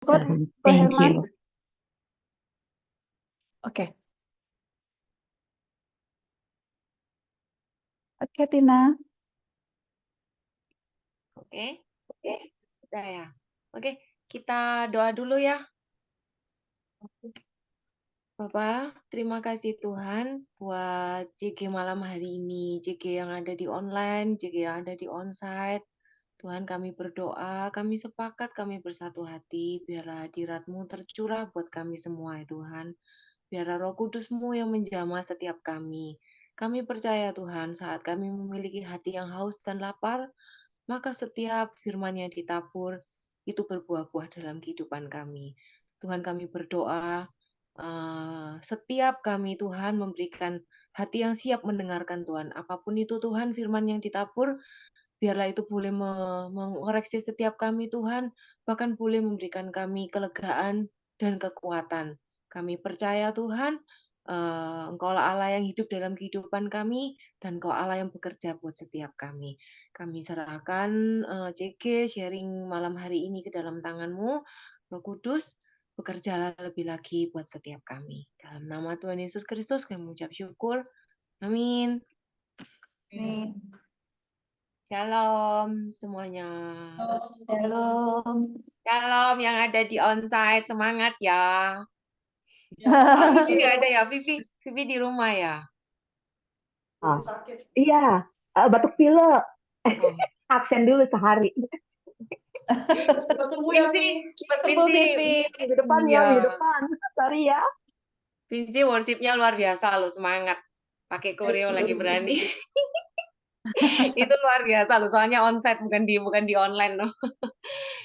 Sorry. Ko Thank Herman. you. Oke. Oke, Tina. Oke, sudah ya. Oke, kita doa dulu ya. Bapak, terima kasih Tuhan buat JG malam hari ini, JG yang ada di online, JG yang ada di onsite. Tuhan, kami berdoa, kami sepakat, kami bersatu hati, biarlah hadirat-Mu tercurah buat kami semua ya Tuhan. Biarlah Roh Kudus-Mu yang menjamah setiap kami. Kami percaya Tuhan, saat kami memiliki hati yang haus dan lapar, maka setiap firman yang ditabur itu berbuah-buah dalam kehidupan kami. Tuhan, kami berdoa, setiap kami Tuhan memberikan hati yang siap mendengarkan Tuhan. Apapun itu Tuhan, firman yang ditabur, biarlah itu boleh mengoreksi setiap kami Tuhan, bahkan boleh memberikan kami kelegaan dan kekuatan. Kami percaya Tuhan, Engkaulah Allah yang hidup dalam kehidupan kami, dan Engkau Allah yang bekerja buat setiap kami. Kami serahkan JG sharing malam hari ini ke dalam tangan-Mu, Roh Kudus, bekerjalah lebih lagi buat setiap kami. Dalam nama Tuhan Yesus Kristus kami mengucap syukur. Amin. Amin. Shalom semuanya. Shalom. Shalom yang ada di onsite, semangat ya. Oh, Vivi nggak ada ya, Vivi di rumah ya. Oh, iya, batuk pilek. Oh. Absen dulu sehari. Vinci, Minggu depan ya, minggu depan. Sorry ya. Vinci worshipnya luar biasa loh, semangat. Pakai koreo lagi berani. Itu luar biasa loh, soalnya onsite bukan di online loh.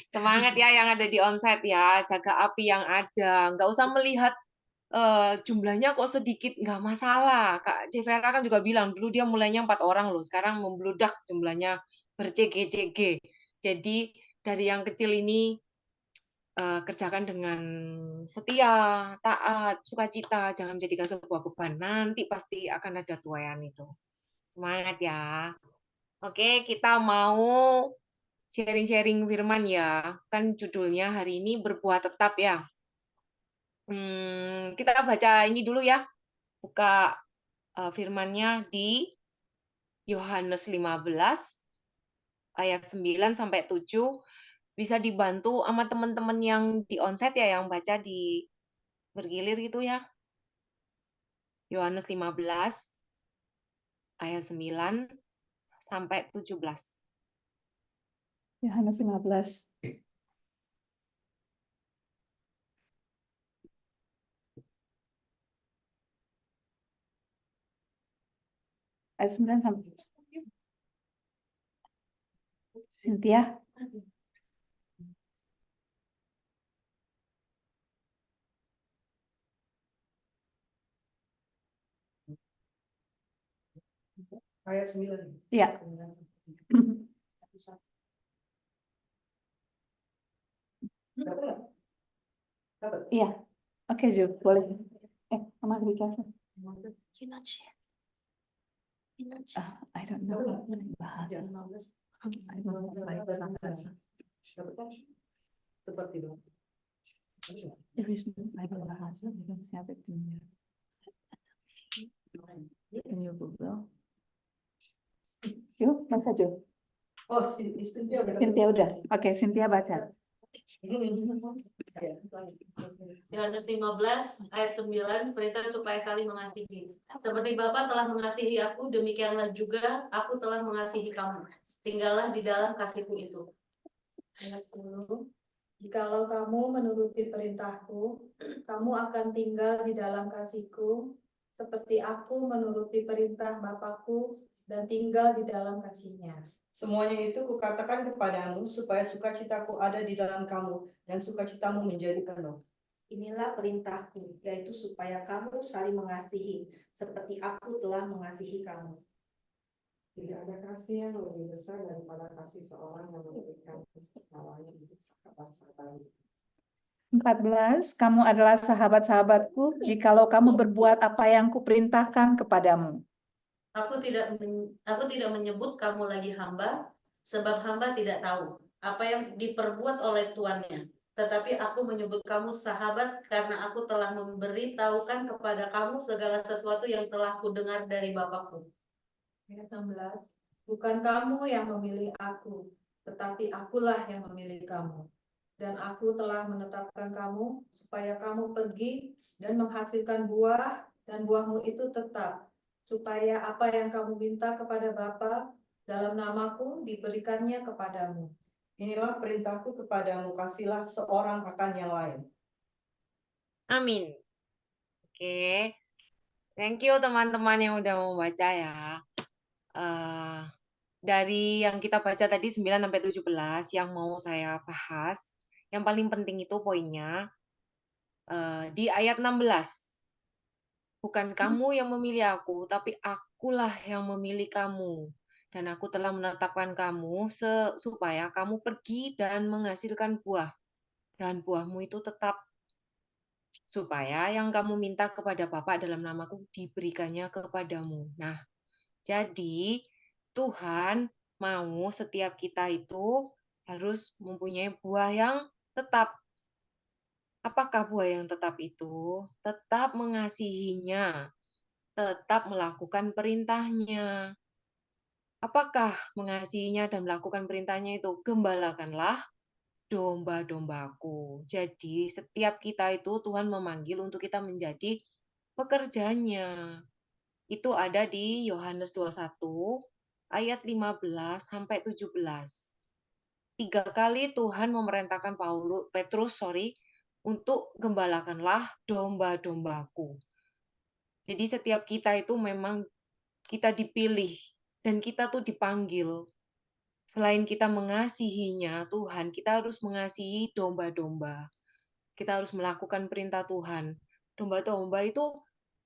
Semangat ya yang ada di onsite ya, jaga api yang ada. Nggak usah melihat jumlahnya kok sedikit, nggak masalah. Kak Jevera kan juga bilang, dulu dia mulainya 4 orang loh, sekarang membludak jumlahnya berCG-CG. Jadi dari yang kecil ini kerjakan dengan setia, taat, sukacita, jangan menjadikan sebuah beban. Nanti pasti akan ada tuayan itu. Semangat ya. Oke, kita mau sharing-sharing firman ya. Kan judulnya hari ini berbuah tetap ya. Kita baca ini dulu ya. Buka firman-nya di Yohanes 15 ayat 9 sampai 7. Bisa dibantu sama teman-teman yang di onsite ya, yang baca di bergilir gitu ya. Yohanes 15 ayat 9 sampai 17. Yohanes 15. Ayat 9 sampai 7. Cynthia. Ayat 9. Iya. Iya. Oke, Ju, boleh. Mama bicara. I don't know bahasa. Seperti itu. There is no Bible bahasa. We don't have it in there. Can you Google? Yuk, baca Ju. Oh, Cynthia udah. Cynthia udah. Oke, Cynthia baca. Yohanes 15 ayat 9, perintah supaya saling mengasihi. Seperti Bapa telah mengasihi aku, demikianlah juga aku telah mengasihi kamu. Tinggallah di dalam kasihku itu. Ayat 10. Jikalau kamu menuruti perintahku, kamu akan tinggal di dalam kasihku, seperti aku menuruti perintah Bapakku dan tinggal di dalam kasihnya. Semuanya itu kukatakan kepadamu supaya sukacitaku ada di dalam kamu dan sukacitamu menjadi penuh. Inilah perintahku, yaitu supaya kamu saling mengasihi, seperti aku telah mengasihi kamu. Tidak ada kasih yang lebih besar daripada kasih seorang yang memberikan nyawanya untuk sahabat-sahabatnya. 14. Kamu adalah sahabat-sahabatku jikalau kamu berbuat apa yang kuperintahkan kepadamu. Aku tidak menyebut kamu lagi hamba, sebab hamba tidak tahu apa yang diperbuat oleh tuannya. Tetapi aku menyebut kamu sahabat karena aku telah memberitahukan kepada kamu segala sesuatu yang telah kudengar dari Bapakku. Ayat 16. Bukan kamu yang memilih aku, tetapi akulah yang memilih kamu. Dan aku telah menetapkan kamu supaya kamu pergi dan menghasilkan buah, dan buahmu itu tetap, supaya apa yang kamu minta kepada Bapa dalam namaku diberikannya kepadamu. Inilah perintahku kepadamu, kasihlah seorang akan yang lain. Amin. Oke. Thank you teman-teman yang udah mau baca ya. Dari yang kita baca tadi 9 sampai 17 yang mau saya bahas, yang paling penting itu poinnya di ayat 16. Bukan kamu yang memilih aku, tapi akulah yang memilih kamu. Dan aku telah menetapkan kamu supaya kamu pergi dan menghasilkan buah. Dan buahmu itu tetap, supaya yang kamu minta kepada Bapa dalam namaku diberikannya kepadamu. Nah, jadi Tuhan mau setiap kita itu harus mempunyai buah yang tetap. Apakah buah yang tetap itu? Tetap mengasihinya, tetap melakukan perintahnya. Apakah mengasihinya dan melakukan perintahnya itu? Gembalakanlah domba-dombaku. Jadi setiap kita itu Tuhan memanggil untuk kita menjadi pekerjanya. Itu ada di Yohanes 21 ayat 15 sampai 17. 3 kali Tuhan memerintahkan Petrus untuk gembalakanlah domba-dombaku. Jadi setiap kita itu memang kita dipilih dan kita tuh dipanggil. Selain kita mengasihinya, Tuhan, kita harus mengasihi domba-domba. Kita harus melakukan perintah Tuhan. Domba-domba itu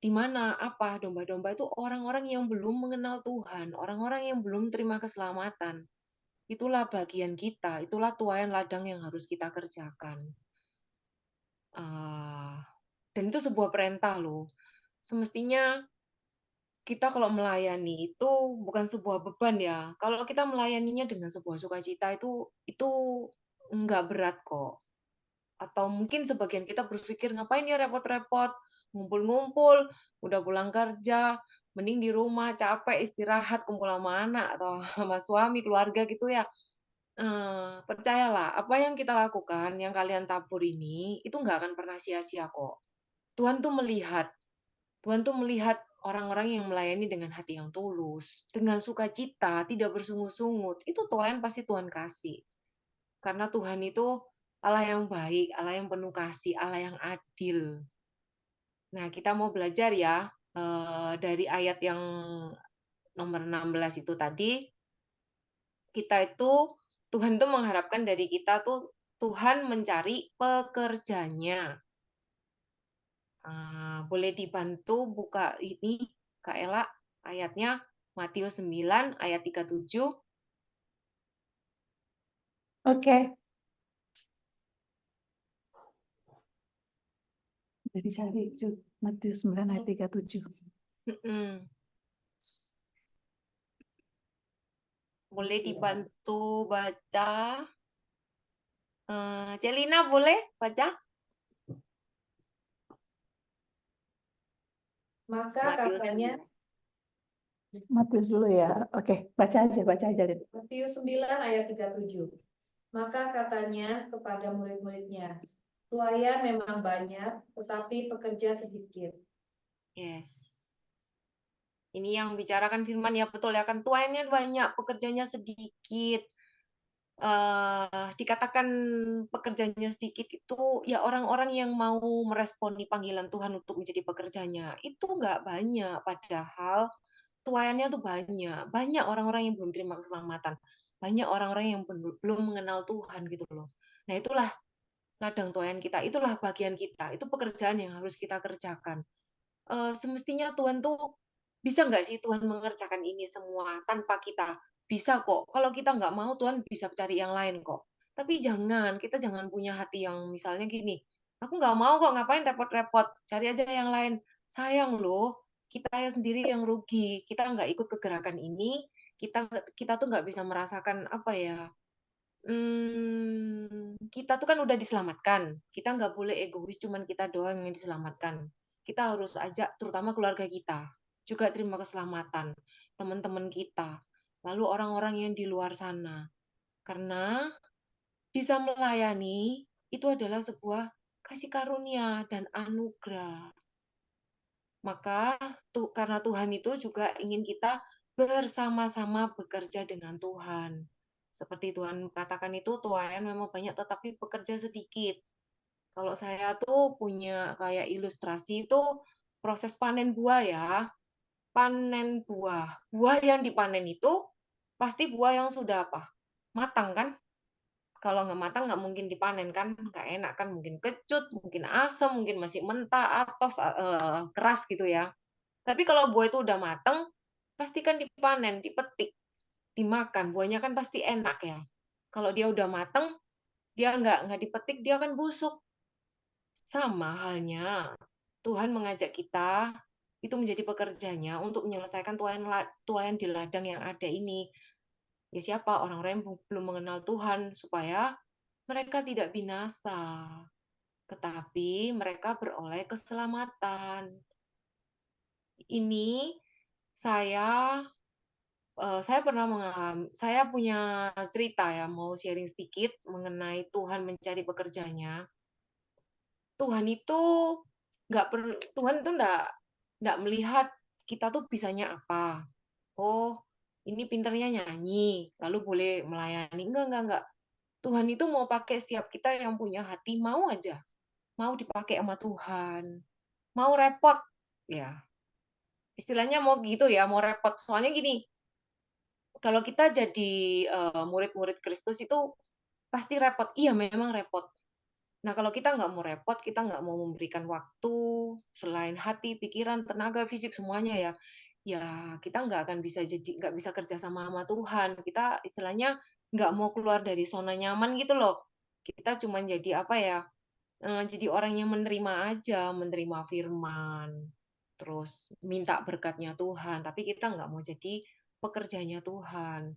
di mana? Apa? Domba-domba itu orang-orang yang belum mengenal Tuhan, orang-orang yang belum terima keselamatan. Itulah bagian kita, itulah tuaian ladang yang harus kita kerjakan. Dan itu sebuah perintah loh. Semestinya kita kalau melayani itu bukan sebuah beban ya. Kalau kita melayaninya dengan sebuah sukacita itu enggak berat kok. Atau mungkin sebagian kita berpikir ngapain ya repot-repot, ngumpul-ngumpul, udah pulang kerja, mending di rumah capek istirahat kumpul sama anak atau sama suami, keluarga gitu ya. Percayalah, apa yang kita lakukan, yang kalian tabur ini, itu nggak akan pernah sia-sia kok. Tuhan tuh melihat orang-orang yang melayani dengan hati yang tulus, dengan sukacita, tidak bersungut-sungut. Itu Tuhan pasti Tuhan kasih. Karena Tuhan itu Allah yang baik, Allah yang penuh kasih, Allah yang adil. Nah, kita mau belajar ya dari ayat yang nomor 16 itu tadi. Kita itu, Tuhan itu mengharapkan dari kita tuh Tuhan mencari pekerjanya. Boleh dibantu buka ini, Kak Ella, ayatnya Matius 9 ayat 37. Oke. Jadi cari Matius 9 ayat 37. Boleh dibantu baca. Celina boleh baca? Maka Matius katanya, 9. Matius dulu ya. Oke, baca aja. Lin. Matius 9 ayat 37. Maka katanya kepada murid-muridnya, tuaian memang banyak, tetapi pekerja sedikit. Yes. Ini yang bicarakan firman ya betul ya kan, tuaiannya banyak, pekerjanya sedikit. Dikatakan pekerjanya sedikit itu ya orang-orang yang mau meresponi panggilan Tuhan untuk menjadi pekerjanya itu nggak banyak, padahal tuaiannya tuh banyak orang-orang yang belum terima keselamatan, banyak orang-orang yang belum mengenal Tuhan gitu loh. Nah itulah ladang tuaian kita, itulah bagian kita, itu pekerjaan yang harus kita kerjakan. Semestinya Tuhan tuh bisa nggak sih Tuhan mengerjakan ini semua tanpa kita? Bisa kok. Kalau kita nggak mau, Tuhan bisa cari yang lain kok. Tapi kita jangan punya hati yang misalnya gini, aku nggak mau kok, ngapain repot-repot, cari aja yang lain. Sayang loh, kita sendiri yang rugi. Kita nggak ikut kegerakan ini, kita tuh nggak bisa merasakan apa ya, kita tuh kan udah diselamatkan. Kita nggak boleh egois, cuman kita doang yang diselamatkan. Kita harus ajak, terutama keluarga kita, juga terima keselamatan, teman-teman kita, lalu orang-orang yang di luar sana. Karena bisa melayani itu adalah sebuah kasih karunia dan anugerah. Maka karena Tuhan itu juga ingin kita bersama-sama bekerja dengan Tuhan. Seperti Tuhan katakan itu, tuaian memang banyak tetapi pekerja sedikit. Kalau saya tuh punya kayak ilustrasi itu proses panen buah ya. Panen buah. Buah yang dipanen itu pasti buah yang sudah apa? Matang kan? Kalau nggak matang nggak mungkin dipanen kan? Nggak enak kan? Mungkin kecut, mungkin asam, mungkin masih mentah atau keras gitu ya. Tapi kalau buah itu udah matang, pasti kan dipanen, dipetik, dimakan. Buahnya kan pasti enak ya. Kalau dia udah matang, dia nggak dipetik, dia akan busuk. Sama halnya, Tuhan mengajak kita itu menjadi pekerjanya untuk menyelesaikan tuaian di ladang yang ada ini. Ya siapa? Orang-orang yang belum mengenal Tuhan, supaya mereka tidak binasa, tetapi mereka beroleh keselamatan. Ini saya pernah mengalami, saya punya cerita ya, mau sharing sedikit mengenai Tuhan mencari pekerjanya. Tuhan itu Tuhan itu nggak melihat kita tuh bisanya apa. Oh, ini pinternya nyanyi, lalu boleh melayani. Enggak. Tuhan itu mau pakai setiap kita yang punya hati, mau aja. Mau dipakai sama Tuhan. Mau repot, ya. Istilahnya mau gitu ya, mau repot. Soalnya gini, kalau kita jadi murid-murid Kristus itu pasti repot. Iya, memang repot. Nah, kalau kita nggak mau repot, kita nggak mau memberikan waktu, selain hati, pikiran, tenaga, fisik, semuanya ya, ya kita nggak bisa kerja sama Tuhan. Kita istilahnya nggak mau keluar dari zona nyaman gitu loh. Kita cuma jadi apa ya, jadi orang yang menerima aja, menerima firman, terus minta berkatnya Tuhan, tapi kita nggak mau jadi pekerjanya Tuhan.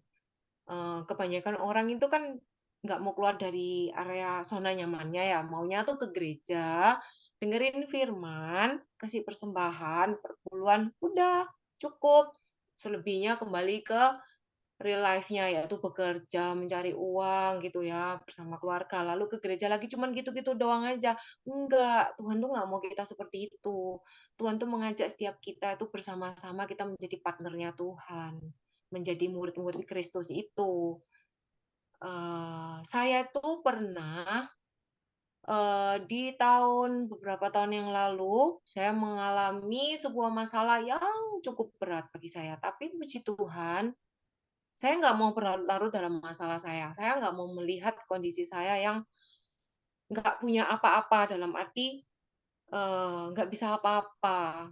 Kebanyakan orang itu kan nggak mau keluar dari area zona nyamannya ya, maunya tuh ke gereja, dengerin firman, kasih persembahan, perpuluhan, udah cukup. Selebihnya kembali ke real life-nya, yaitu bekerja, mencari uang gitu ya, bersama keluarga. Lalu ke gereja lagi cuman gitu-gitu doang aja. Enggak, Tuhan tuh nggak mau kita seperti itu. Tuhan tuh mengajak setiap kita itu bersama-sama kita menjadi partnernya Tuhan, menjadi murid-murid Kristus itu. Saya tuh pernah di beberapa tahun yang lalu, saya mengalami sebuah masalah yang cukup berat bagi saya. Tapi puji Tuhan, saya nggak mau berlarut-larut dalam masalah saya. Saya nggak mau melihat kondisi saya yang nggak punya apa-apa, dalam arti nggak bisa apa-apa,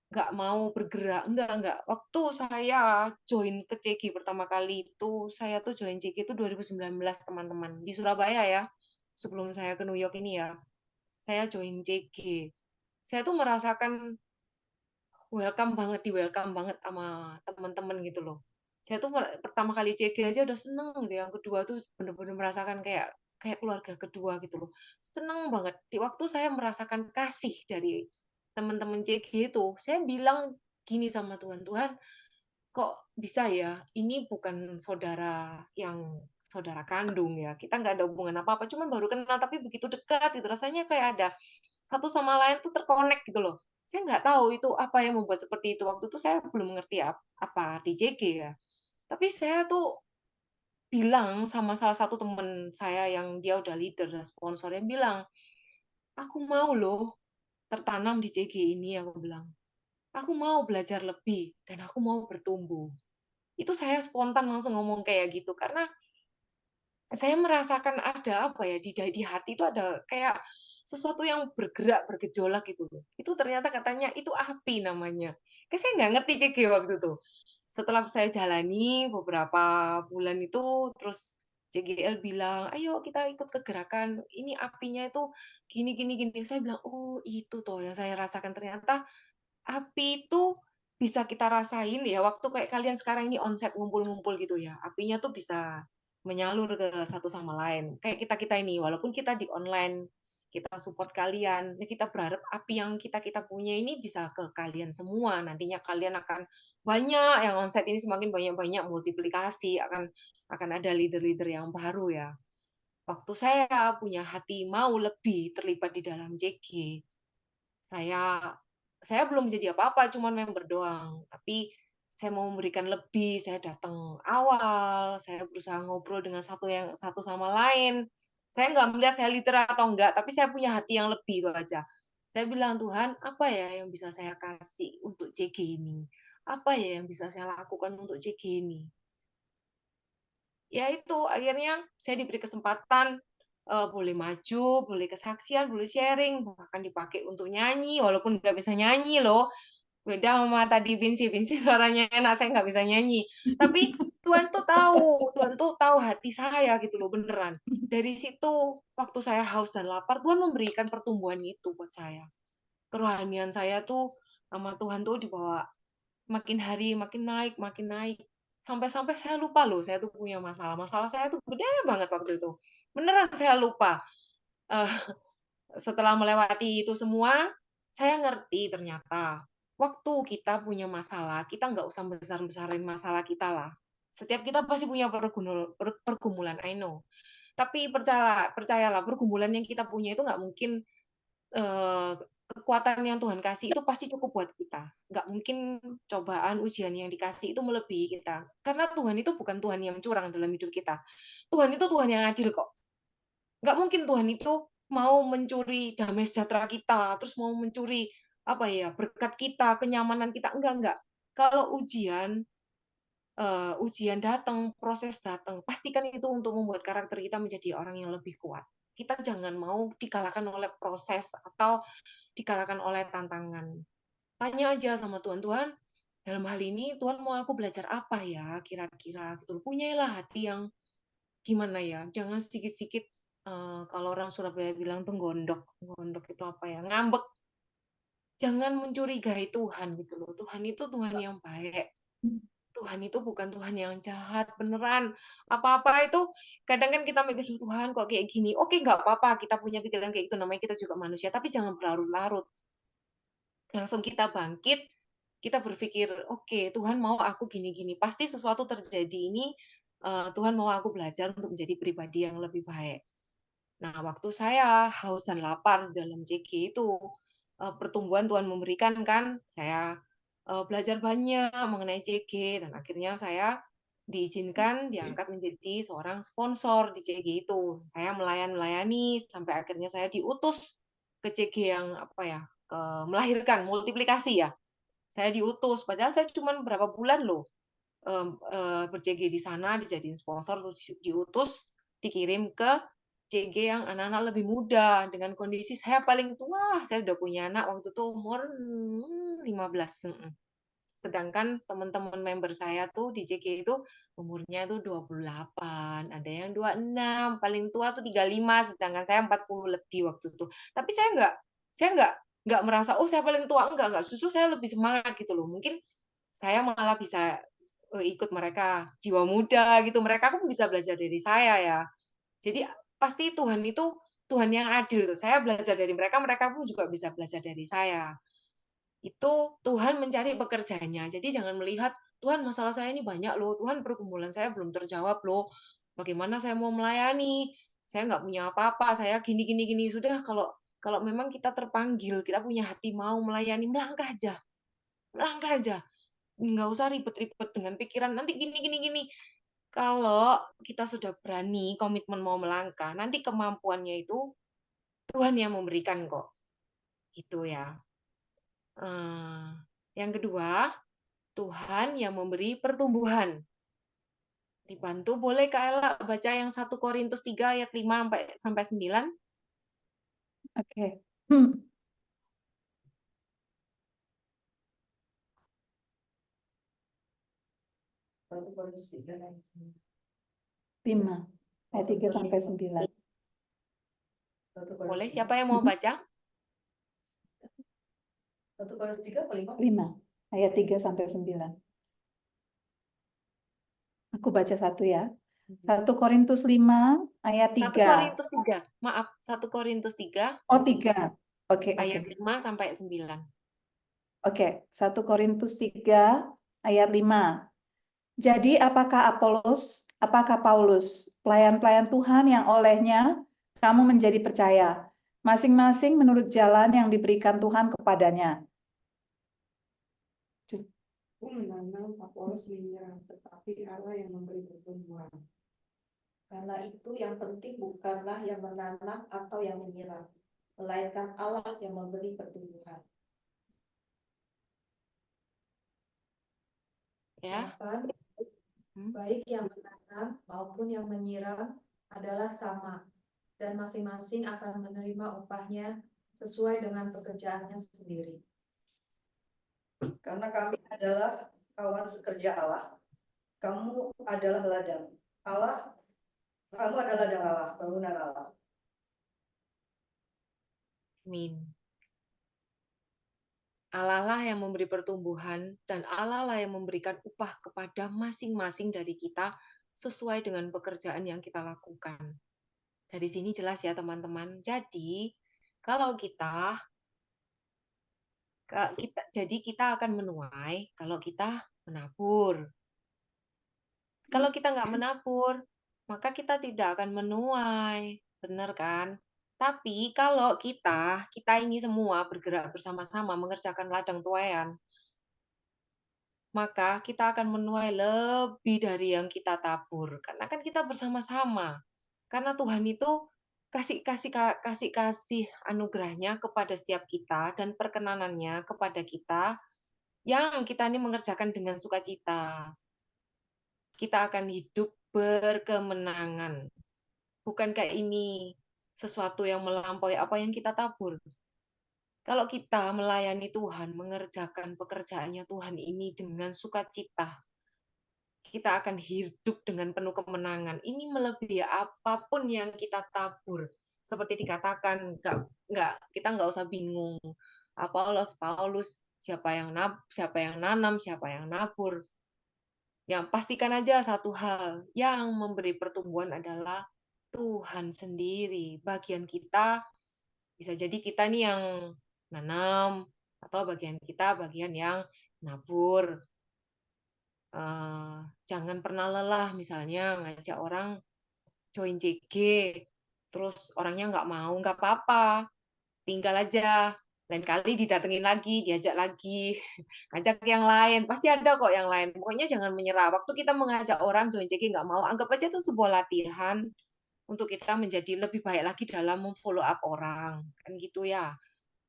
nggak mau bergerak. Enggak. Waktu saya join ke CG pertama kali itu, saya tuh join CG itu 2019, teman-teman. Di Surabaya ya, sebelum saya ke New York ini ya. Saya join CG. Saya tuh merasakan welcome banget sama teman-teman gitu loh. Saya tuh pertama kali CG aja udah seneng gitu. Yang kedua tuh bener-bener merasakan kayak keluarga kedua gitu loh. Seneng banget. Di waktu saya merasakan kasih dari teman-teman CG itu, saya bilang gini sama Tuhan, Tuhan, kok bisa ya? Ini bukan saudara kandung ya. Kita nggak ada hubungan apa-apa, cuman baru kenal tapi begitu dekat gitu. Rasanya kayak ada satu sama lain tuh terkonek gitu loh. Saya nggak tahu itu apa yang membuat seperti itu. Waktu itu saya belum mengerti apa arti JG ya. Tapi saya tuh bilang sama salah satu teman saya yang dia udah leader dan sponsor, yang bilang, aku mau loh tertanam di JG ini, aku bilang. Aku mau belajar lebih dan aku mau bertumbuh. Itu saya spontan langsung ngomong kayak gitu karena saya merasakan ada apa ya di hati itu ada kayak sesuatu yang bergerak, bergejolak gitu loh. Itu ternyata katanya itu api namanya. Kayak saya nggak ngerti CG waktu itu. Setelah saya jalani beberapa bulan itu, terus CGL bilang, ayo kita ikut ke gerakan, ini apinya itu gini, gini, gini. Saya bilang, oh itu toh yang saya rasakan. Ternyata api itu bisa kita rasain ya, waktu kayak kalian sekarang ini onset ngumpul-ngumpul gitu ya. Apinya tuh bisa menyalur ke satu sama lain. Kayak kita ini, walaupun kita di online, kita support kalian, kita berharap api yang kita punya ini bisa ke kalian semua. Nantinya kalian akan banyak yang onsite ini, semakin banyak multiplikasi, akan ada leader-leader yang baru ya. Waktu saya punya hati mau lebih terlibat di dalam JG, saya belum jadi apa-apa, cuman member doang. Tapi saya mau memberikan lebih, saya datang awal, saya berusaha ngobrol dengan satu sama lain. Saya nggak melihat saya leader atau enggak, tapi saya punya hati yang lebih, itu aja. Saya bilang, Tuhan, apa ya yang bisa saya kasih untuk JG ini? Apa ya yang bisa saya lakukan untuk JG ini? Ya itu, akhirnya saya diberi kesempatan, boleh maju, boleh kesaksian, boleh sharing, bahkan dipakai untuk nyanyi, walaupun nggak bisa nyanyi loh. Beda sama tadi Vinci suaranya enak, saya nggak bisa nyanyi. Tapi Tuhan tuh tahu hati saya gitu loh, beneran. Dari situ, waktu saya haus dan lapar, Tuhan memberikan pertumbuhan itu buat saya. Kerohanian saya tuh sama Tuhan tuh dibawa makin hari makin naik, sampai-sampai saya lupa loh, saya tuh punya masalah. Masalah saya tuh gede banget waktu itu. Beneran saya lupa. Eh, Setelah melewati itu semua, saya ngerti ternyata waktu kita punya masalah, kita nggak usah besar-besarin masalah kita lah. Setiap kita pasti punya pergumulan, I know. Tapi percayalah, pergumulan yang kita punya itu nggak mungkin, kekuatan yang Tuhan kasih itu pasti cukup buat kita. Nggak mungkin cobaan, ujian yang dikasih itu melebihi kita. Karena Tuhan itu bukan Tuhan yang curang dalam hidup kita. Tuhan itu Tuhan yang adil kok. Nggak mungkin Tuhan itu mau mencuri damai sejahtera kita, terus mau mencuri berkat kita, kenyamanan kita. Enggak. Kalau ujian datang, proses datang, pastikan itu untuk membuat karakter kita menjadi orang yang lebih kuat. Kita jangan mau dikalahkan oleh proses atau dikalahkan oleh tantangan. Tanya aja sama Tuhan, Tuhan, dalam hal ini Tuhan mau aku belajar apa ya kira-kira gitu. Punyailah hati yang gimana ya, jangan sedikit-sedikit, kalau orang Surabaya bilang tuh gondok itu apa ya, ngambek. Jangan mencurigai Tuhan gitu loh. Tuhan itu Tuhan yang baik. Tuhan itu bukan Tuhan yang jahat, beneran. Apa-apa itu, kadang kan kita mikir, Tuhan kok kayak gini. Oke, nggak apa-apa, kita punya pikiran kayak gitu, namanya kita juga manusia, tapi jangan berlarut-larut. Langsung kita bangkit, kita berpikir, oke, Tuhan mau aku gini-gini. Pasti sesuatu terjadi ini, Tuhan mau aku belajar untuk menjadi pribadi yang lebih baik. Nah, waktu saya haus dan lapar dalam JG itu, pertumbuhan Tuhan memberikan kan, saya belajar banyak mengenai JG, dan akhirnya saya diizinkan diangkat menjadi seorang sponsor di JG itu. Saya melayani sampai akhirnya saya diutus ke JG yang melahirkan multiplikasi ya. Saya diutus, padahal saya cuma berapa bulan loh ber-JG di sana, dijadiin sponsor, terus diutus, dikirim ke JG yang anak-anak lebih muda, dengan kondisi saya paling tua, saya udah punya anak waktu itu umur 15. Sedangkan teman-teman member saya tuh di JG itu umurnya tuh 28, ada yang 26, paling tua tuh 35, sedangkan saya 40 lebih waktu itu. Tapi saya nggak merasa, oh saya paling tua, enggak, justru saya lebih semangat gitu loh. Mungkin saya malah bisa ikut mereka, jiwa muda gitu, mereka pun bisa belajar dari saya ya. Jadi pasti Tuhan itu Tuhan yang adil tuh. Saya belajar dari mereka, mereka pun juga bisa belajar dari saya. Itu Tuhan mencari pekerjanya. Jadi jangan melihat, Tuhan masalah saya ini banyak loh, Tuhan pergumulan saya belum terjawab loh. Bagaimana saya mau melayani? Saya nggak punya apa-apa, saya gini. Sudah, kalau memang kita terpanggil, kita punya hati mau melayani, melangkah aja. Nggak usah ribet-ribet dengan pikiran, nanti gini. Kalau kita sudah berani, komitmen mau melangkah, nanti kemampuannya itu Tuhan yang memberikan kok. Gitu ya. Yang kedua, Tuhan yang memberi pertumbuhan. Dibantu boleh Kak Ella baca yang 1 Korintus 3 ayat 5 sampai 9? Oke. 1 Korintus 3 ayat 5 ayat 3 sampai 9. 1 Korintus Boleh, 3. siapa yang mau baca? 1 Korintus 3 apa 5? 5 ayat 3 sampai 9. Aku baca satu ya. 1 Korintus 5 ayat 1 3. Korintus 3. Maaf, 1 Korintus 3 Oh, 3. Oke, ayat oke. 5 sampai 9. Oke, 1 Korintus 3 ayat 5. Jadi apakah Apolos, apakah Paulus, pelayan-pelayan Tuhan yang olehnya kamu menjadi percaya, masing-masing menurut jalan yang diberikan Tuhan kepadanya. Aku menanam, Apolos menyiram, tetapi Allah yang memberi pertumbuhan. Karena itu yang penting bukanlah yang menanam atau yang menyiram, melainkan Allah yang memberi pertumbuhan. Ya. Bahkan baik yang menanam maupun yang menyiram adalah sama, dan masing-masing akan menerima upahnya sesuai dengan pekerjaannya sendiri. Karena kami adalah kawan sekerja Allah, kamu adalah ladang Allah, kamu adalah ladang Allah, bangunan Allah. Amin. Allah lah yang memberi pertumbuhan dan Allah lah yang memberikan upah kepada masing-masing dari kita sesuai dengan pekerjaan yang kita lakukan. Dari sini jelas ya teman-teman. Jadi kalau kita akan menuai kalau kita menabur. Kalau kita nggak menabur, maka kita tidak akan menuai. Benar kan? Tapi kalau kita ini semua bergerak bersama-sama mengerjakan ladang tuaian, maka kita akan menuai lebih dari yang kita tabur. Karena kan kita bersama-sama. Karena Tuhan itu kasih anugerahnya kepada setiap kita dan perkenanannya kepada kita yang kita ini mengerjakan dengan sukacita. Kita akan hidup berkemenangan. Bukankah ini sesuatu yang melampaui apa yang kita tabur? Kalau kita melayani Tuhan, mengerjakan pekerjaannya Tuhan ini dengan sukacita, kita akan hidup dengan penuh kemenangan. Ini melebihi apapun yang kita tabur. Seperti dikatakan, kita nggak usah bingung. Paulus, siapa yang nanam, siapa yang nabur. Yang pastikan aja satu hal, yang memberi pertumbuhan adalah Tuhan sendiri. Bagian kita, bisa jadi kita nih yang nanam, atau bagian yang nabur. Jangan pernah lelah, misalnya ngajak orang join JG, terus orangnya nggak mau, nggak apa-apa, tinggal aja. Lain kali didatengin lagi, diajak lagi, ngajak yang lain, pasti ada kok yang lain. Pokoknya jangan menyerah. Waktu kita mengajak orang join JG nggak mau, anggap aja itu sebuah latihan untuk kita menjadi lebih baik lagi dalam memfollow up orang, kan gitu ya.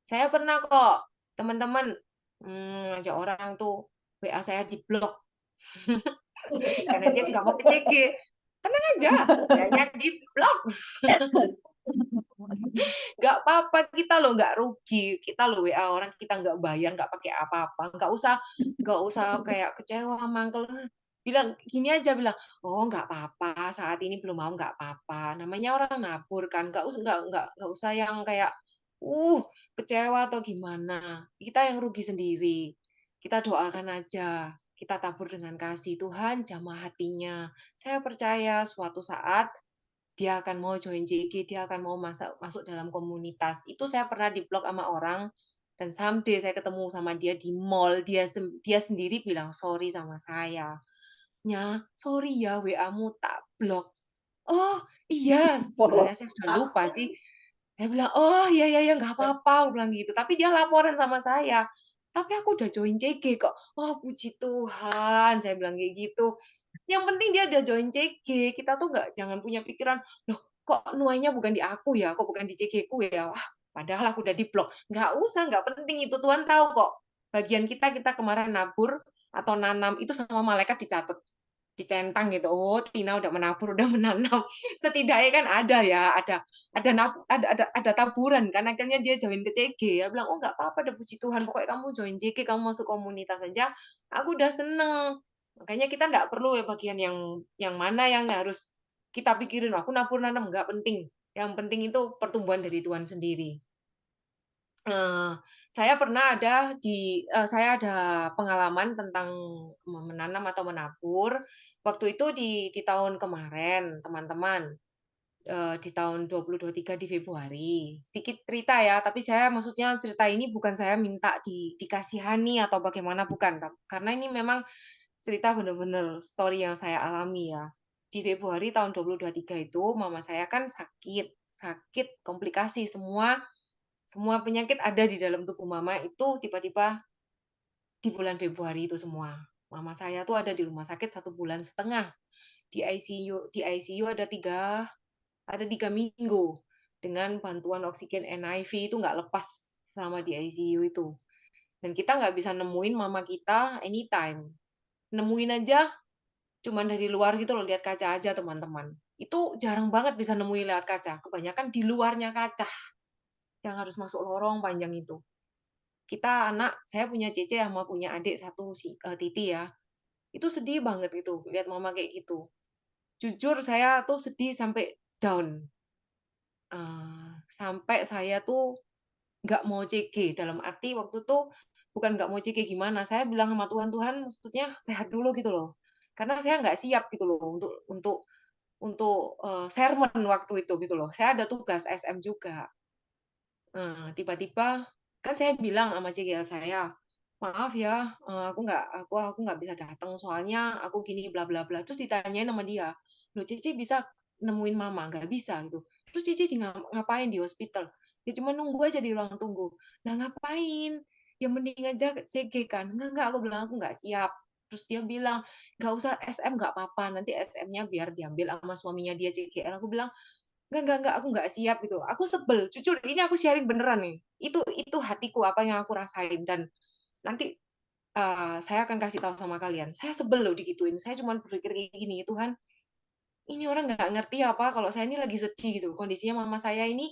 Saya pernah kok, teman-teman, ngajak orang tuh WA saya di blok karena dia nggak mau ke JG. Tenang aja, WA-nya di blok. Nggak apa-apa, kita loh nggak rugi. Kita loh WA orang, kita nggak bayar, nggak pakai apa-apa. Nggak usah kayak kecewa, mangkel. Bilang gini aja, bilang, oh nggak apa-apa, saat ini belum mau, nggak apa-apa. Namanya orang nabur kan, nggak usah yang kayak kecewa atau gimana. Kita yang rugi sendiri. Kita doakan aja. Kita tabur dengan kasih. Tuhan jamah hatinya. Saya percaya suatu saat dia akan mau join JG, dia akan mau masuk dalam komunitas. Itu saya pernah di-blog sama orang, dan someday saya ketemu sama dia di mall, dia sendiri bilang sorry sama saya. Sorry ya, WA-mu tak blok. Oh iya, sebenarnya saya sudah lupa sih. Saya bilang, oh iya, nggak apa-apa, aku bilang gitu. Tapi dia laporan sama saya. Tapi aku udah join JG kok. Oh, puji Tuhan, saya bilang kayak gitu. Yang penting dia udah join JG, kita tuh jangan punya pikiran, loh kok nuainya bukan di aku ya, kok bukan di JG ku ya, wah padahal aku udah di-blok. Nggak usah, nggak penting itu, Tuhan tahu kok. Bagian kita kemarin nabur atau nanam itu sama malaikat dicatat, dicentang gitu. Oh, Tina udah menabur, udah menanam. Setidaknya kan ada ya, ada taburan kan, akhirnya dia join ke JG. Ya bilang, oh nggak apa-apa, udah puji Tuhan, pokoknya kamu join JG, kamu masuk komunitas aja, aku udah seneng. Makanya kita nggak perlu ya bagian yang mana yang harus kita pikirin, aku nabur nanam, nggak penting. Yang penting itu pertumbuhan dari Tuhan sendiri. Saya ada pengalaman tentang menanam atau menabur. Waktu itu di tahun kemarin, teman-teman, di tahun 2023 di Februari. Sedikit cerita ya, tapi saya maksudnya cerita ini bukan saya minta dikasihani atau bagaimana, bukan. Karena ini memang cerita benar-benar story yang saya alami ya. Di Februari tahun 2023 itu mama saya kan sakit komplikasi semua penyakit ada di dalam tubuh mama itu tiba-tiba di bulan Februari itu semua. Mama saya tuh ada di rumah sakit 1,5 bulan di ICU ada 3 minggu dengan bantuan oksigen NIV itu nggak lepas selama di ICU itu. Dan kita nggak bisa nemuin mama kita anytime. Nemuin aja cuman dari luar gitu loh, lihat kaca aja teman-teman. Itu jarang banget bisa nemuin lewat kaca. Kebanyakan di luarnya kaca yang harus masuk lorong panjang itu. Saya punya Cece sama punya adik satu Titi ya. Itu sedih banget gitu lihat mama kayak gitu. Jujur saya tuh sedih sampai down. Sampai saya tuh nggak mau CG, dalam arti waktu itu bukan nggak mau CG gimana, saya bilang sama Tuhan, "Tuhan, maksudnya rehat dulu," gitu loh. Karena saya nggak siap gitu loh untuk sermon waktu itu gitu loh. Saya ada tugas SM juga. Tiba-tiba kan saya bilang sama CGL saya, "Maaf ya, aku nggak bisa datang soalnya aku gini bla bla bla." Terus ditanyain sama dia, "Loh Cici bisa nemuin mama?" "Nggak bisa," gitu. "Terus Cici ngapain di hospital?" "Ya cuma nunggu aja di ruang tunggu." "Lah ngapain? Ya mending aja CG kan." Enggak," aku bilang, "aku nggak siap." Terus dia bilang, "Nggak usah SM nggak apa-apa, nanti SM-nya biar diambil sama suaminya dia CGL." Aku bilang, enggak, aku nggak siap gitu. Aku sebel, jujur ini aku sharing beneran nih. Itu hatiku apa yang aku rasain dan nanti saya akan kasih tahu sama kalian. Saya sebel loh digituin. Saya cuma berpikir kayak gini, Tuhan, ini orang nggak ngerti apa kalau saya ini lagi sedih gitu. Kondisinya mama saya ini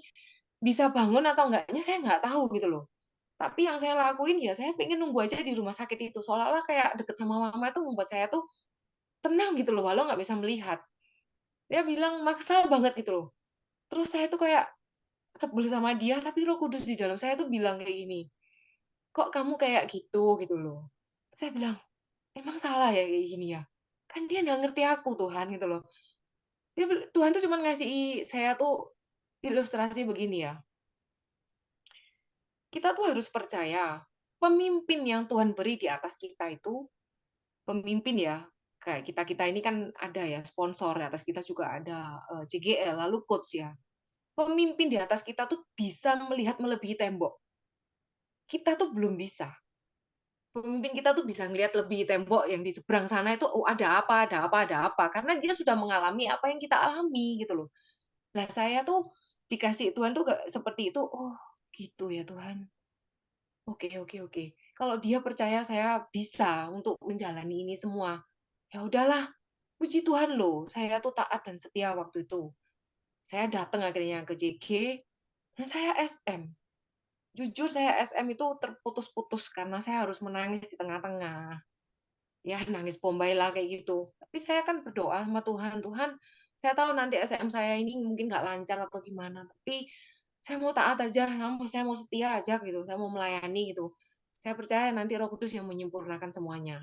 bisa bangun atau enggaknya saya nggak tahu gitu loh. Tapi yang saya lakuin ya saya pengen nunggu aja di rumah sakit itu. Seolah-olah kayak deket sama mama itu membuat saya tuh tenang gitu loh, walau nggak bisa melihat. Dia bilang maksa banget gitu loh. Terus saya tuh kayak sebel sama dia, tapi Roh Kudus di dalam saya tuh bilang kayak gini, "Kok kamu kayak gitu?" gitu loh. Saya bilang, "Emang salah ya kayak gini ya? Kan dia nggak ngerti aku Tuhan," gitu loh. Tuhan tuh cuman ngasih saya tuh ilustrasi begini ya, kita tuh harus percaya, pemimpin yang Tuhan beri di atas kita itu, pemimpin ya, kayak kita-kita ini kan ada ya sponsor, di atas kita juga ada, JGL, lalu coach ya. Pemimpin di atas kita tuh bisa melihat melebihi tembok. Kita tuh belum bisa. Pemimpin kita tuh bisa ngelihat lebih tembok yang di seberang sana itu, oh ada apa ada apa ada apa, karena dia sudah mengalami apa yang kita alami gitu loh. Lah saya tuh dikasih Tuhan tuh gak seperti itu, oh gitu ya Tuhan. Oke oke oke. Kalau dia percaya saya bisa untuk menjalani ini semua, ya udahlah, puji Tuhan loh, saya tuh taat dan setia waktu itu. Saya datang akhirnya ke JG, dan saya SM. Jujur saya SM itu terputus-putus karena saya harus menangis di tengah-tengah. Ya nangis bombay lah kayak gitu. Tapi saya kan berdoa sama Tuhan, "Tuhan, saya tahu nanti SM saya ini mungkin nggak lancar atau gimana, tapi saya mau taat aja, saya mau setia aja gitu, saya mau melayani gitu. Saya percaya nanti Roh Kudus yang menyempurnakan semuanya."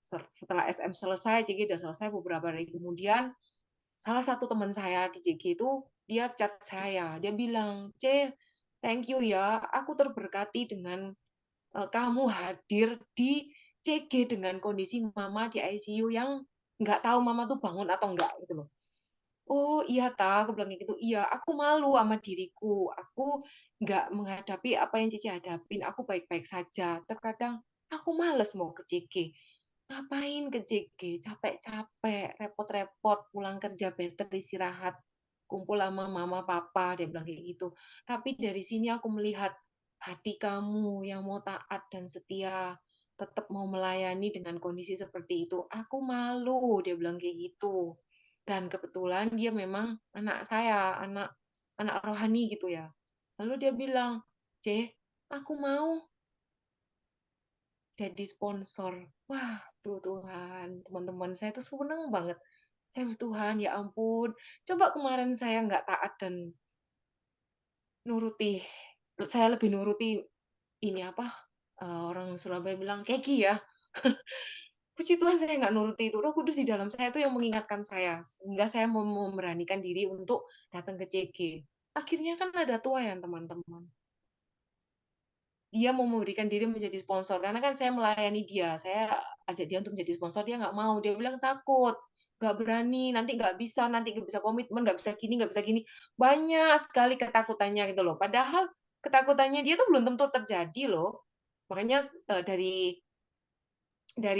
Setelah SM selesai, JG udah selesai beberapa hari kemudian, salah satu teman saya di JG itu dia chat saya, dia bilang, "C, thank you ya, aku terberkati dengan kamu hadir di CG dengan kondisi mama di ICU yang nggak tahu mama tuh bangun atau enggak gitu loh. Oh iya ta, aku bilang kayak gitu. Iya, aku malu sama diriku. Aku nggak menghadapi apa yang Cici hadapin. Aku baik-baik saja. Terkadang aku males mau ke CG. Ngapain ke CG? Capek-capek, repot-repot, pulang kerja better istirahat. Kumpul sama mama, papa, dia bilang kayak gitu. Tapi dari sini aku melihat hati kamu yang mau taat dan setia, tetap mau melayani dengan kondisi seperti itu. Aku malu, dia bilang kayak gitu. Dan kebetulan dia memang anak saya, anak anak rohani gitu ya. Lalu dia bilang, "C, aku mau jadi sponsor." Wah, tuh Tuhan, teman-teman saya tuh seneng banget. Saya bilang, "Tuhan, ya ampun, coba kemarin saya nggak taat dan nuruti, saya lebih nuruti ini apa, orang Surabaya bilang keki ya." Puji Tuhan saya nggak nuruti itu. Roh Kudus di dalam saya itu yang mengingatkan saya. Sehingga saya memberanikan diri untuk datang ke CG. Akhirnya kan ada tuayan teman-teman. Dia mau memberikan diri menjadi sponsor. Karena kan saya melayani dia. Saya ajak dia untuk menjadi sponsor. Dia nggak mau. Dia bilang takut. Nggak berani. Nanti nggak bisa komitmen. Nggak bisa gini. Banyak sekali ketakutannya gitu loh. Padahal ketakutannya dia tuh belum tentu terjadi loh. Makanya dari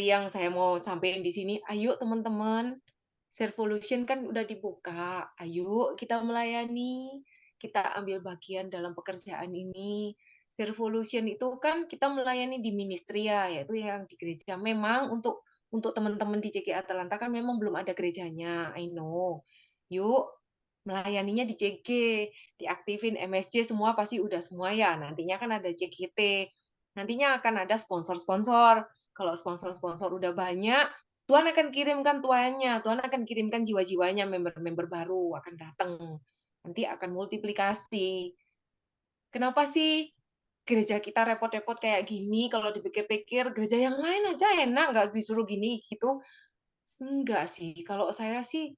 yang saya mau sampaikan di sini, ayo teman-teman, Servolution kan udah dibuka, ayo kita melayani, kita ambil bagian dalam pekerjaan ini. Servolution itu kan kita melayani di ministry ya, yaitu yang di gereja. Memang untuk teman-teman di CG Atalanta kan memang belum ada gerejanya, I know. Yuk, melayaninya di CG, diaktifin MSC semua pasti udah semua ya. Nantinya kan ada CGT, nantinya akan ada sponsor-sponsor. Kalau sponsor-sponsor udah banyak, Tuhan akan kirimkan tuannya, Tuhan akan kirimkan jiwa-jiwanya, member-member baru akan datang. Nanti akan multiplikasi. Kenapa sih gereja kita repot-repot kayak gini? Kalau dipikir-pikir, gereja yang lain aja enak, nggak disuruh gini gitu. Enggak sih, kalau saya sih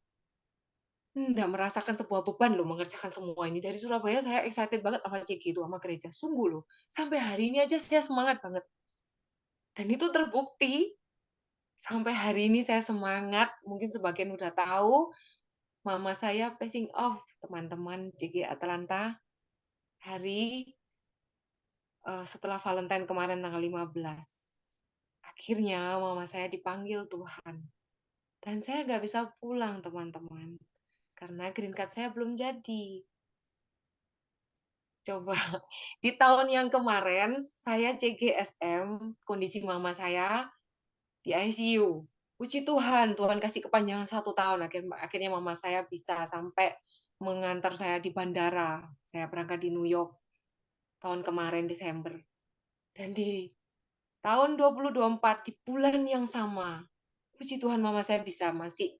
nggak merasakan sebuah beban loh mengerjakan semua ini. Dari Surabaya saya excited banget sama CG itu, sama gereja. Sungguh loh, sampai hari ini aja saya semangat banget. Dan itu terbukti. Sampai hari ini saya semangat, mungkin sebagian udah tahu, mama saya passing off, teman-teman CG Atalanta, hari setelah Valentine kemarin tanggal 15. Akhirnya mama saya dipanggil Tuhan. Dan saya nggak bisa pulang, teman-teman. Karena green card saya belum jadi. Coba, di tahun yang kemarin, saya CGSM, kondisi mama saya di ICU. Puji Tuhan, Tuhan kasih kepanjangan 1 tahun. Akhirnya mama saya bisa sampai mengantar saya di bandara. Saya berangkat di New York tahun kemarin Desember. Dan di tahun 2024, di bulan yang sama, puji Tuhan mama saya bisa masih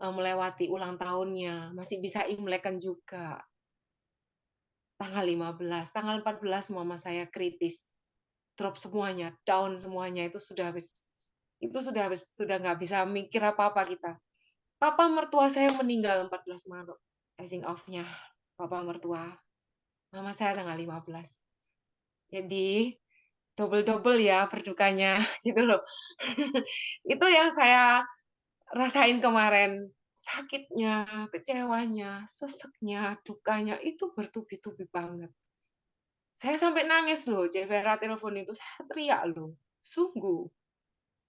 melewati ulang tahunnya, masih bisa imlekan juga. Tanggal 15, tanggal 14 mama saya kritis. Drop semuanya, down semuanya, itu sudah nggak bisa mikir apa-apa kita. Papa mertua saya meninggal 14 Maret. Passing off-nya papa mertua. Mama saya tanggal 15. Jadi double-double ya berdukanya gitu loh. Itu yang saya rasain kemarin. Sakitnya, kecewanya, seseknya, dukanya itu bertubi-tubi banget. Saya sampai nangis loh, Vera telepon itu saya teriak loh. Sungguh.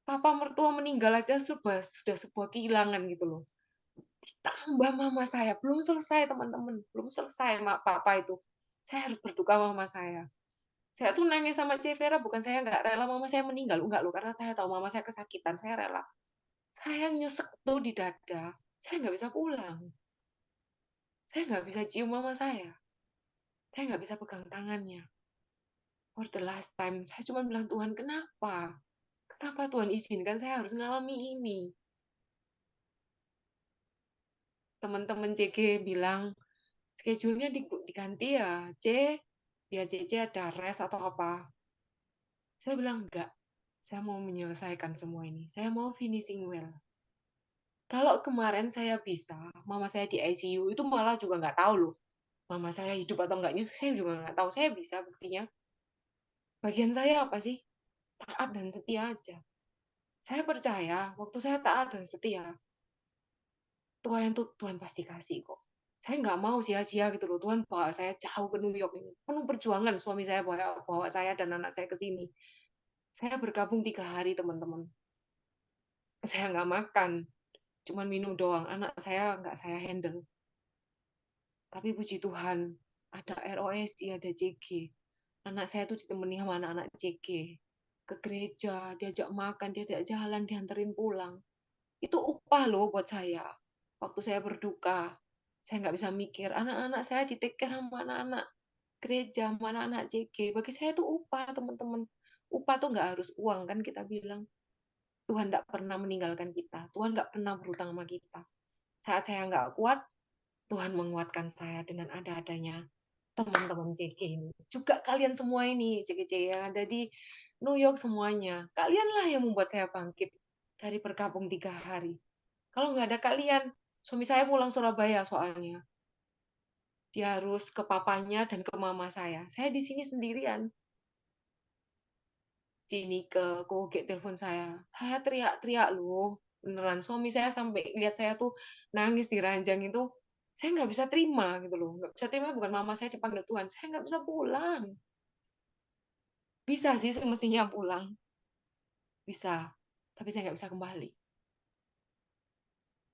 Papa mertua meninggal aja sudah sebuah kehilangan gitu loh. Ditambah mama saya, belum selesai teman-teman, belum selesai papa itu. Saya harus berduka mama saya. Saya tuh nangis sama Vera, bukan saya nggak rela mama saya meninggal, enggak loh, karena saya tahu mama saya kesakitan, saya rela. Saya nyesek tuh di dada, saya nggak bisa pulang. Saya nggak bisa cium mama saya nggak bisa pegang tangannya. For the last time, saya cuma bilang, Tuhan kenapa? Kenapa Tuhan izinkan saya harus ngalami ini? Teman-teman CG bilang, schedule-nya diganti ya, biar CC ada rest atau apa. Saya bilang, enggak, saya mau menyelesaikan semua ini. Saya mau finishing well. Kalau kemarin saya bisa, mama saya di ICU, itu malah juga nggak tahu loh. Mama saya hidup atau enggaknya, saya juga nggak tahu. Saya bisa buktinya. Bagian saya apa sih? Taat dan setia aja. Saya percaya, waktu saya taat dan setia, Tuhan pasti kasih kok. Saya nggak mau sia-sia gitu loh. Tuhan bawa saya jauh ke New York ini. Penuh perjuangan suami saya bawa saya dan anak saya ke sini. Saya bergabung 3 hari, teman-teman. Saya nggak makan. Cuman minum doang. Anak saya nggak saya handle. Tapi puji Tuhan, ada ROSI, ada CG. Anak saya tuh ditemani sama anak-anak CG. Ke gereja, diajak makan, diajak jalan, dianterin pulang. Itu upah loh buat saya. Waktu saya berduka, saya nggak bisa mikir, anak-anak saya di-take care sama anak-anak gereja, sama anak-anak CG. Bagi saya itu upah, teman-teman. Upah tuh nggak harus uang, kan kita bilang. Tuhan nggak pernah meninggalkan kita. Tuhan nggak pernah berhutang sama kita. Saat saya nggak kuat, Tuhan menguatkan saya dengan ada-adanya teman-teman CG ini. Juga kalian semua ini, CG yang ada di New York semuanya. Kalianlah yang membuat saya bangkit. dari bergabung 3 hari. Kalau nggak ada kalian, suami saya pulang Surabaya soalnya. Dia harus ke papanya dan ke mama saya. Saya di sini sendirian. Sini ke Koge telepon saya. Saya teriak-teriak loh. Beneran suami saya sampai lihat saya tuh nangis di ranjang itu. Saya nggak bisa terima gitu loh. Nggak bisa terima bukan mama saya dipanggil Tuhan. Saya nggak bisa pulang. Bisa sih semestinya pulang. Bisa. Tapi saya nggak bisa kembali.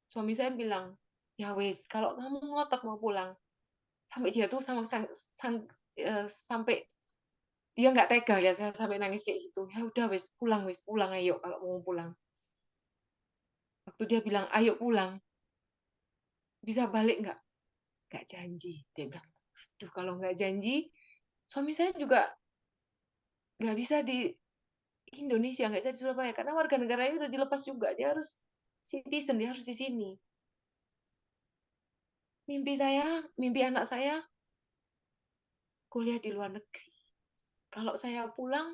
Suami saya bilang, ya wes, kalau kamu ngotot mau pulang, sampai dia tuh sampai dia nggak tega ya saya sampai nangis kayak gitu. Ya udah wes pulang ayo kalau mau pulang. Waktu dia bilang ayo pulang, bisa balik nggak? Nggak janji. Dia bilang, aduh kalau nggak janji, suami saya juga nggak bisa di Indonesia, nggak bisa di Surabaya karena warga negaranya udah dilepas juga. Dia harus citizen, dia harus di sini. Mimpi anak saya kuliah di luar negeri. Kalau saya pulang,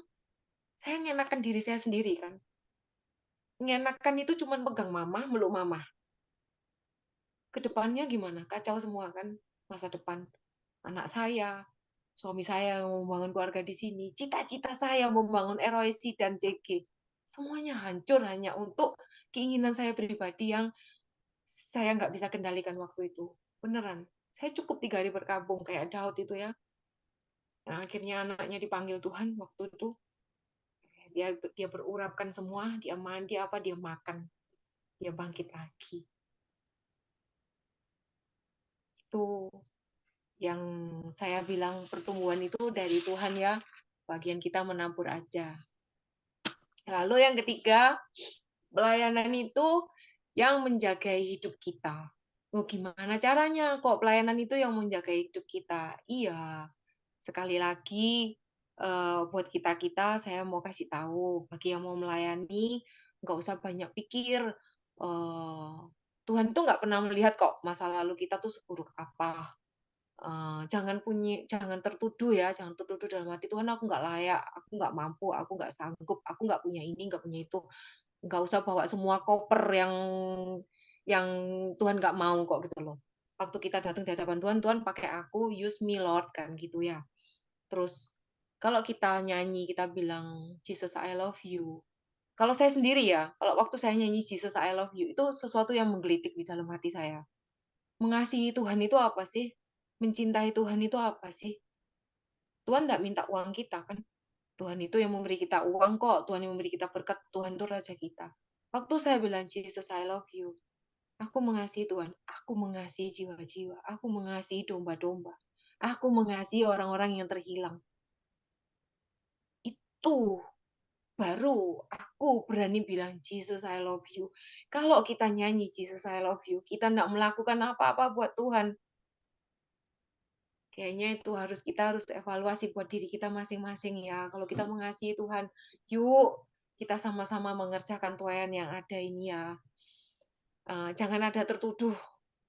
saya ngenakan diri saya sendiri kan. Ngenakan itu cuma pegang mama, meluk mama. Kedepannya gimana? Kacau semua kan masa depan anak saya, suami saya yang membangun keluarga di sini, cita-cita saya membangun ROIC dan JG. Semuanya hancur hanya untuk keinginan saya pribadi yang saya nggak bisa kendalikan waktu itu. Beneran. Saya cukup 3 hari berkabung kayak Daud itu ya. Nah, akhirnya anaknya dipanggil Tuhan waktu itu. Dia berurapkan semua, dia mandi apa, dia makan. Dia bangkit lagi. Itu yang saya bilang pertumbuhan itu dari Tuhan ya. Bagian kita menabur aja. Lalu yang ketiga, pelayanan itu yang menjaga hidup kita. Oh, gimana caranya kok pelayanan itu yang menjaga hidup kita? Iya, sekali lagi buat kita-kita saya mau kasih tahu, bagi yang mau melayani, nggak usah banyak pikir. Tuhan itu nggak pernah melihat kok masa lalu kita tuh seburuk apa. Jangan tertuduh ya, jangan tertuduh dalam hati Tuhan aku nggak layak, aku nggak mampu, aku nggak sanggup, aku nggak punya ini, nggak punya itu. Nggak usah bawa semua koper yang Tuhan nggak mau kok gitu loh. Waktu kita datang di hadapan Tuhan, Tuhan pakai aku, use me Lord kan gitu ya. Terus kalau kita nyanyi, kita bilang Jesus I love you. Kalau saya sendiri ya, kalau waktu saya nyanyi Jesus I love you, itu sesuatu yang menggelitik di dalam hati saya. Mengasihi Tuhan itu apa sih? Mencintai Tuhan itu apa sih? Tuhan nggak minta uang kita kan? Tuhan itu yang memberi kita uang kok. Tuhan yang memberi kita berkat. Tuhan itu Raja kita. Waktu saya bilang Jesus I love you, aku mengasihi Tuhan. Aku mengasihi jiwa-jiwa. Aku mengasihi domba-domba. Aku mengasihi orang-orang yang terhilang. Itu baru aku berani bilang Jesus I love you. Kalau kita nyanyi Jesus I love you, kita nggak melakukan apa-apa buat Tuhan. Kayaknya itu kita harus evaluasi buat diri kita masing-masing ya. Kalau kita mengasihi Tuhan, yuk kita sama-sama mengerjakan pelayan yang ada ini ya. Jangan ada tertuduh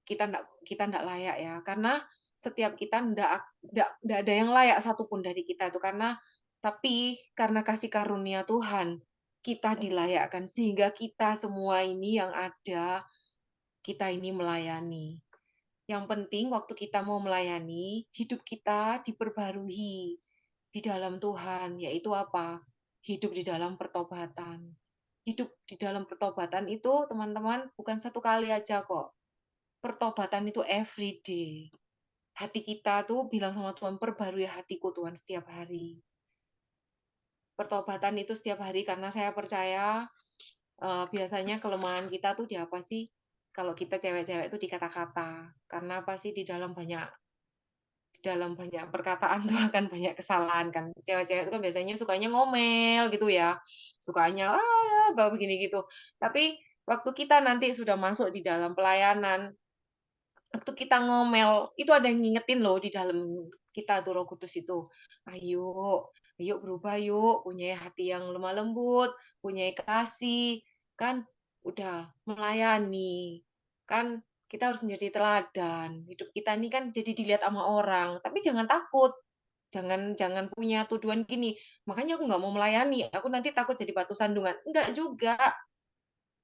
kita ndak layak ya. Karena setiap kita ndak ada yang layak satupun dari kita itu tapi karena kasih karunia Tuhan kita dilayakkan sehingga kita semua ini yang ada kita ini melayani. Yang penting waktu kita mau melayani, hidup kita diperbarui di dalam Tuhan, yaitu apa? Hidup di dalam pertobatan. Hidup di dalam pertobatan itu, teman-teman, bukan satu kali aja kok. Pertobatan itu every day. Hati kita tuh bilang sama Tuhan, perbarui hatiku Tuhan setiap hari. Pertobatan itu setiap hari karena saya percaya biasanya kelemahan kita tuh di apa sih? Kalau kita cewek-cewek itu di kata-kata. Karena apa sih di dalam banyak perkataan tuh akan banyak kesalahan kan. Cewek-cewek itu kan biasanya sukanya ngomel gitu ya. Sukanya begini gitu. Tapi waktu kita nanti sudah masuk di dalam pelayanan, waktu kita ngomel, itu ada yang ngingetin loh di dalam kita tuh Roh Kudus itu. Ayo berubah yuk, punya hati yang lemah lembut, punya kasih, kan udah melayani, kan kita harus menjadi teladan. Hidup kita ini kan jadi dilihat sama orang, tapi jangan takut. Jangan punya tuduhan gini, makanya aku nggak mau melayani, aku nanti takut jadi batu sandungan. Enggak juga.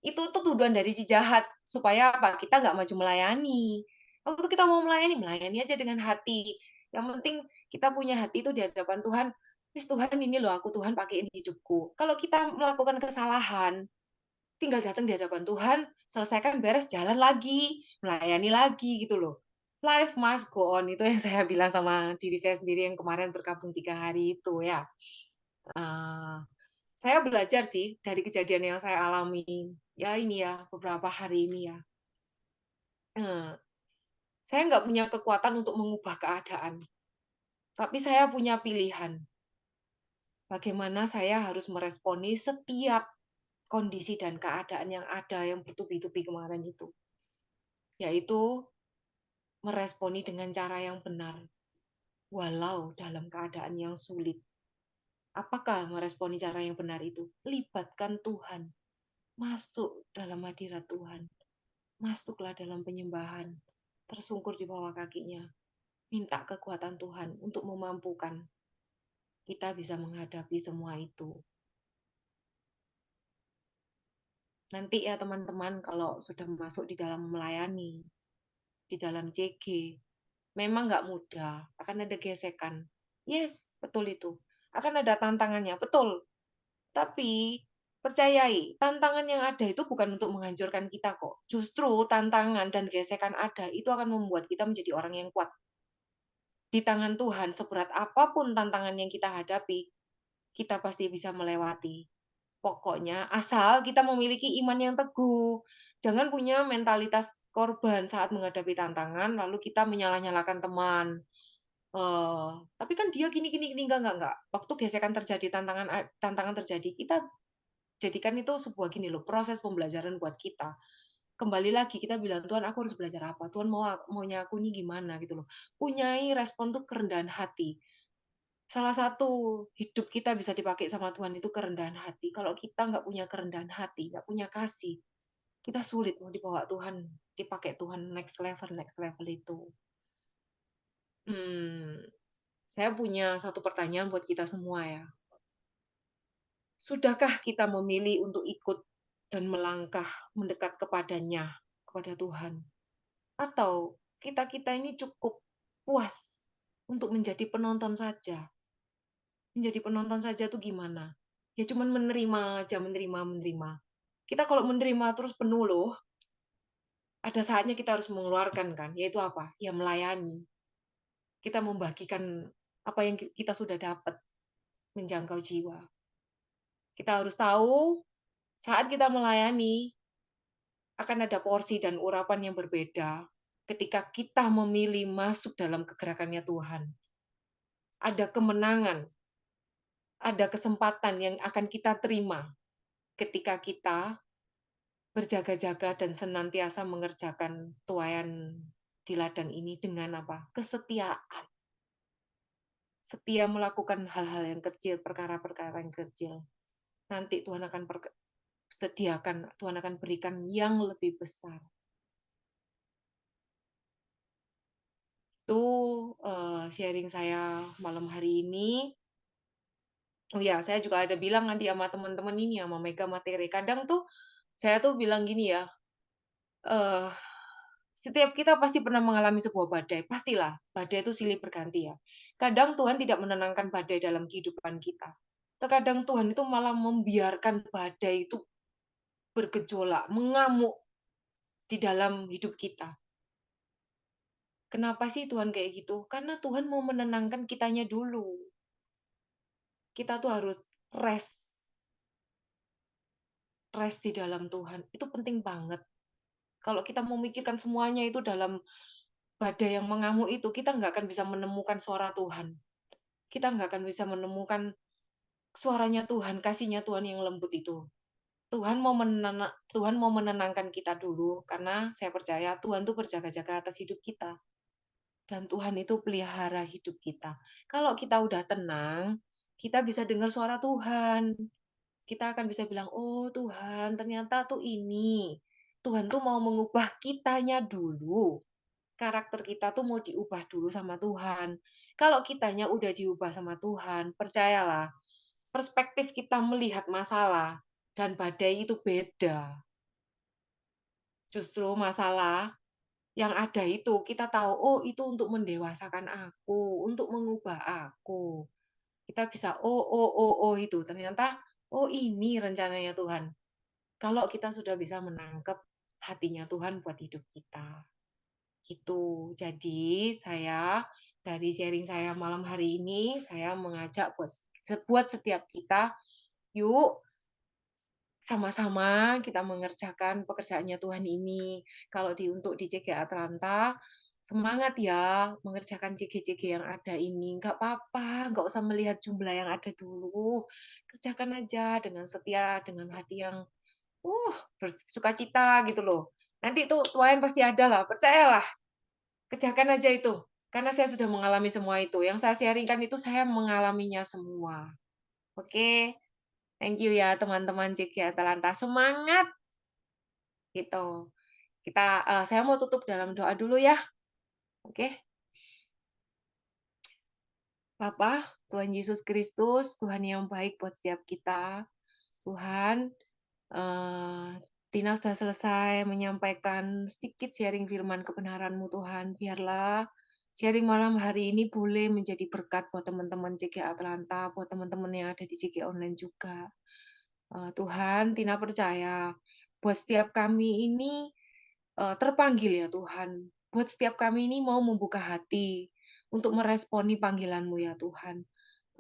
Itu tuh tuduhan dari si jahat. Supaya apa? Kita nggak maju melayani. Waktu kita mau melayani aja dengan hati. Yang penting kita punya hati itu di hadapan Tuhan. Wis Tuhan, ini loh aku, Tuhan pakaiin hidupku. Kalau kita melakukan kesalahan, tinggal datang di hadapan Tuhan, selesaikan, beres, jalan lagi, melayani lagi gitu loh. Life must go on, itu yang saya bilang sama diri saya sendiri yang kemarin berkabung 3 hari itu ya. Saya belajar sih dari kejadian yang saya alami ya ini ya beberapa hari ini ya. Saya nggak punya kekuatan untuk mengubah keadaan, tapi saya punya pilihan. Bagaimana saya harus meresponi setiap kondisi dan keadaan yang ada yang bertubi-tubi kemarin itu. Yaitu meresponi dengan cara yang benar, walau dalam keadaan yang sulit. Apakah meresponi cara yang benar itu? Libatkan Tuhan, masuk dalam hadirat Tuhan, masuklah dalam penyembahan, tersungkur di bawah kakinya, minta kekuatan Tuhan untuk memampukan kita bisa menghadapi semua itu. Nanti ya teman-teman, kalau sudah masuk di dalam melayani, di dalam CG, memang nggak mudah, akan ada gesekan. Yes, betul itu. Akan ada tantangannya, betul. Tapi percayai, tantangan yang ada itu bukan untuk menghancurkan kita kok. Justru tantangan dan gesekan ada, itu akan membuat kita menjadi orang yang kuat. Di tangan Tuhan, seberat apapun tantangan yang kita hadapi, kita pasti bisa melewati. Pokoknya asal kita memiliki iman yang teguh. Jangan punya mentalitas korban saat menghadapi tantangan, lalu kita menyalah-nyalahkan teman. Tapi kan dia gini enggak. Waktu gesekan terjadi, tantangan terjadi, kita jadikan itu sebuah gini loh, proses pembelajaran buat kita. Kembali lagi kita bilang, Tuhan aku harus belajar apa? Tuhan maunya aku ini gimana gitu loh. Punyai respon tuh kerendahan hati. Salah satu hidup kita bisa dipakai sama Tuhan itu kerendahan hati. Kalau kita nggak punya kerendahan hati, nggak punya kasih, kita sulit mau dibawa Tuhan, dipakai Tuhan next level itu. Saya punya satu pertanyaan buat kita semua ya. Sudahkah kita memilih untuk ikut dan melangkah mendekat kepadanya, kepada Tuhan? Atau kita ini cukup puas untuk menjadi penonton saja? Menjadi penonton saja tuh gimana? Ya cuman menerima aja, menerima. Kita kalau menerima terus penuh loh, ada saatnya kita harus mengeluarkan kan, yaitu apa? Ya melayani. Kita membagikan apa yang kita sudah dapat, menjangkau jiwa. Kita harus tahu saat kita melayani akan ada porsi dan urapan yang berbeda ketika kita memilih masuk dalam kegerakannya Tuhan. Ada kemenangan, ada kesempatan yang akan kita terima ketika kita berjaga-jaga dan senantiasa mengerjakan tuaian di ladang ini dengan apa? Kesetiaan. Setia melakukan hal-hal yang kecil, perkara-perkara yang kecil. Nanti Tuhan akan sediakan, Tuhan akan berikan yang lebih besar. Itu sharing saya malam hari ini. Oh ya, saya juga ada bilang nanti sama teman-teman ini, sama Mega Materi. Kadang tuh saya tuh bilang gini ya, setiap kita pasti pernah mengalami sebuah badai. Pastilah, badai itu silih berganti ya. Kadang Tuhan tidak menenangkan badai dalam kehidupan kita. Terkadang Tuhan itu malah membiarkan badai itu bergejolak, mengamuk di dalam hidup kita. Kenapa sih Tuhan kayak gitu? Karena Tuhan mau menenangkan kitanya dulu. Kita tuh harus rest. Rest di dalam Tuhan. Itu penting banget. Kalau kita memikirkan semuanya itu dalam badai yang mengamuk itu, kita nggak akan bisa menemukan suara Tuhan. Kita nggak akan bisa menemukan suaranya Tuhan, kasihnya Tuhan yang lembut itu. Tuhan mau menenangkan kita dulu, karena saya percaya Tuhan tuh berjaga-jaga atas hidup kita. Dan Tuhan itu pelihara hidup kita. Kalau kita udah tenang, kita bisa dengar suara Tuhan. Kita akan bisa bilang, oh Tuhan, ternyata tuh ini. Tuhan tuh mau mengubah kitanya dulu. Karakter kita tuh mau diubah dulu sama Tuhan. Kalau kitanya udah diubah sama Tuhan, percayalah, perspektif kita melihat masalah dan badai itu beda. Justru masalah yang ada itu kita tahu, oh itu untuk mendewasakan aku, untuk mengubah aku. Kita bisa itu ternyata ini rencananya Tuhan. Kalau kita sudah bisa menangkap hatinya Tuhan buat hidup kita. Gitu. Jadi saya dari sharing saya malam hari ini saya mengajak buat setiap kita, yuk sama-sama kita mengerjakan pekerjaannya Tuhan ini. Kalau untuk di CG Atlanta, semangat ya mengerjakan CG-CG yang ada ini. Nggak apa-apa, nggak usah melihat jumlah yang ada dulu. Kerjakan aja dengan setia, dengan hati yang bersukacita gitu loh. Nanti itu Tuhan pasti ada lah, percayalah. Kerjakan aja itu. Karena saya sudah mengalami semua itu. Yang saya sharingkan itu saya mengalaminya semua. Oke. Thank you ya teman-teman CG Atalanta, semangat gitu. Saya mau tutup dalam doa dulu ya. Oke. Bapa, Tuhan Yesus Kristus, Tuhan yang baik buat setiap kita. Tuhan, Tina sudah selesai menyampaikan sedikit sharing firman kebenaran-Mu Tuhan. Biarlah sharing malam hari ini boleh menjadi berkat buat teman-teman CG Atlanta, buat teman-teman yang ada di CG Online juga. Tuhan, Tina percaya buat setiap kami ini terpanggil ya Tuhan. Buat setiap kami ini mau membuka hati untuk meresponi panggilan-Mu ya Tuhan.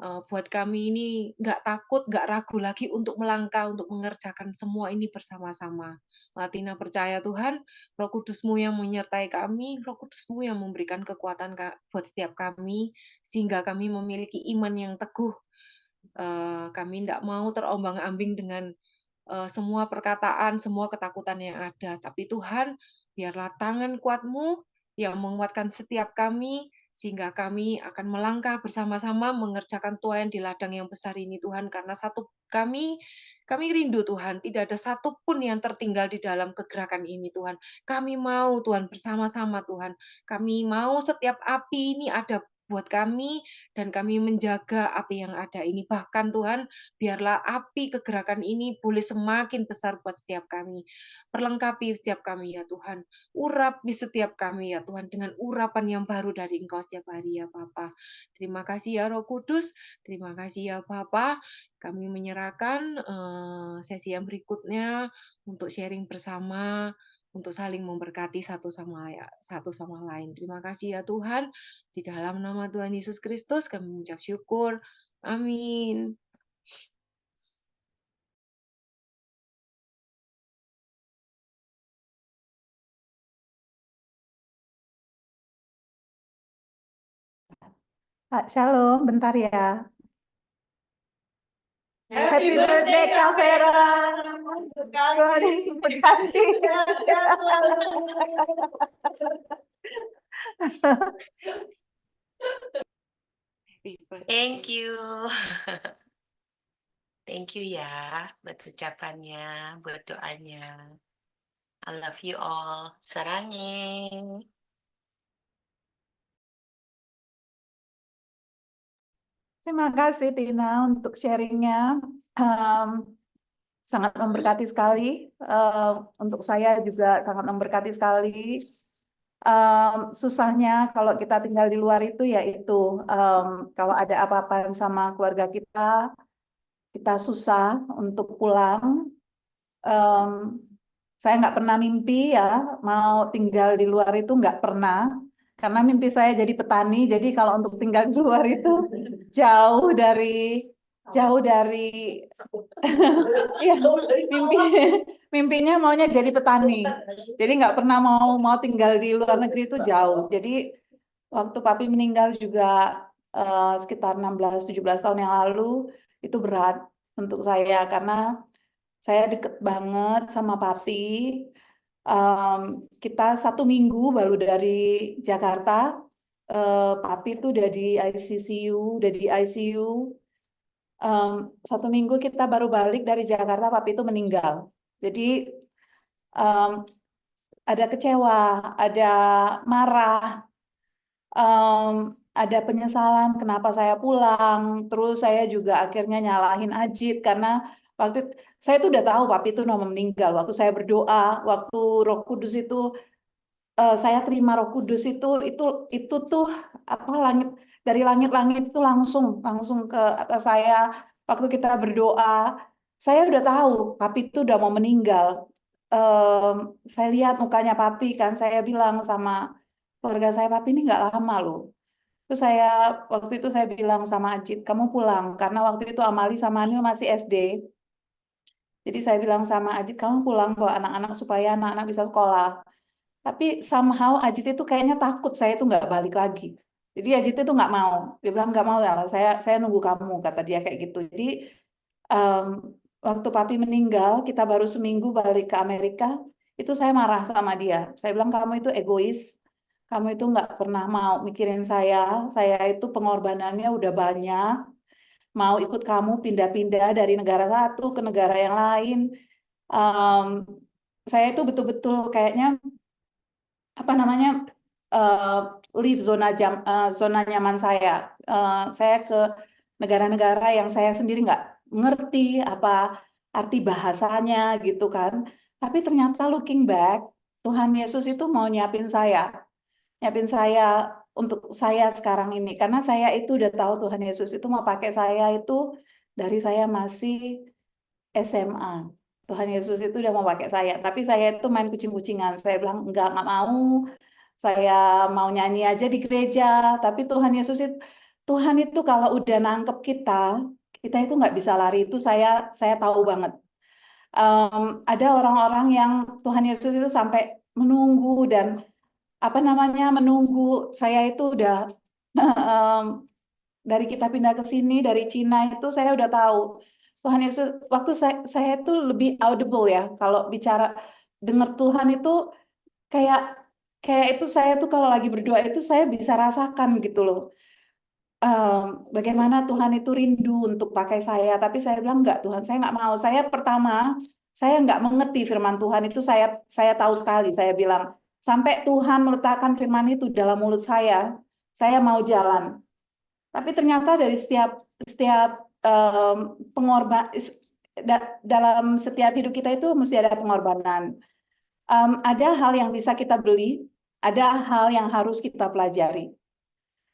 Buat kami ini nggak takut, nggak ragu lagi untuk melangkah, untuk mengerjakan semua ini bersama-sama. Tina percaya Tuhan, Roh Kudus-Mu yang menyertai kami, Roh Kudus-Mu yang memberikan kekuatan buat setiap kami, sehingga kami memiliki iman yang teguh. Kami tidak mau terombang-ambing dengan semua perkataan, semua ketakutan yang ada. Tapi Tuhan, biarlah tangan kuat-Mu yang menguatkan setiap kami, sehingga kami akan melangkah bersama-sama mengerjakan Tuhan di ladang yang besar ini, Tuhan. Karena kami rindu, Tuhan, tidak ada satupun yang tertinggal di dalam kegerakan ini, Tuhan. Kami mau, Tuhan, bersama-sama, Tuhan. Kami mau setiap api ini ada buat kami, dan kami menjaga api yang ada ini. Bahkan, Tuhan, biarlah api kegerakan ini boleh semakin besar buat setiap kami. Perlengkapi setiap kami, ya Tuhan. Urapi setiap kami, ya Tuhan, dengan urapan yang baru dari Engkau setiap hari, ya Bapa. Terima kasih, ya Roh Kudus. Terima kasih, ya Bapa. Kami menyerahkan sesi yang berikutnya untuk sharing bersama, untuk saling memberkati satu sama lain. Terima kasih, ya Tuhan. Di dalam nama Tuhan Yesus Kristus, kami mengucap syukur. Amin. Pak Shalom, bentar ya. Happy birthday, Kak Vera. Tuhan Yesus memberkati. Thank you. Thank you ya buat ucapannya, buat doanya. I love you all. Sarangin. Terima kasih Tina untuk sharingnya. Sangat memberkati sekali. Untuk saya juga sangat memberkati sekali. Susahnya kalau kita tinggal di luar itu yaitu kalau ada apa-apa sama keluarga kita susah untuk pulang. Saya nggak pernah mimpi ya mau tinggal di luar itu, nggak pernah, karena mimpi saya jadi petani. Jadi kalau untuk tinggal di luar itu jauh dari ya, mimpinya maunya jadi petani. Jadi nggak pernah mau tinggal di luar negeri, itu jauh. Jadi waktu papi meninggal juga sekitar 16-17 tahun yang lalu, itu berat untuk saya karena saya deket banget sama papi. Kita 1 minggu baru dari Jakarta. Papi itu udah di ICU. 1 minggu kita baru balik dari Jakarta, papi itu meninggal. Jadi ada kecewa, ada marah, ada penyesalan kenapa saya pulang. Terus saya juga akhirnya nyalahin Ajit karena Saya tuh udah tahu papi itu mau meninggal. Waktu saya berdoa, waktu Roh Kudus itu saya terima Roh Kudus itu tuh apa dari langit-langit itu langsung ke atas saya waktu kita berdoa. Saya udah tahu papi itu udah mau meninggal. Saya lihat mukanya papi kan, saya bilang sama keluarga saya, papi ini nggak lama loh. Terus waktu itu saya bilang sama Ajit, kamu pulang karena waktu itu Amali sama Anil masih SD. Jadi saya bilang sama Ajit, kamu pulang bawa anak-anak supaya anak-anak bisa sekolah. Tapi somehow Ajit itu kayaknya takut saya itu nggak balik lagi. Jadi Ajit itu nggak mau. Dia bilang nggak mau ya, saya nunggu kamu, kata dia kayak gitu. Jadi em, waktu papi meninggal, kita baru seminggu balik ke Amerika, itu saya marah sama dia. Saya bilang kamu itu egois, kamu itu nggak pernah mau mikirin saya itu pengorbanannya udah banyak, mau ikut kamu pindah-pindah dari negara satu ke negara yang lain. Em, saya itu betul-betul kayaknya apa namanya leave zona nyaman saya. Saya ke negara-negara yang saya sendiri nggak ngerti apa arti bahasanya gitu kan. Tapi ternyata looking back, Tuhan Yesus itu mau nyiapin saya untuk saya sekarang ini. Karena saya itu udah tahu Tuhan Yesus itu mau pakai saya itu dari saya masih SMA. Tuhan Yesus itu udah mau pakai saya, tapi saya itu main kucing-kucingan. Saya bilang nggak mau. Saya mau nyanyi aja di gereja, tapi Tuhan itu kalau udah nangkep kita itu nggak bisa lari. Itu saya tahu banget. Ada orang-orang yang Tuhan Yesus itu sampai menunggu dan apa namanya menunggu. Saya itu udah dari kita pindah ke sini dari Cina itu saya udah tahu Tuhan Yesus waktu saya itu lebih audible ya kalau bicara dengar Tuhan itu kayak kayak itu saya tuh kalau lagi berdoa itu saya bisa rasakan gitu loh. Bagaimana Tuhan itu rindu untuk pakai saya, tapi saya bilang enggak Tuhan, saya nggak mau. Saya nggak mengerti firman Tuhan itu saya tahu sekali. Saya bilang sampai Tuhan meletakkan firman itu dalam mulut saya mau jalan. Tapi ternyata dari setiap pengorban dalam setiap hidup kita itu mesti ada pengorbanan. Ada hal yang bisa kita beli, ada hal yang harus kita pelajari.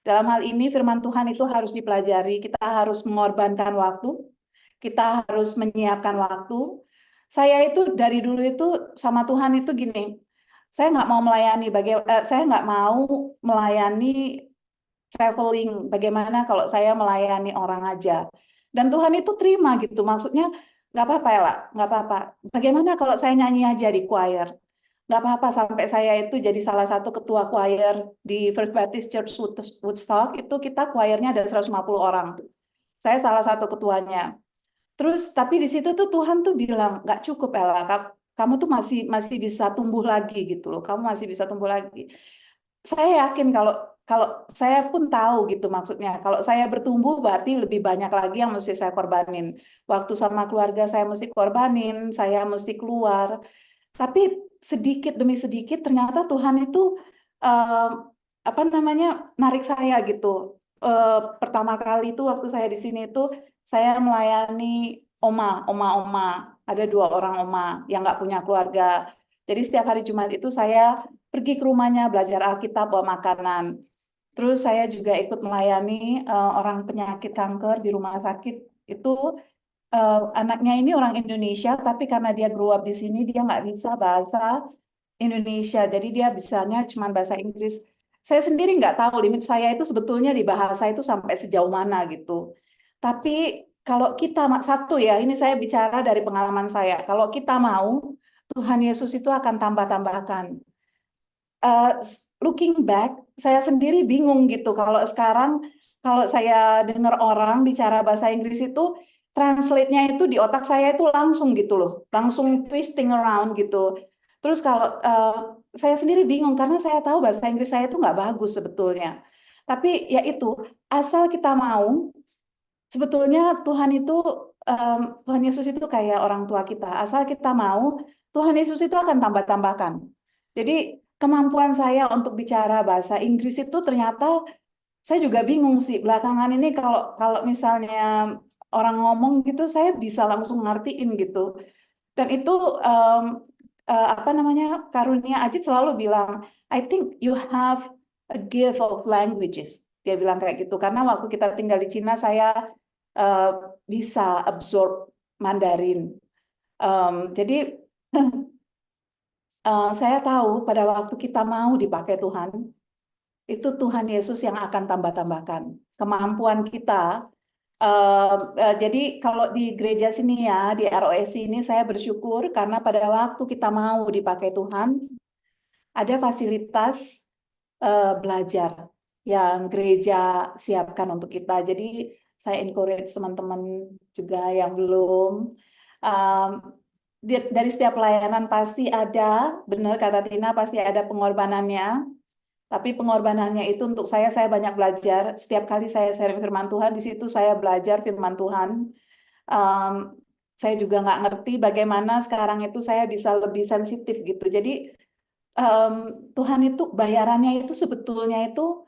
Dalam hal ini firman Tuhan itu harus dipelajari, kita harus mengorbankan waktu, kita harus menyiapkan waktu. Saya itu dari dulu itu sama Tuhan itu gini, saya nggak mau saya nggak mau melayani traveling, bagaimana kalau saya melayani orang aja. Dan Tuhan itu terima gitu, maksudnya nggak apa-apa ya, nggak apa-apa. Bagaimana kalau saya nyanyi aja di choir? Nggak apa-apa sampai saya itu jadi salah satu ketua choir di First Baptist Church Woodstock, itu kita choirnya ada 150 orang. Saya salah satu ketuanya. Terus tapi di situ tuh Tuhan tuh bilang, nggak cukup Ella, kamu tuh masih bisa tumbuh lagi gitu loh, kamu masih bisa tumbuh lagi. Saya yakin kalau saya pun tahu gitu maksudnya, kalau saya bertumbuh berarti lebih banyak lagi yang mesti saya korbanin. Waktu sama keluarga saya mesti korbanin, saya mesti keluar. Tapi sedikit demi sedikit ternyata Tuhan itu apa namanya narik saya gitu. Pertama kali itu waktu saya di sini itu saya melayani oma. Ada 2 orang oma yang nggak punya keluarga. Jadi setiap hari Jumat itu saya pergi ke rumahnya belajar Alkitab, bawa makanan. Terus saya juga ikut melayani orang penyakit kanker di rumah sakit. Itu anaknya ini orang Indonesia, tapi karena dia grow up di sini, dia nggak bisa bahasa Indonesia. Jadi dia bisanya cuma bahasa Inggris. Saya sendiri nggak tahu limit saya itu sebetulnya di bahasa itu sampai sejauh mana gitu. Tapi kalau kita, satu ya, ini saya bicara dari pengalaman saya. Kalau kita mau, Tuhan Yesus itu akan tambah-tambahkan. Looking back, saya sendiri bingung gitu. Kalau sekarang, kalau saya dengar orang bicara bahasa Inggris itu, translate-nya itu di otak saya itu langsung gitu loh, langsung twisting around gitu. Terus kalau saya sendiri bingung karena saya tahu bahasa Inggris saya itu nggak bagus sebetulnya. Tapi ya itu, asal kita mau, sebetulnya Tuhan Yesus itu kayak orang tua kita. Asal kita mau, Tuhan Yesus itu akan tambah-tambahkan. Jadi kemampuan saya untuk bicara bahasa Inggris itu ternyata saya juga bingung sih belakangan ini kalau misalnya orang ngomong gitu saya bisa langsung ngertiin gitu. Dan itu apa namanya, karunia Ajit selalu bilang, I think you have a gift of languages. Dia bilang kayak gitu karena waktu kita tinggal di Cina saya bisa absorb Mandarin. Jadi saya tahu pada waktu kita mau dipakai Tuhan, itu Tuhan Yesus yang akan tambah-tambahkan kemampuan kita. Jadi kalau di gereja sini ya, di ROSC ini saya bersyukur karena pada waktu kita mau dipakai Tuhan, ada fasilitas belajar yang gereja siapkan untuk kita. Jadi saya encourage teman-teman juga yang belum. Dari setiap pelayanan pasti ada, benar kata Tina, pasti ada pengorbanannya. Tapi pengorbanannya itu untuk saya banyak belajar. Setiap kali saya sharing firman Tuhan, di situ saya belajar firman Tuhan. Saya juga nggak ngerti bagaimana sekarang itu saya bisa lebih sensitif gitu. Jadi Tuhan itu bayarannya itu sebetulnya itu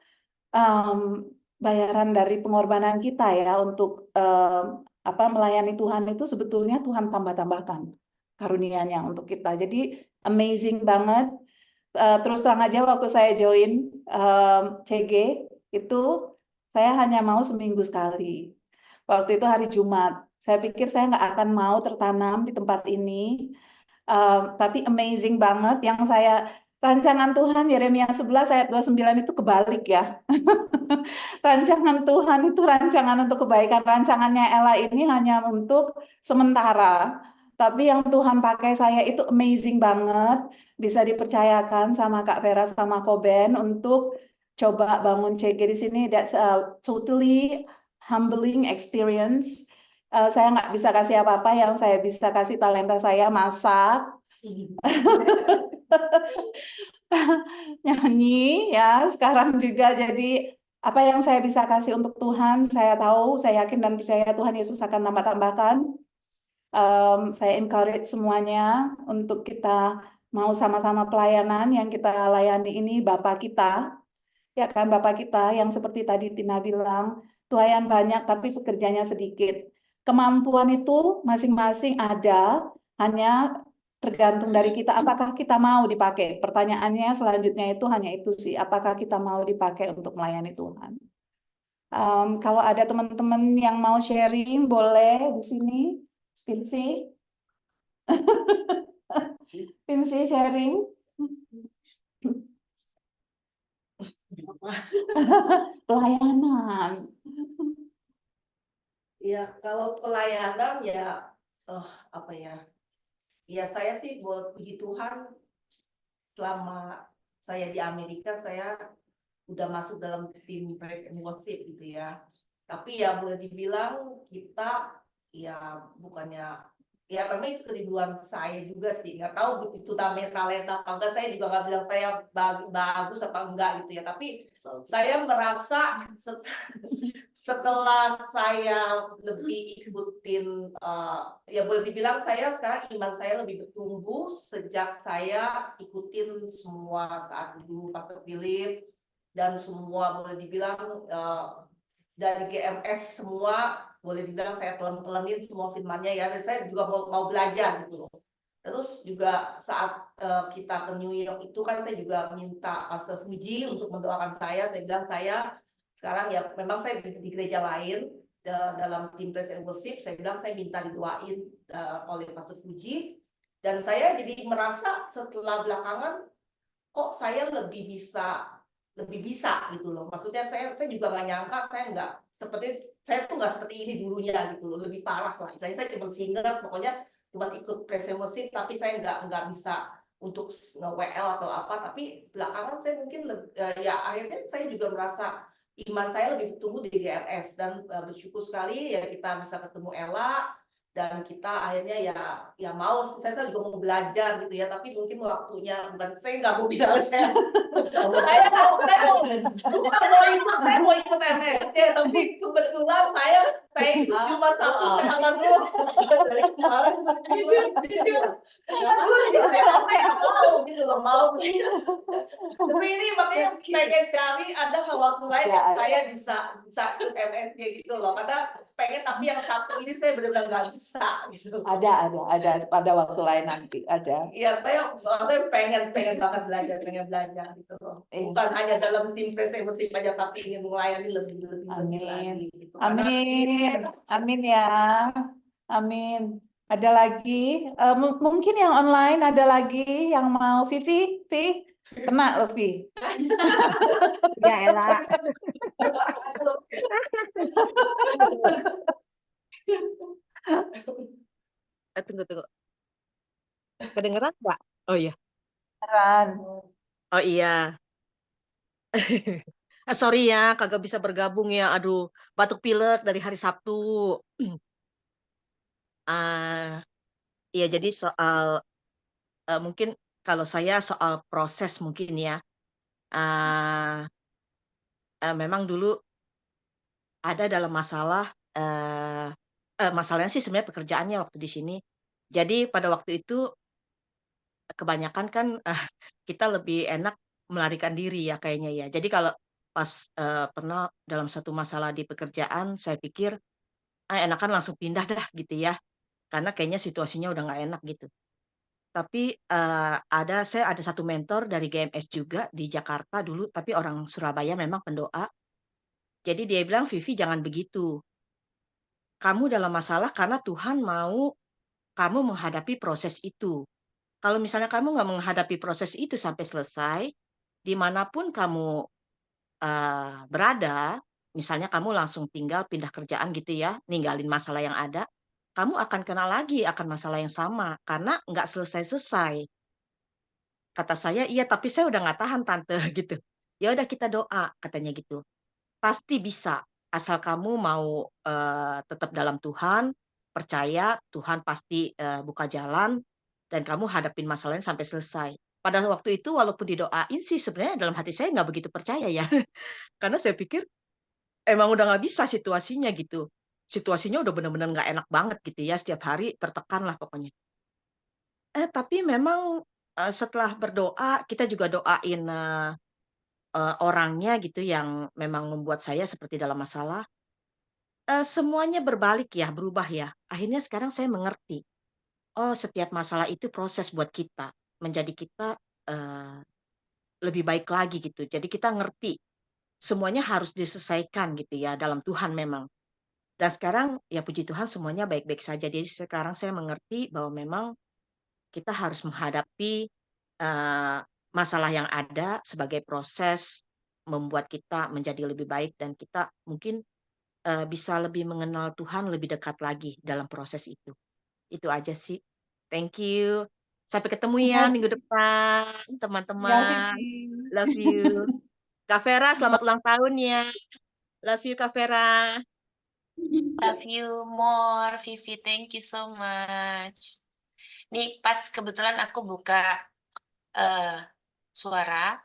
bayaran dari pengorbanan kita ya untuk melayani Tuhan itu sebetulnya Tuhan tambah-tambahkan karunia-Nya untuk kita. Jadi amazing banget. Terus terang aja waktu saya join CG itu saya hanya mau seminggu sekali. Waktu itu hari Jumat. Saya pikir saya nggak akan mau tertanam di tempat ini. Tapi amazing banget yang saya rancangan Tuhan Yeremia 11 ayat 29 itu kebalik ya. Rancangan Tuhan itu rancangan untuk kebaikan. Rancangannya Ella ini hanya untuk sementara. Tapi yang Tuhan pakai saya itu amazing banget. Bisa dipercayakan sama Kak Vera sama Koben untuk coba bangun CG di sini. That's a totally humbling experience. Saya nggak bisa kasih apa-apa, yang saya bisa kasih talenta saya masak, nyanyi ya. Sekarang juga jadi apa yang saya bisa kasih untuk Tuhan, saya tahu, saya yakin dan percaya Tuhan Yesus akan tambah-tambahkan. Saya encourage semuanya untuk kita mau sama-sama pelayanan yang kita layani ini Bapak kita, ya kan, Bapak kita yang seperti tadi Tina bilang, tuayan banyak tapi pekerjanya sedikit. Kemampuan itu masing-masing ada, hanya tergantung dari kita apakah kita mau dipakai. Pertanyaannya selanjutnya itu hanya itu sih, apakah kita mau dipakai untuk melayani Tuhan. Kalau ada teman-teman yang mau sharing boleh di sini. Pinsi sharing. Pelayanan. Ya, kalau pelayanan ya, apa ya? Ya saya sih buat puji Tuhan, selama saya di Amerika saya udah masuk dalam tim praise and worship gitu ya. Tapi ya boleh dibilang kita ya bukannya, ya memang itu kerinduan saya juga sih. Nggak tahu itu namanya talenta apa enggak, saya juga nggak bilang saya bagus apa enggak gitu ya. Tapi saya merasa setelah saya lebih ikutin, ya boleh dibilang saya sekarang iman saya lebih bertumbuh sejak saya ikutin semua saat itu Pastor Philip dan semua boleh dibilang dari GMS semua boleh dibilang saya telan-telanin semua firmannya ya, dan saya juga mau belajar gitu loh. Terus juga saat kita ke New York itu kan saya juga minta Pastor Fuji untuk mendoakan saya bilang saya sekarang ya memang saya di gereja lain dalam tim praise and worship, saya bilang saya minta didoain oleh Pastor Fuji, dan saya jadi merasa setelah belakangan kok saya lebih bisa gitu loh. Maksudnya saya juga nggak nyangka, saya tuh nggak seperti ini dulunya gitu loh, lebih parah lah. Saya cuma singer, pokoknya cuma ikut praise and worship, tapi saya nggak bisa untuk nge-WL atau apa. Tapi belakangan saya mungkin ya akhirnya saya juga merasa iman saya lebih bertumbuh di GMS, dan bersyukur sekali ya kita bisa ketemu Ella, dan kita akhirnya ya mau, saya juga mau belajar gitu ya, tapi mungkin waktunya bukan, saya nggak mau bilang saya mau ikut MSC, tapi kebetulan saya Saya cuma satu semangat dulu. Dari kemarin saya mau gitu loh, mau. Tapi ini makanya pengen cari ada waktu lain yang saya bisa ikut MSG gitu loh, karena pengen, tapi yang satu ini saya benar-benar nggak bisa gitu. Ada pada waktu lain nanti ada. Iya, saya pengen banget belajar gitu loh. Bukan hanya dalam tim Presence Musik aja, tapi ingin melayani lebih Amin. lagi gitu. Karena Amin ya. Amin. Ada lagi? Mungkin yang online ada lagi yang mau Vivi? Kena loh, Vi. Ya Ella. Tunggu. Kedengeran nggak? Oh iya. Beneran. Oh iya. Sorry ya, kagak bisa bergabung ya. Aduh, batuk pilek dari hari Sabtu. Iya, jadi soal mungkin kalau saya soal proses mungkin ya. Memang dulu ada dalam masalah, masalahnya sih sebenarnya pekerjaannya waktu di sini. Jadi pada waktu itu kebanyakan kan kita lebih enak melarikan diri ya kayaknya ya. Jadi kalau pas pernah dalam satu masalah di pekerjaan, saya pikir enakan langsung pindah dah gitu ya. Karena kayaknya situasinya udah nggak enak gitu. Tapi saya ada satu mentor dari GMS juga di Jakarta dulu, tapi orang Surabaya memang pendoa. Jadi dia bilang, "Vivi jangan begitu. Kamu dalam masalah karena Tuhan mau kamu menghadapi proses itu. Kalau misalnya kamu nggak menghadapi proses itu sampai selesai, dimanapun kamu berada, misalnya kamu langsung tinggal pindah kerjaan gitu ya, ninggalin masalah yang ada, kamu akan kena lagi akan masalah yang sama karena nggak selesai-selesai." Kata saya, "Iya, tapi saya udah nggak tahan tante," gitu. "Ya udah kita doa," katanya gitu. "Pasti bisa, asal kamu mau tetap dalam Tuhan, percaya Tuhan pasti buka jalan, dan kamu hadapin masalahnya sampai selesai." Pada waktu itu walaupun didoain sih sebenarnya dalam hati saya nggak begitu percaya ya. Karena saya pikir emang udah nggak bisa situasinya gitu. Situasinya udah bener-bener nggak enak banget gitu ya, setiap hari tertekan lah pokoknya. Tapi memang setelah berdoa, kita juga doain orangnya gitu yang memang membuat saya seperti dalam masalah, semuanya berbalik ya, berubah ya. Akhirnya sekarang saya mengerti, oh setiap masalah itu proses buat kita, menjadi kita, eee, lebih baik lagi gitu. Jadi kita ngerti, semuanya harus diselesaikan gitu ya, dalam Tuhan memang. Dan sekarang ya puji Tuhan semuanya baik-baik saja. Jadi sekarang saya mengerti bahwa memang kita harus menghadapi, masalah yang ada sebagai proses membuat kita menjadi lebih baik dan kita mungkin bisa lebih mengenal Tuhan lebih dekat lagi dalam proses itu. Itu aja sih. Thank you. Sampai ketemu ya Makasih minggu depan, ya, teman-teman. Vivi. Love you. Kak Vera, selamat ulang tahun ya. Love you, Kak Vera. Love you more, Vivi. Thank you so much. Nih pas kebetulan aku buka suara,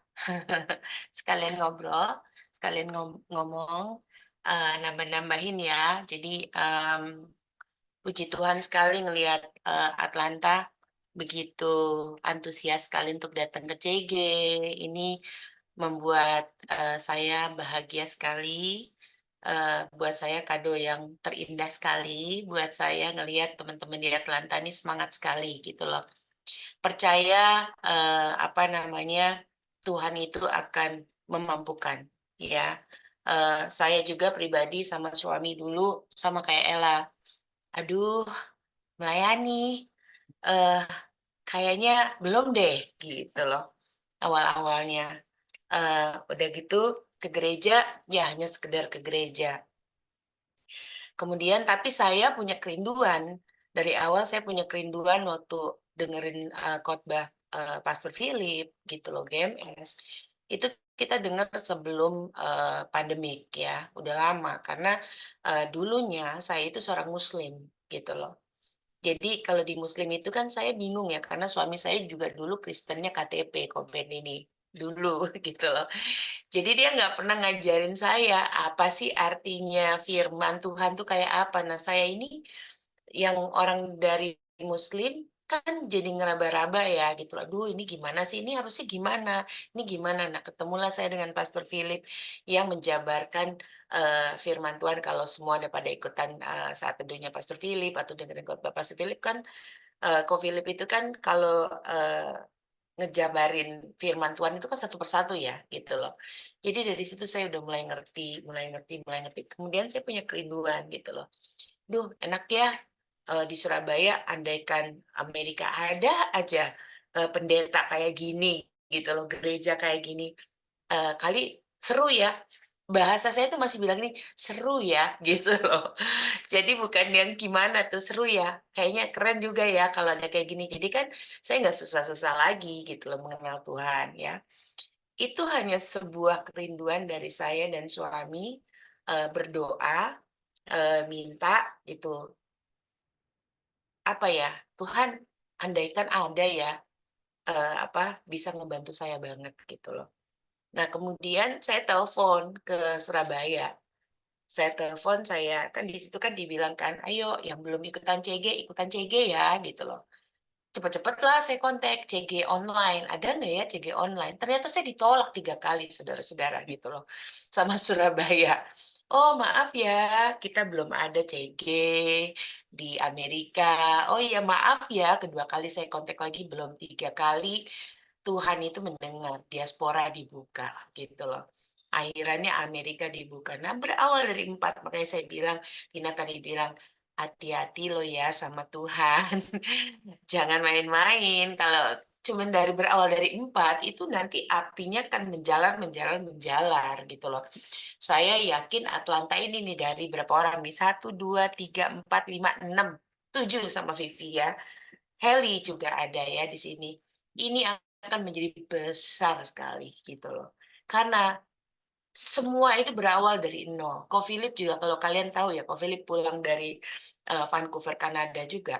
sekalian ngobrol, sekalian ngomong, nambah-nambahin ya. Jadi puji Tuhan sekali ngelihat Atlanta begitu antusias sekali untuk datang ke CG. Ini membuat saya bahagia sekali. Buat saya kado yang terindah sekali. Buat saya ngelihat teman-teman di Atlanta ini semangat sekali gitu loh. Percaya Tuhan itu akan memampukan ya. Saya juga pribadi sama suami dulu sama kayak Ella. Aduh, melayani kayaknya belum deh gitu loh awal-awalnya. Udah gitu ke gereja, ya hanya sekedar ke gereja. Kemudian tapi saya punya kerinduan, dari awal saya punya kerinduan waktu dengerin khotbah Pastor Philip gitu loh, GMS. Itu kita dengar sebelum pandemik ya, udah lama karena dulunya saya itu seorang muslim gitu loh. Jadi kalau di muslim itu kan saya bingung ya karena suami saya juga dulu Kristennya KTP Kompen ini. dulu gitu loh. Jadi dia nggak pernah ngajarin saya apa sih artinya firman Tuhan tuh kayak apa. Nah, saya ini yang orang dari Muslim kan jadi ngeraba-raba ya gitu. Aduh, ini gimana sih? Ini harusnya gimana? Ini gimana? Nah, ketemulah saya dengan Pastor Philip yang menjabarkan firman Tuhan. Kalau semua ada pada ikutan saat teduhnya Pastor Philip atau dengerin khotbah Pastor Philip kan, Ko Philip itu kan kalau ngejabarin firman Tuhan itu kan satu persatu ya gitu loh. Jadi dari situ saya udah mulai ngerti, mulai ngerti, mulai ngerti. Kemudian saya punya kerinduan gitu loh. Duh, enak ya di Surabaya, andaikan Amerika ada aja pendeta kayak gini gitu loh, gereja kayak gini. Kali seru ya. Bahasa saya tuh masih bilang ini seru ya gitu loh. Jadi bukan yang gimana tuh seru ya. Kayaknya keren juga ya kalau ada kayak gini. Jadi kan saya nggak susah-susah lagi gitu loh mengenal Tuhan ya. Itu hanya sebuah kerinduan dari saya dan suami berdoa minta gitu apa ya Tuhan andaikan ada ya bisa ngebantu saya banget gitu loh. Nah kemudian saya telepon ke Surabaya. Saya telepon saya kan di situ kan dibilang kan ayo yang belum ikutan ikutan CG ya gitu loh. Cepet-cepet lah saya kontak CG online. Ada nggak ya CG online? Ternyata saya ditolak 3 kali, saudara-saudara gitu loh. Sama Surabaya. Oh maaf ya, kita belum ada CG di Amerika. Oh iya maaf ya, kedua kali saya kontak lagi, belum 3 kali. Tuhan itu mendengar, diaspora dibuka gitu loh. Akhirnya Amerika dibuka. Nah berawal dari 4, makanya saya bilang, Tina tadi bilang, hati-hati lo ya sama Tuhan. Jangan main-main. Kalau cuman berawal dari 4, itu nanti apinya kan menjalar gitu loh. Saya yakin Atlanta ini nih dari berapa orang nih? 1, 2, 3, 4, 5, 6, 7 sama Vivi ya. Heli juga ada ya di sini. Ini akan menjadi besar sekali gitu loh. Karena semua itu berawal dari nol. Ko Philip juga kalau kalian tahu ya, Ko Philip pulang dari Vancouver, Kanada juga.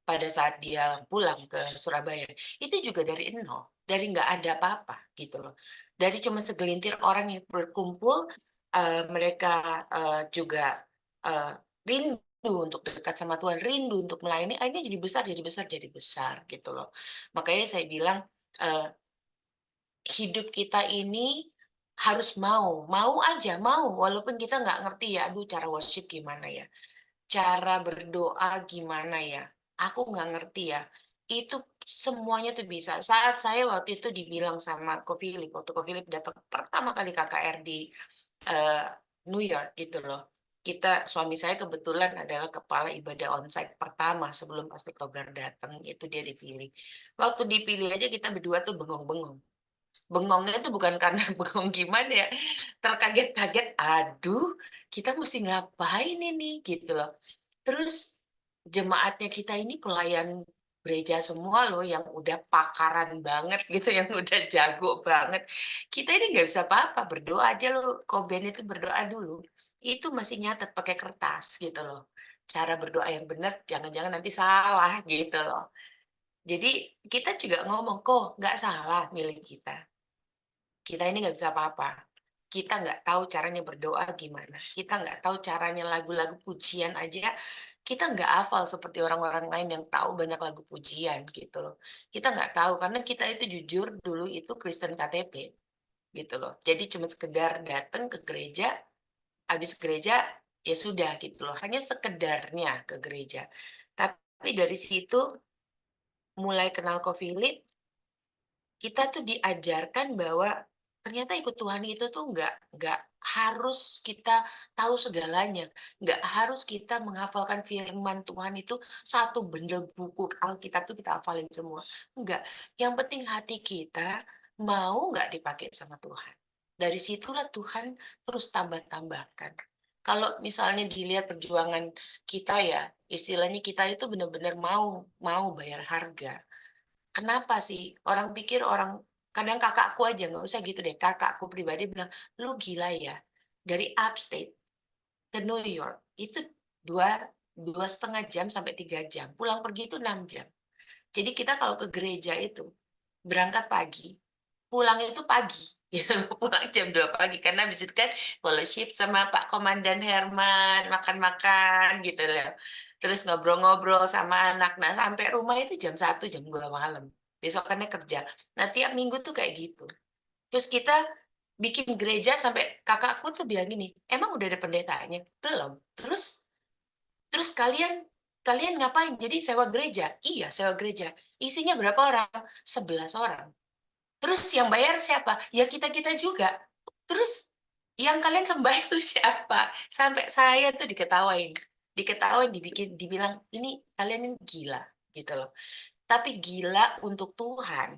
Pada saat dia pulang ke Surabaya, itu juga dari nol, dari nggak ada apa-apa gitu loh. Dari cuma segelintir orang yang berkumpul, mereka juga rindu untuk dekat sama Tuhan, rindu untuk melayani, akhirnya jadi besar, jadi besar, jadi besar gitu loh. Makanya saya bilang hidup kita ini harus mau aja, mau, walaupun kita nggak ngerti ya, aduh cara worship gimana ya, cara berdoa gimana ya, aku nggak ngerti ya. Itu semuanya tuh bisa. Saat saya waktu itu dibilang sama Ko Philip, waktu Ko Philip datang pertama kali KKR di New York gitu loh. Suami saya kebetulan adalah kepala ibadah onsite pertama sebelum Pastor Togar datang, itu dia dipilih. Waktu dipilih aja kita berdua tuh bengong-bengong. Bengongnya itu bukan karena bengong gimana ya, terkaget-kaget, aduh kita mesti ngapain ini gitu loh. Terus jemaatnya kita ini pelayan gereja semua loh yang udah pakaran banget gitu, yang udah jago banget. Kita ini nggak bisa apa-apa, berdoa aja loh. Koben itu berdoa dulu. Itu masih nyatet pakai kertas gitu loh. Cara berdoa yang benar, jangan-jangan nanti salah gitu loh. Jadi kita juga ngomong, kok nggak salah milih kita. Kita ini nggak bisa apa-apa. Kita nggak tahu caranya berdoa gimana. Kita nggak tahu caranya lagu-lagu pujian aja. Kita nggak hafal seperti orang-orang lain yang tahu banyak lagu pujian gitu loh. Kita nggak tahu karena kita itu jujur dulu itu Kristen KTP gitu loh. Jadi cuma sekedar datang ke gereja, habis gereja ya sudah gitu loh. Hanya sekedarnya ke gereja. Tapi dari situ mulai kenal Ko Philip, kita tuh diajarkan bahwa ternyata ikut Tuhan itu tuh nggak harus kita tahu segalanya, nggak harus kita menghafalkan firman Tuhan itu satu bendel buku Alkitab tuh kita hafalin semua, enggak. Yang penting hati kita mau nggak dipakai sama Tuhan. Dari situlah Tuhan terus tambah-tambahkan. Kalau misalnya dilihat perjuangan kita ya, istilahnya kita itu benar-benar mau bayar harga. Kenapa sih? Orang pikir kadang kakakku aja, nggak usah gitu deh, kakakku pribadi bilang, lu gila ya, dari upstate ke New York, itu 2,5 jam sampai 3 jam, pulang pergi itu 6 jam. Jadi kita kalau ke gereja itu, berangkat pagi, pulang itu pagi, pulang jam 2 pagi karena habis itu kan fellowship sama Pak Komandan Herman, makan-makan gitu loh. Terus ngobrol-ngobrol sama anak. Nah, sampai rumah itu jam 1, jam 2 malam. Besokannya kerja. Nah, tiap minggu tuh kayak gitu. Terus kita bikin gereja sampai kakakku tuh bilang gini, emang udah ada pendetanya? Belum. Terus kalian ngapain? Jadi sewa gereja? Iya, sewa gereja. Isinya berapa orang? 11 orang. Terus yang bayar siapa? Ya kita-kita juga. Terus yang kalian sembah itu siapa? Sampai saya tuh diketawain. Dibilang, ini kalian ini gila. Gitu loh. Tapi gila untuk Tuhan,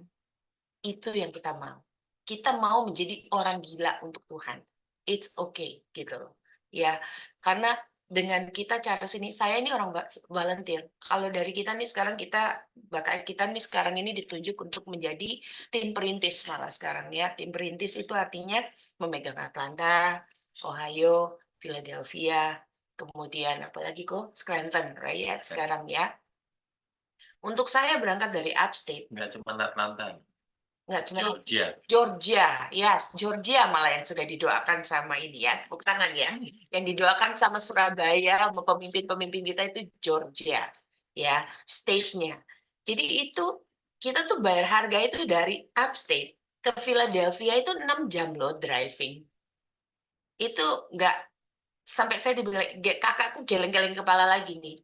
itu yang kita mau. Kita mau menjadi orang gila untuk Tuhan. It's okay, gitu loh. Ya, karena dengan kita cara sini, saya ini orang volunteer. Kalau dari kita nih sekarang kita nih sekarang ini ditunjuk untuk menjadi tim perintis malah sekarang ya. Tim perintis itu artinya memegang Atlanta, Ohio, Philadelphia, kemudian apalagi kok Scranton, right? Sekarang ya. Untuk saya berangkat dari upstate. Nggak cuma Atlanta, Nggak cuma Georgia. yes, Georgia malah yang sudah didoakan sama ini ya, tepuk tangan ya. Yang didoakan sama Surabaya, sama pemimpin-pemimpin kita itu Georgia, ya, state-nya. Jadi itu kita tuh bayar harga itu dari upstate ke Philadelphia itu 6 jam loh driving. Itu nggak, sampai saya dibilang, kakakku geleng-geleng kepala lagi nih.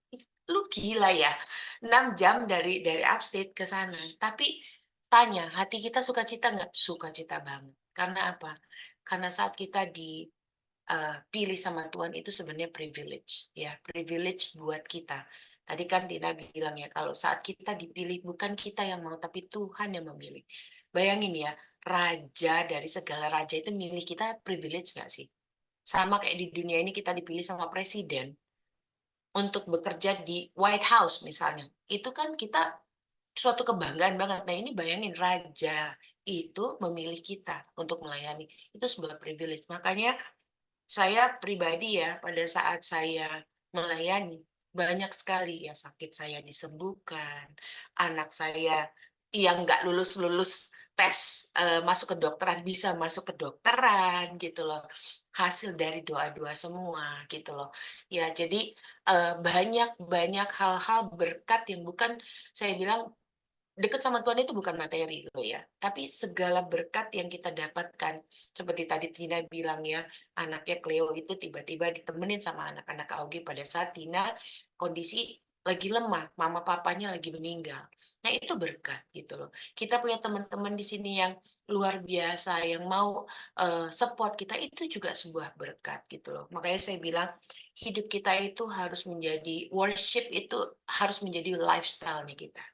Lu gila ya, 6 jam dari upstate ke sana. Tapi tanya, hati kita sukacita nggak? Sukacita banget. Karena apa? Karena saat kita dipilih sama Tuhan itu sebenarnya privilege, ya, privilege buat kita. Tadi kan Tina bilang ya, kalau saat kita dipilih bukan kita yang mau, tapi Tuhan yang memilih. Bayangin ya, raja dari segala raja itu milih kita, privilege nggak sih? Sama kayak di dunia ini kita dipilih sama presiden untuk bekerja di White House misalnya. Itu kan kita suatu kebanggaan banget. Nah, ini bayangin raja itu memilih kita untuk melayani. Itu sebuah privilege. Makanya saya pribadi ya, pada saat saya melayani, banyak sekali ya sakit saya disembuhkan, anak saya yang nggak lulus-lulus tes masuk ke dokteran bisa masuk ke dokteran gitu loh, hasil dari doa-doa semua gitu loh ya. Jadi banyak hal-hal berkat yang bukan, saya bilang dekat sama Tuhan itu bukan materi loh ya, tapi segala berkat yang kita dapatkan. Seperti tadi Tina bilang ya, anaknya Cleo itu tiba-tiba ditemenin sama anak-anak AOG pada saat Tina kondisi lagi lemah, mama papanya lagi meninggal. Nah, itu berkat gitu loh. Kita punya teman-teman di sini yang luar biasa, yang mau support kita, itu juga sebuah berkat gitu loh. Makanya saya bilang hidup kita itu harus menjadi, worship itu harus menjadi lifestyle-nya kita.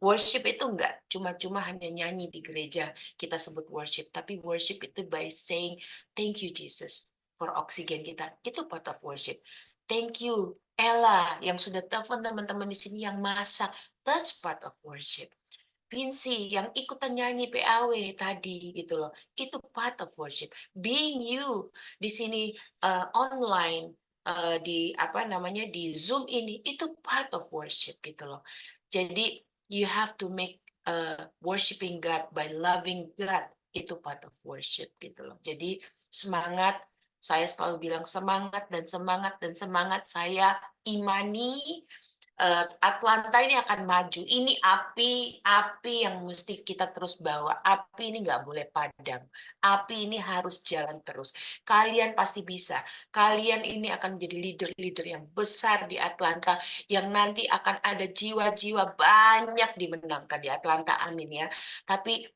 Worship itu enggak cuma-cuma hanya nyanyi di gereja kita sebut worship, tapi worship itu by saying thank you Jesus for oksigen kita. Itu part of worship. Thank you Ella yang sudah telepon teman-teman di sini yang masak. That's part of worship. Vinci yang ikutan nyanyi PAW tadi gitu loh. Itu part of worship. Being you di sini online di apa namanya di Zoom ini itu part of worship gitu loh. Jadi you have to make worshiping God by loving God, itu part of worship gitu loh. Jadi semangat, saya selalu bilang semangat dan semangat dan semangat. Saya imani Atlanta ini akan maju. Ini api yang mesti kita terus bawa. Api ini nggak boleh padam. Api ini harus jalan terus. Kalian pasti bisa. Kalian ini akan menjadi leader-leader yang besar di Atlanta, yang nanti akan ada jiwa-jiwa banyak dimenangkan di Atlanta. Amin ya. Tapi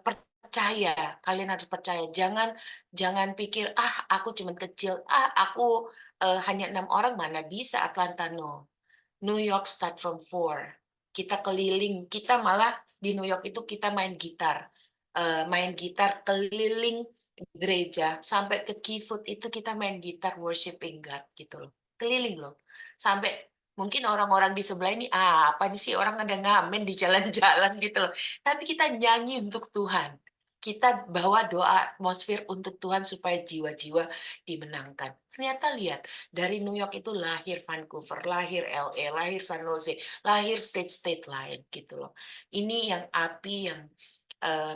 percaya, kalian harus percaya. Jangan pikir aku cuma kecil, aku hanya 6 orang, mana bisa Atlanta. No. New York start from 4. Kita keliling, kita malah di New York itu kita main gitar keliling gereja sampai ke Key Food itu kita main gitar worshiping God gitu loh. Keliling loh. Sampai mungkin orang-orang di sebelah ini apa sih orang ada ngamen di jalan-jalan gitu loh. Tapi kita nyanyi untuk Tuhan. Kita bawa doa atmosfer untuk Tuhan supaya jiwa-jiwa dimenangkan. Ternyata lihat, dari New York itu lahir Vancouver, lahir LA, lahir San Jose, lahir state-state lain gitu loh. Ini yang api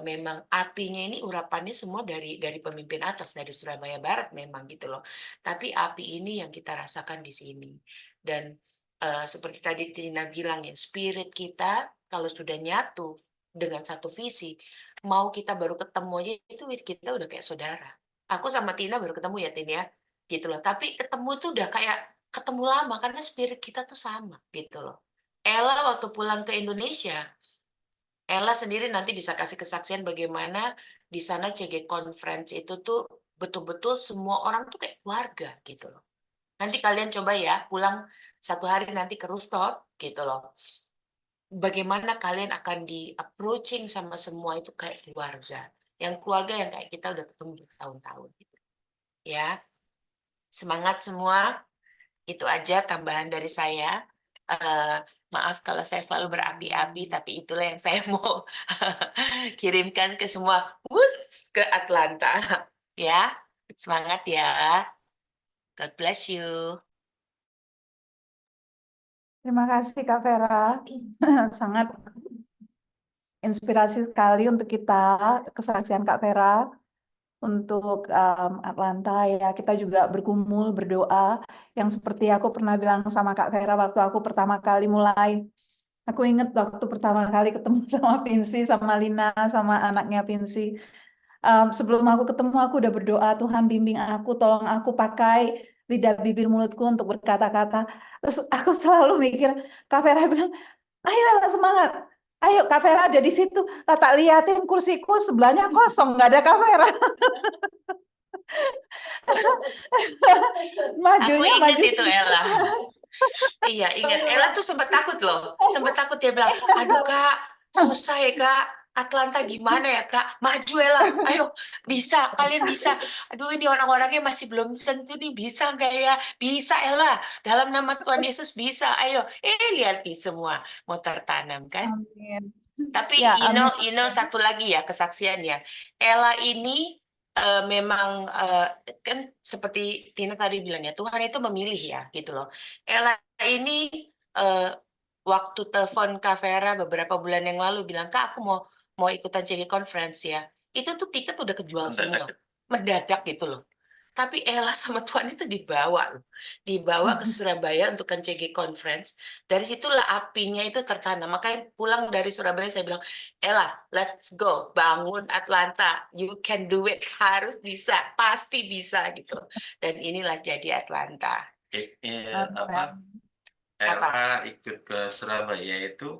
memang apinya ini urapannya semua dari pemimpin atas, dari Surabaya Barat memang gitu loh. Tapi api ini yang kita rasakan di sini. Dan seperti tadi Tina bilang ya, spirit kita kalau sudah nyatu dengan satu visi, mau kita baru ketemu aja itu kita udah kayak saudara. Aku sama Tina baru ketemu ya Tina ya, gitu loh. Tapi ketemu tuh udah kayak ketemu lama karena spirit kita tuh sama gitu loh. Ella waktu pulang ke Indonesia, Ella sendiri nanti bisa kasih kesaksian bagaimana di sana CG Conference itu tuh betul-betul semua orang tuh kayak keluarga gitu loh. Nanti kalian coba ya pulang satu hari nanti ke rooftop gitu loh. Bagaimana kalian akan di approaching sama semua itu kayak keluarga. Yang keluarga yang kayak kita udah ketemu bertahun-tahun gitu. Ya. Semangat semua. Itu aja tambahan dari saya. Maaf kalau saya selalu berapi-api, tapi itulah yang saya mau kirimkan ke semua ke Atlanta. Ya, semangat ya. God bless you. Terima kasih Kak Vera. Sangat inspirasi sekali untuk kita, kesaksian Kak Vera. Untuk Atlanta ya, kita juga bergumul, berdoa. Yang seperti aku pernah bilang sama Kak Vera waktu aku pertama kali mulai. Aku inget waktu pertama kali ketemu sama Vinci, sama Lina, sama anaknya Vinci. Sebelum aku ketemu, aku udah berdoa, Tuhan bimbing aku, tolong aku pakai lidah bibir mulutku untuk berkata-kata. Terus aku selalu mikir, Kak Vera bilang, ayo semangat. Ayo Kak Vera ada di situ. Tak liatin kursiku sebelahnya kosong, nggak ada Kak Vera. Aku Majunya ingat maju itu sendiri. Ella. Iya, ingat. Ella tuh sempat takut loh. Sempat takut dia bilang, aduh Kak, susah ya Kak. Atlanta gimana ya Kak? Maju Ella, ayo bisa, kalian bisa. Aduh ini orang-orangnya masih belum tentu nih bisa nggak ya? Bisa Ella, dalam nama Tuhan Yesus bisa. Ayo, lihat nih semua mau tertanam kan? Amin. Tapi Ya, you amin. know satu lagi ya kesaksiannya. Ella ini memang kan seperti Tina tadi bilang ya, Tuhan itu memilih ya gitu loh. Ella ini waktu telepon Kak Vera beberapa bulan yang lalu bilang, Kak aku mau ikutan CG Conference ya. Itu tuh tiket udah kejual semua. Mendadak gitu loh. Tapi Ella sama Tuhan itu dibawa loh. Dibawa ke Surabaya untuk kan CG Conference. Dari situlah apinya itu tertanam. Makanya pulang dari Surabaya saya bilang, Ella, let's go. Bangun Atlanta. You can do it. Harus bisa. Pasti bisa gitu. Dan inilah jadi Atlanta. Apa? Ella ikut ke Surabaya itu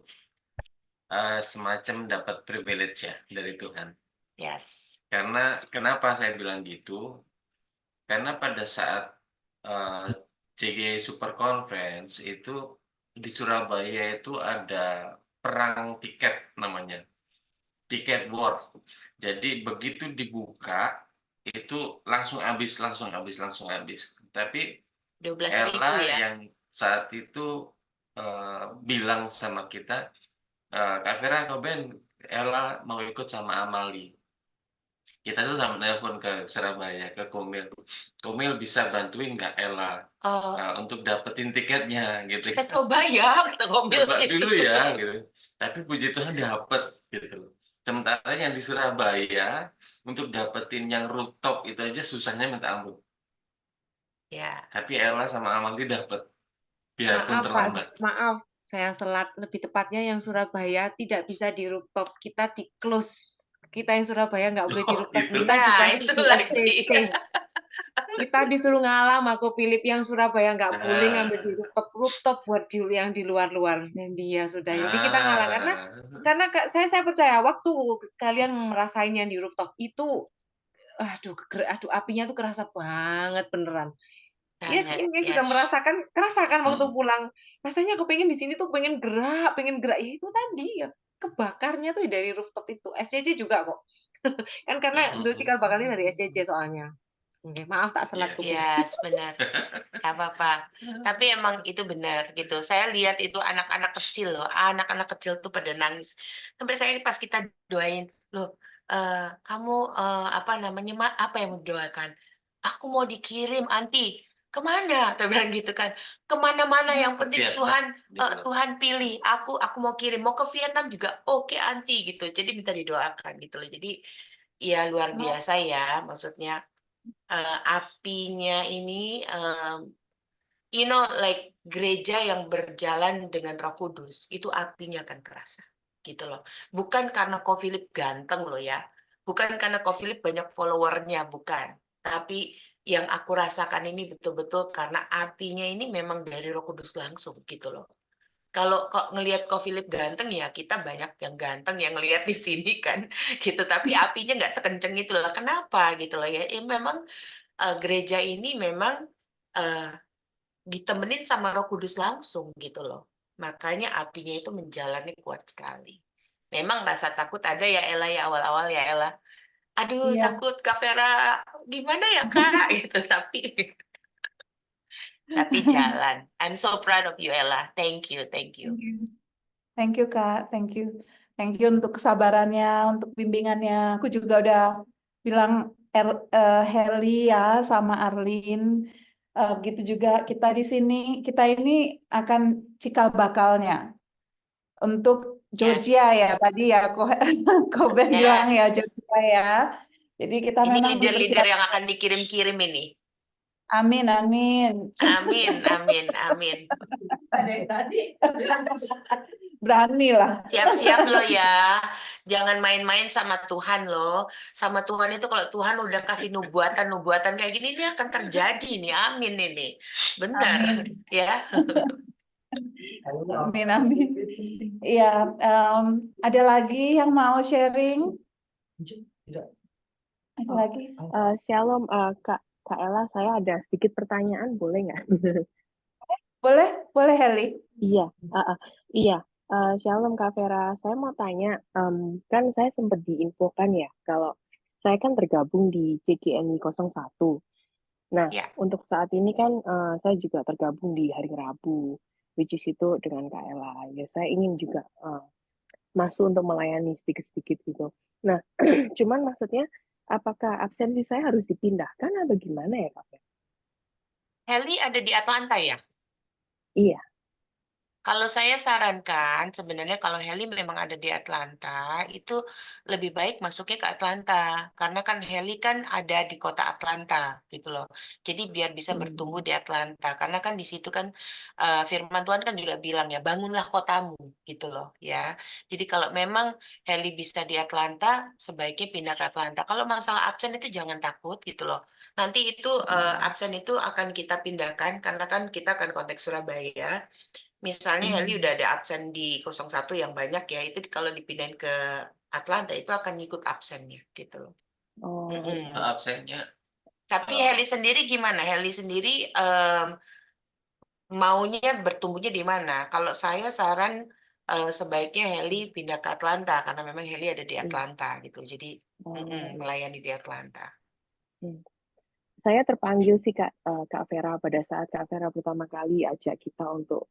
semacam dapat privilege ya dari Tuhan. Yes. Karena kenapa saya bilang gitu? Karena pada saat CG Super Conference itu di Surabaya itu ada perang tiket namanya, tiket war. Jadi begitu dibuka itu langsung habis. Tapi 12.000 Ella ya. yang saat itu bilang sama kita, Kak Vera, Ben, Ella mau ikut sama Amali. Kita tuh sama telepon ke Surabaya, ke Komil. Komil bisa bantuin nggak Ella untuk dapetin tiketnya gitu. Kita coba ya, kita ngomel Coba gitu. dulu ya gitu. Tapi puji Tuhan dapet gitu. Sementara yang di Surabaya untuk dapetin yang rooftop itu aja susahnya minta ampun. Ya. Tapi Ella sama Amandi dapet. Biarpun Maaf Pak, terlambat. maaf saya selat. Lebih tepatnya yang Surabaya tidak bisa di rooftop, kita di close. Kita yang Surabaya nggak boleh di Oh, rooftop, gitu. kita Nah, dikasih itu di lagi. SCC. Kita disuruh ngalah sama Ko Philip, yang Surabaya nggak boleh ngambil di rooftop buat yang di luar-luar. Jadi ya sudah. Jadi kita ngalah karena saya percaya waktu kalian merasain yang di rooftop itu, aduh apinya tuh kerasa banget beneran. Ya, ini sudah kerasakan waktu pulang. Rasanya aku pengen di sini tuh pengen gerak. Ya itu tadi ya, kebakarnya tuh dari rooftop itu. SCC juga kok. Kan karena cikal bakalnya dari SCC soalnya. Oke, maaf tak selat kuping. Yes, benar. Gak apa-apa. Tapi emang itu benar gitu. Saya lihat itu anak-anak kecil loh. Anak-anak kecil tuh pada nangis. Sampai saya pas kita doain, loh, kamu apa namanya, apa yang mau didoakan? Aku mau dikirim, Anti. kemana? Tuh bilang gitu kan, kemana-mana yang penting Vietnam, Tuhan gitu. Tuhan pilih aku mau kirim, mau ke Vietnam juga oke anti gitu. Jadi minta didoakan gitu loh. Jadi ya luar biasa ya, maksudnya apinya ini like gereja yang berjalan dengan Roh Kudus itu apinya akan kerasa gitu loh. Bukan karena Ko Philip ganteng loh ya, bukan karena Ko Philip banyak followernya, bukan. Tapi yang aku rasakan ini betul-betul karena apinya ini memang dari Roh Kudus langsung gitu loh. Kalau kok ngelihat Ko Philip ganteng ya kita banyak yang ganteng yang ngelihat di sini kan gitu, tapi apinya nggak sekenceng itu lah. Kenapa gitu loh ya? Ya memang gereja ini memang ditemenin sama Roh Kudus langsung gitu loh. Makanya apinya itu menjalani kuat sekali. Memang rasa takut ada ya Ella ya awal-awal ya Ella. Aduh Iya. takut Kak Vera gimana ya Kak gitu tapi jalan. I'm so proud of you Ella. Thank you, thank you. Thank you Kak, thank you. Thank you untuk kesabarannya, untuk bimbingannya. Aku juga udah bilang Heli ya sama Arlin. Gitu juga kita di sini, kita ini akan cikal bakalnya. Untuk Georgia Yes, ya, tadi ya Koben bilang ya yes. Georgia ya. Jadi kita Ini memang leader-leader bersiap. yang akan dikirim-kirim ini. Amin, amin. Amin, amin, amin. Ada yang tadi. Berani lah. Siap-siap loh ya, jangan main-main sama Tuhan loh. Sama Tuhan itu kalau Tuhan udah kasih nubuatan-nubuatan kayak gini, ini akan terjadi nih, amin ini. Benar, Amin. ya. Amin, amin. Iya, ada lagi yang mau sharing? Ada lagi? Shalom, Kak Ella, saya ada sedikit pertanyaan, boleh nggak? Boleh Heli. Iya, iya. Shalom Kak Vera, saya mau tanya, kan saya sempat diinfokan ya, kalau saya kan tergabung di CGNI 01. Nah, Ya. untuk saat ini kan saya juga tergabung di hari Rabu, which is itu dengan Kak Ella. Ya, saya ingin juga masuk untuk melayani sedikit-sedikit gitu. Nah, cuman maksudnya, apakah absensi saya harus dipindahkan atau gimana ya Kak Vera? Heli ada di Atlanta ya? Iya. Kalau saya sarankan, sebenarnya kalau Heli memang ada di Atlanta, itu lebih baik masuknya ke Atlanta. Karena kan Heli kan ada di kota Atlanta, gitu loh. Jadi biar bisa bertumbuh di Atlanta. Karena kan di situ kan firman Tuhan kan juga bilang ya, bangunlah kotamu, gitu loh. Ya. Jadi kalau memang Heli bisa di Atlanta, sebaiknya pindah ke Atlanta. Kalau masalah absen itu jangan takut, gitu loh. Nanti itu absen itu akan kita pindahkan, karena kan kita akan konteks Surabaya. Misalnya Heli udah ada absen di 01 yang banyak ya, itu kalau dipindahin ke Atlanta itu akan ngikut absennya gitu loh. Oh, Absennya Tapi Heli sendiri gimana? Heli sendiri maunya bertumbuhnya di mana? Kalau saya saran sebaiknya Heli pindah ke Atlanta karena memang Heli ada di Atlanta gitu. Jadi melayani di Atlanta. Saya terpanggil sih Kak Vera pada saat Kak Vera pertama kali ajak kita untuk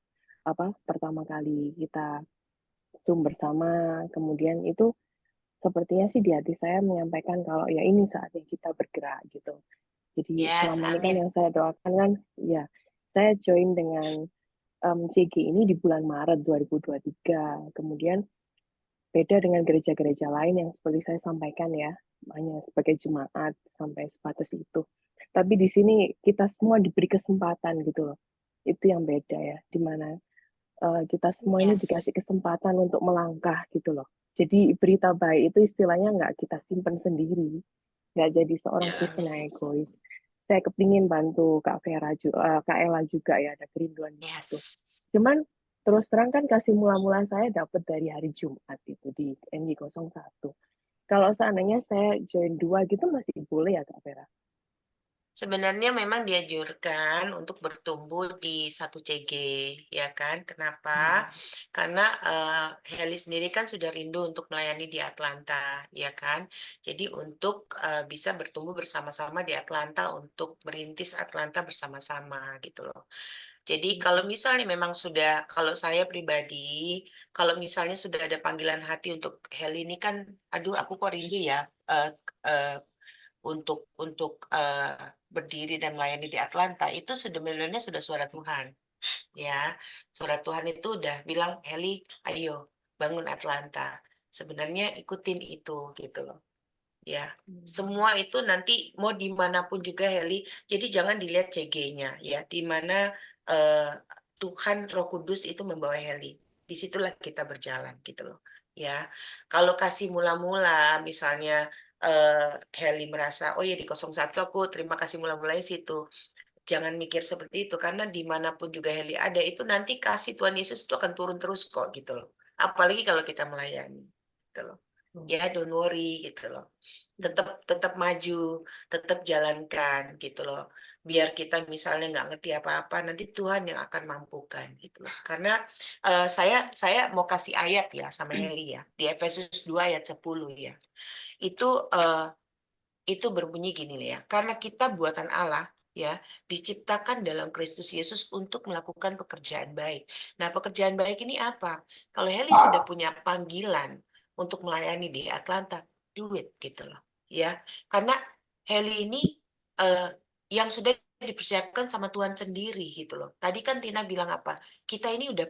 pertama kali kita Zoom bersama, kemudian itu sepertinya sih di hati saya menyampaikan kalau ya ini saatnya kita bergerak gitu. Jadi Yes, selama ini kan amin. yang saya doakan kan ya saya join dengan CG ini di bulan Maret 2023. Kemudian beda dengan gereja-gereja lain yang seperti saya sampaikan ya, hanya sebagai jemaat sampai sebatas itu. Tapi di sini kita semua diberi kesempatan gitu loh. Itu yang beda ya, di mana kita semua ini dikasih kesempatan untuk melangkah gitu loh. Jadi berita baik itu istilahnya nggak kita simpan sendiri, nggak jadi seorang Kristen yang egois. Saya kepingin bantu Kak Vera juga, Kak Ella juga ya, ada kerinduan itu. Cuman terus terang kan kasih mula-mula saya dapat dari hari Jumat itu di NG01. Kalau seandainya saya join 2 gitu masih boleh ya Kak Vera? Sebenarnya memang dianjurkan untuk bertumbuh di satu CG, ya kan? Kenapa? Karena Heli sendiri kan sudah rindu untuk melayani di Atlanta, ya kan? Jadi untuk bisa bertumbuh bersama-sama di Atlanta untuk merintis Atlanta bersama-sama gitu loh. Jadi kalau misalnya memang sudah, kalau saya pribadi, kalau misalnya sudah ada panggilan hati untuk Heli ini kan, aduh aku kok rindu ya untuk berdiri dan melayani di Atlanta itu sebenarnya sudah suara Tuhan. Ya, suara Tuhan itu udah bilang, Heli, ayo bangun Atlanta. Sebenarnya ikutin itu gitu loh. Ya, semua itu nanti mau dimanapun juga Heli. Jadi jangan dilihat CG-nya ya, di mana Tuhan Roh Kudus itu membawa Heli. Disitulah kita berjalan gitu loh. Ya, kalau kasih mula-mula misalnya Heli merasa, oh ya di 01 aku terima kasih mula-mulanya situ. Jangan mikir seperti itu, karena dimanapun juga Heli ada, itu nanti kasih Tuhan Yesus itu akan turun terus kok, gitu loh. Apalagi kalau kita melayani, gitu loh. Ya, don't worry, gitu loh. Tetap maju, tetap jalankan, gitu loh. Biar kita misalnya nggak ngerti apa-apa, nanti Tuhan yang akan mampukan, gitu loh. Karena saya mau kasih ayat ya sama Heli ya, di Efesus 2 ayat 10 ya. Itu berbunyi gini ya, karena kita buatan Allah ya, diciptakan dalam Kristus Yesus untuk melakukan pekerjaan baik. Nah, pekerjaan baik ini apa? Kalau Heli sudah punya panggilan untuk melayani di Atlanta, do it gitu loh, ya. Karena Heli ini yang sudah dipersiapkan sama Tuhan sendiri gitu loh. Tadi kan Tina bilang apa? Kita ini udah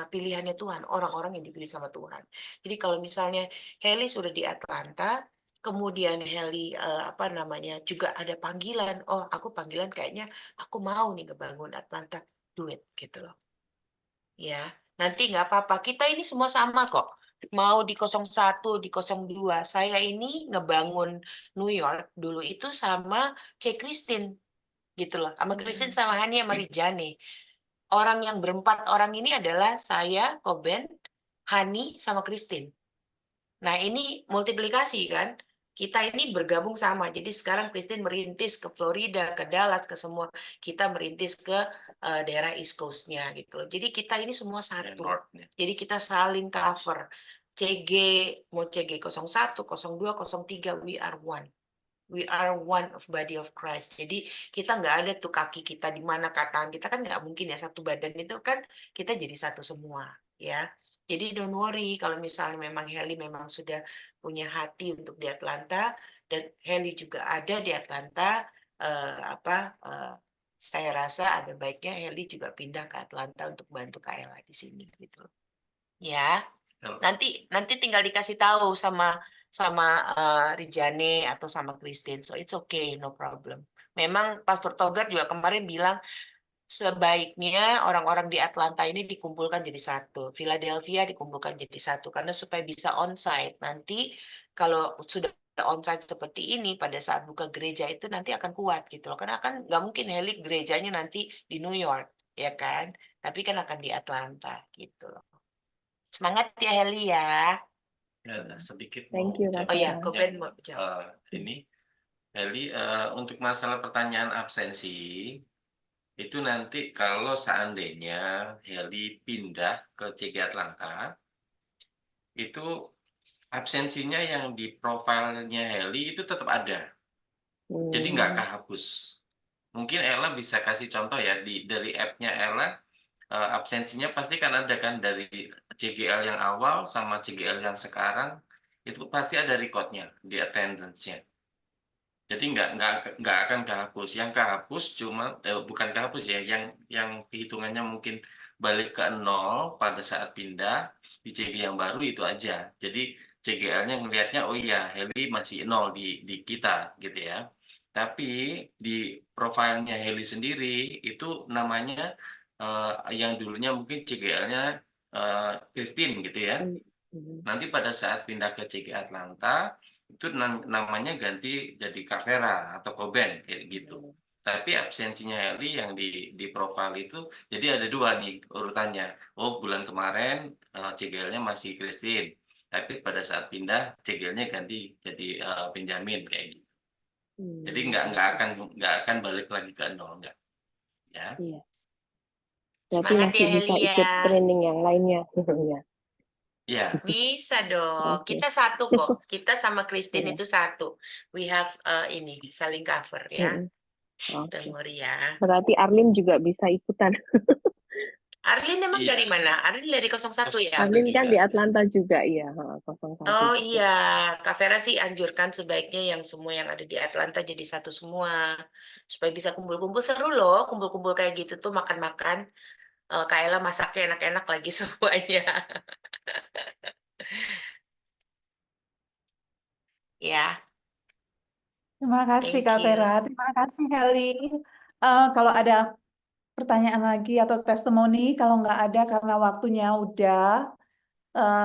pilihannya Tuhan, orang-orang yang dipilih sama Tuhan. Jadi kalau misalnya Heli sudah di Atlanta, kemudian Heli juga ada panggilan, oh aku panggilan kayaknya aku mau nih ngebangun Atlanta, do it gitu loh. Ya, nanti nggak apa-apa. Kita ini semua sama kok. Mau di 01, di 02. Saya ini ngebangun New York dulu itu sama C. Christine gitu loh. Sama Christine, sama Hani, sama Rijani. Orang yang berempat orang ini adalah saya, Koben, Hani, sama Christine. Nah, ini multiplikasi kan? Kita ini bergabung sama. Jadi sekarang Christine merintis ke Florida, ke Dallas, ke semua. Kita merintis ke daerah East Coast-nya gitu. Jadi kita ini semua satu. Jadi kita saling cover. CG, mau CG 01, 02, 03, we are one. We are one of body of Christ. Jadi kita nggak ada tuh kaki kita di mana, tangan kita kan nggak mungkin ya, satu badan itu kan kita jadi satu semua ya. Jadi don't worry kalau misalnya memang Heli memang sudah punya hati untuk di Atlanta dan Heli juga ada di Atlanta, saya rasa ada baiknya Heli juga pindah ke Atlanta untuk bantu Kaela di sini gitu. Ya. Nanti tinggal dikasih tahu sama Rijane atau sama Christine. So it's okay, no problem. Memang Pastor Togar juga kemarin bilang sebaiknya orang-orang di Atlanta ini dikumpulkan jadi satu, Philadelphia dikumpulkan jadi satu, karena supaya bisa onsite. Nanti kalau sudah onsite seperti ini pada saat buka gereja itu nanti akan kuat gitu loh. Karena kan nggak mungkin Heli gerejanya nanti di New York, ya kan? Tapi kan akan di Atlanta gitu loh. Semangat ya Heli ya. Ya, sedikit Thank mau you, jawab. Oh ya, Kakak. Koben mau jawab. Ini Heli, untuk masalah pertanyaan absensi itu nanti kalau seandainya Heli pindah ke CG Atlanta, itu absensinya yang di profilnya Heli itu tetap ada, jadi nggak kehapus. Mungkin Ella bisa kasih contoh ya, dari app-nya Ella, absensinya pasti kan ada kan, dari CGL yang awal sama CGL yang sekarang itu pasti ada record-nya di attendance-nya. Jadi nggak akan kehapus. Yang kehapus cuma bukan kehapus ya, yang hitungannya mungkin balik ke 0 pada saat pindah di CG yang baru itu aja. Jadi CGL-nya ngelihatnya oh iya Heli masih 0 di kita gitu ya. Tapi di profilnya Heli sendiri itu namanya yang dulunya mungkin CGL-nya Christine gitu ya. Nanti pada saat pindah ke CG Atlanta itu namanya ganti jadi Kavera atau Koben kayak gitu. Tapi absensinya Heli yang di profil itu jadi ada dua nih urutannya. Oh bulan kemarin CGL-nya masih Christine, tapi pada saat pindah CGL-nya ganti jadi Benjamin kayak gitu. Jadi nggak akan balik lagi ke 0 enggak. Ya. Iya. Berarti Semangat masih ya bisa Heli ikut ya. training yang lainnya. Ya. Ya. Bisa dong. Oke. Kita satu kok. Kita sama Christine Iya. itu satu. We have ini saling cover ya. Oke. Don't worry ya. Berarti Arlin juga bisa ikutan. Arlin emang Iya. dari mana? Arlin dari 01 ya? Satu Arlin kan juga. di Atlanta juga, iya, 01 Oh juga. iya, Kak Vera sih anjurkan sebaiknya yang semua yang ada di Atlanta jadi satu semua. Supaya bisa kumpul-kumpul, seru loh kumpul-kumpul kayak gitu tuh, makan-makan. Kak Ella masaknya enak-enak lagi semuanya. Ya, Terima kasih thank Kak you. Vera, terima kasih Heli. Kalau ada pertanyaan lagi atau testimoni, kalau nggak ada karena waktunya udah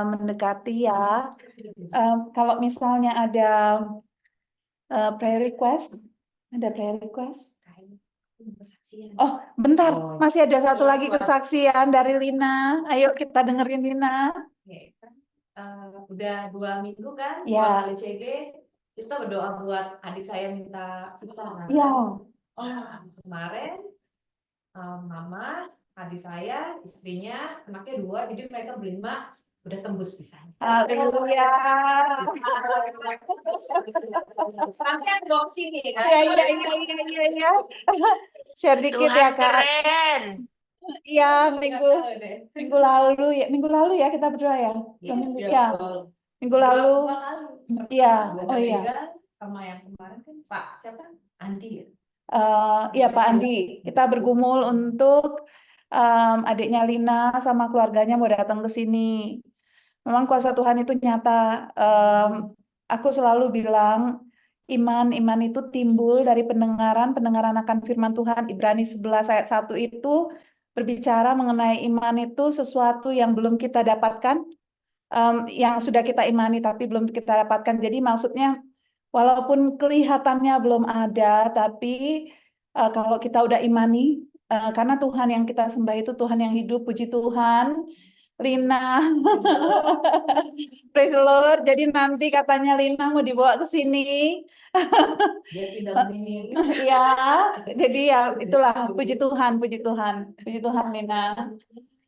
mendekati ya. Kalau misalnya ada prayer request, ada prayer request. Oh, bentar, masih ada satu lagi kesaksian dari Lina. Ayo kita dengerin Lina. Oke, kan, udah 2 minggu kan, Ya. 2 kali CG, kita berdoa buat adik saya minta visa kan. Ya. Kemarin mama, adik saya, istrinya, anaknya 2, jadi mereka berlima udah tembus visanya. Haleluya. Nanti aku bawa ke sini kan. Iya. Share dikit Tuhan ya Kak. keren. Iya, minggu lalu ya kita berdoa ya. Minggu lalu. Iya, oh iya. Sama yang kemarin kan Pak siapa? Andi ya. Iya Pak Andi, kita bergumul untuk adiknya Lina sama keluarganya mau datang ke sini. Memang kuasa Tuhan itu nyata. Aku selalu bilang iman itu timbul dari pendengaran akan firman Tuhan. Ibrani 11 ayat 1 itu berbicara mengenai iman itu sesuatu yang belum kita dapatkan, yang sudah kita imani tapi belum kita dapatkan. Jadi maksudnya walaupun kelihatannya belum ada, tapi kalau kita udah imani, karena Tuhan yang kita sembah itu Tuhan yang hidup, puji Tuhan. Lina, praise the Lord. Jadi nanti katanya Lina mau dibawa ke sini. Dia pindah ke sini. Iya, jadi ya itulah puji Tuhan Lina.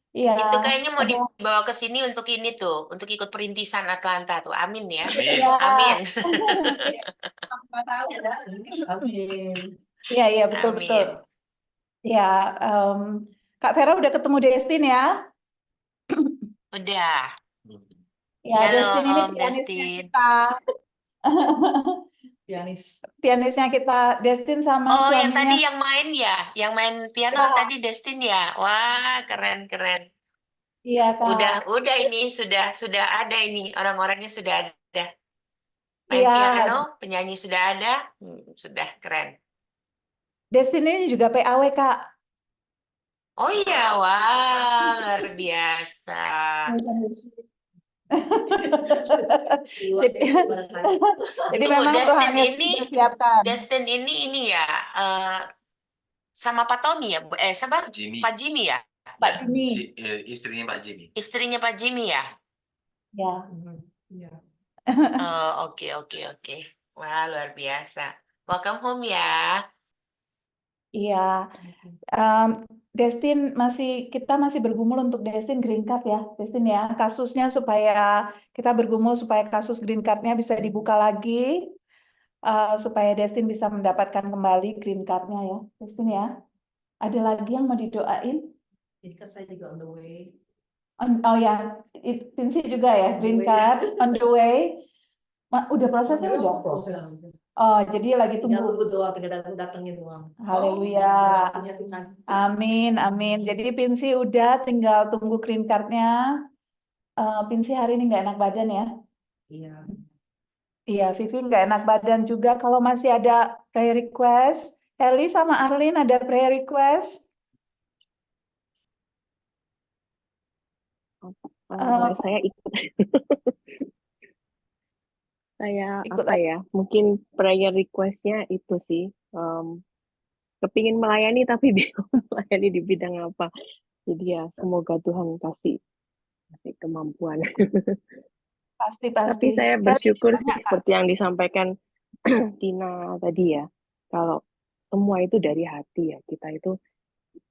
Iya. Itu kayaknya mau ada- dibawa ke sini untuk ini tuh, untuk ikut perintisan Atlanta tuh. Amin ya. Amin. Iya. Amin. Amin. Iya betul. Amin. Ya, Kak Vera udah ketemu Destin ya? Udah. Ya, Destin ini Shalom, pianisnya Destin. kita. Pianisnya kita, Destin sama Oh, yang suaminya. tadi yang main ya, yang main piano Ya. tadi Destin ya. Wah, keren. Iya, Kak. Udah ini sudah ada ini orang-orangnya sudah ada. Main Iya, piano, penyanyi sudah ada. Sudah keren. Destin ini juga PAW, Kak. Oh iya, wah, luar biasa. Jadi Tunggu, memang Destin Tuhan Yesus ini, mempersiapkan. Destin ini ya, sama Pak Tommy ya, sama Jimmy. Pak Jimmy ya, Pak Ya, Jimmy. istrinya Pak Jimmy. istrinya Pak Jimmy ya. Ya. Oh, oke. Wah, luar biasa. Welcome home ya. Iya. Destin kita masih bergumul untuk Destin green card ya, Destin ya. Kasusnya supaya kita bergumul supaya kasus green card-nya bisa dibuka lagi, supaya Destin bisa mendapatkan kembali green card-nya ya, Destin ya. Ada lagi yang mau didoain? Jadi kan saya juga on the way. Oh ya, Pinsi juga ya, green card on the way. Udah prosesnya udah? Proses. Oh, jadi lagi Tinggal tunggu. tunggu doang, tinggal datangnya doang. Haleluya. Punya Tuhan. Amin. Jadi Pinsi udah tinggal tunggu green card-nya. Pinsi hari ini nggak enak badan ya? Iya. Iya, Vivi nggak enak badan juga. Kalau masih ada prayer request, Eli sama Arlin ada prayer request? Saya ikut. Saya Ikut apa aja. ya? Mungkin prayer request-nya itu sih. Kepingin melayani tapi bingung melayani di bidang apa. Jadi ya semoga Tuhan kasih kemampuan. Pasti. Tapi saya Eli, bersyukur banyak, sih Kak. seperti yang disampaikan Tina tadi ya. Kalau semua itu dari hati ya. Kita itu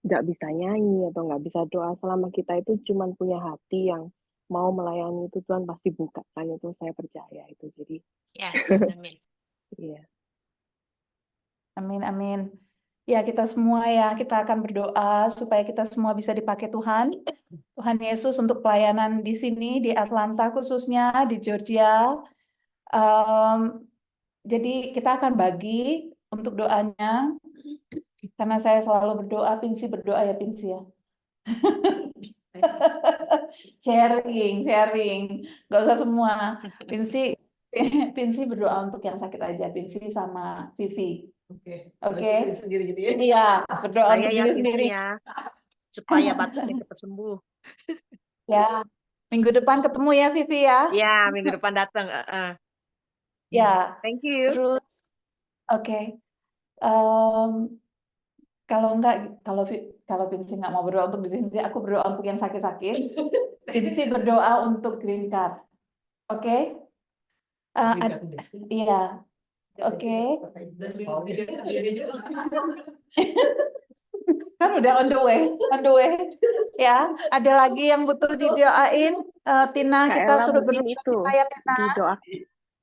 nggak bisa nyanyi atau nggak bisa doa selama kita itu cuma punya hati yang mau melayani itu Tuhan pasti buka kan, itu saya percaya itu. Jadi Yes, amin. iya. Amin. Ya, kita semua ya, kita akan berdoa supaya kita semua bisa dipakai Tuhan. Tuhan Yesus untuk pelayanan di sini, di Atlanta khususnya, di Georgia. Jadi kita akan bagi untuk doanya, karena saya selalu berdoa, Pinsi berdoa ya Pinsi ya. Sharing, nggak usah semua. Pinsi berdoa untuk yang sakit aja, Pinsi sama Vivi. Oke. Sendiri gitu ya. Iya, berdoa Saya untuk ya diri Pinsi sendiri. ya, supaya batuknya cepat sembuh. Ya, minggu depan ketemu ya Vivi ya. Ya, minggu depan datang. Ya, Thank you. terus oke. Kalau Pinsi nggak mau berdoa untuk diri sendiri, aku berdoa untuk yang sakit-sakit. Pinsi berdoa untuk green card. Oke? Iya. Oke. Kan udah on the way. Ya, ada lagi yang butuh didoain. Tina, Kak kita Ella turut mungkin berduka itu cita ya Tina.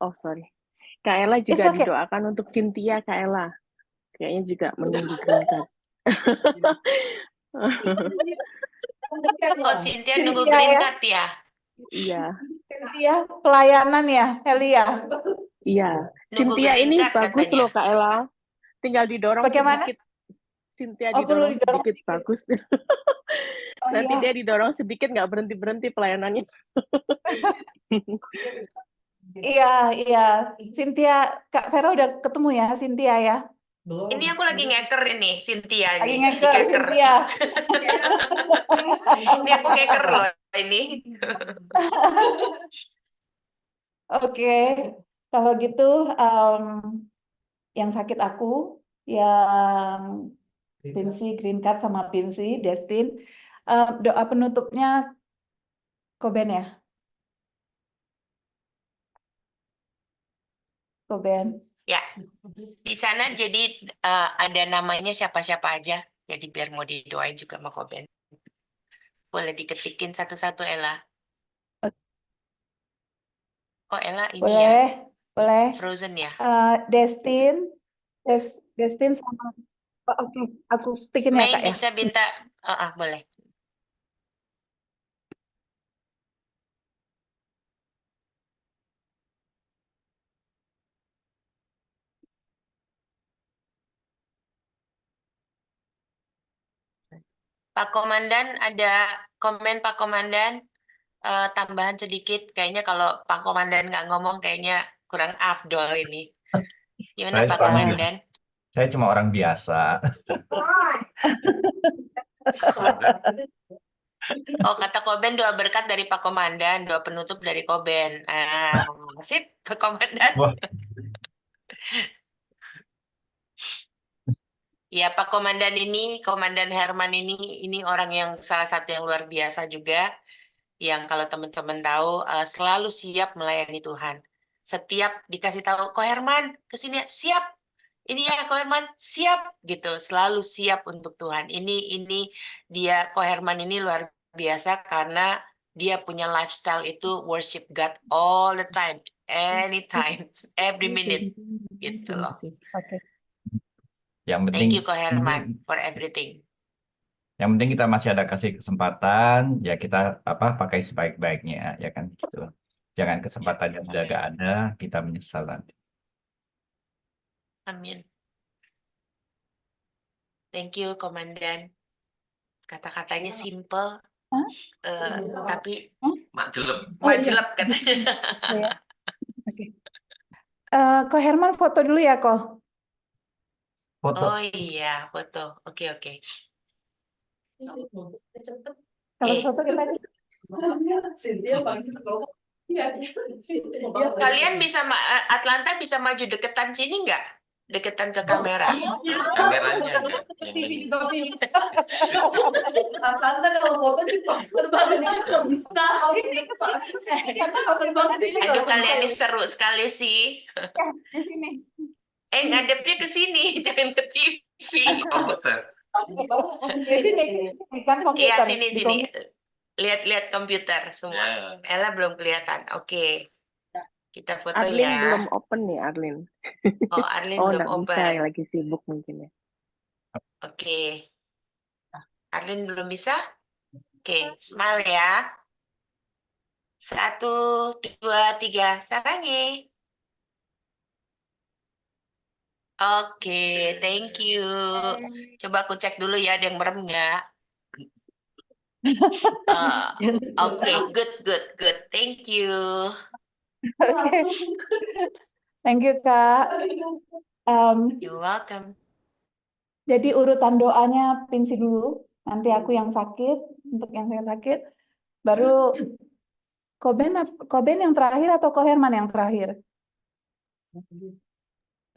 oh sorry. Kak Ella It's juga okay. didoakan untuk Cynthia, Kak Ella. Kayaknya juga menunggu green card. Oh, Cynthia nunggu Cynthia green ya. card ya? Iya, Cynthia, pelayanan ya, Helia. iya. Nunggu Cynthia green ini card bagus katanya. loh, Kak Ella. Tinggal didorong Bagaimana? sedikit. Cynthia Oh, perlu didorong didorong sedikit, sedikit. bagus. Oh Nanti iya. dia didorong sedikit, nggak berhenti-berhenti pelayanannya. Iya. Cynthia, Kak Vera udah ketemu ya, Cynthia ya? Ini aku lagi ngeker ini, Cynthia Lagi ini. ngeker, Di-hacker. Cynthia. Ini aku ngeker loh ini. Oke, kalau gitu yang sakit aku, yang Pinsi, Green Card sama Pinsi, Destin. Doa penutupnya Koben ya? Koben. Ya, di sana jadi ada namanya siapa-siapa aja. Jadi biar mau didoain juga sama Koben. Boleh diketikin satu-satu, Ella. Oh, Ella ini ya, Boleh. Frozen ya. Destin sama. Oke, aku ketikin ya Mei Kak ya. bisa minta, boleh. Pak Komandan, ada komen Pak Komandan, tambahan sedikit. Kayaknya kalau Pak Komandan nggak ngomong, kayaknya kurang afdol ini. Gimana Pak Komandan? Saya cuma orang biasa. Oh, kata Koben doa berkat dari Pak Komandan, doa penutup dari Koben. Sip, Pak Komandan. Wah. Ya, Pak Komandan ini, Komandan Herman ini orang yang salah satu yang luar biasa juga, yang kalau teman-teman tahu selalu siap melayani Tuhan. Setiap dikasih tahu, Ko Herman, kesini siap. Ini ya, Ko Herman, siap gitu, selalu siap untuk Tuhan. Ini dia, Ko Herman ini luar biasa karena dia punya lifestyle itu worship God all the time, anytime, every minute, gitu loh. Oke. Yang penting, Thank you, Ko Herman, for everything. yang penting kita masih ada kasih kesempatan, ya kita pakai sebaik-baiknya, ya kan gitu. Jangan kesempatan yang udah gak ada, kita menyesal nanti. Amin. Thank you, Komandan. Kata-katanya simple, tapi majelep katanya. Oke. Ko Herman foto dulu ya, Ko. Foto. Oh iya, foto. Oke. Kalau foto kita Kalian bisa Atlanta bisa maju deketan sini nggak? Deketan ke kamera. Kameranya enggak. TV juga bisa. Atlanta kalau foto juga terbangnya nggak bisa. Aduh, kalian ini seru sekali sih. di sini. Ngadepnya ke sini, jangan ke TV. Komputer. Di sini kan komputer. Iya, sini. Lihat komputer semua. Ya. Ella belum kelihatan. Oke. Kita foto Arlin ya. belum open nih, Arlin. Oh, Arlin Oh, belum nggak bisa, open. lagi sibuk mungkin ya. Oke. Arlin belum bisa? Oke, smile ya. 1, 2, 3, sarangi. Oke, thank you. Coba aku cek dulu ya, ada yang merem nggak? Oke, good. Thank you. Oke. Thank you, Kak. You're welcome. Jadi urutan doanya Pinsi dulu, nanti aku yang sakit, untuk yang saya sakit, baru Koben yang terakhir atau Koherman yang terakhir?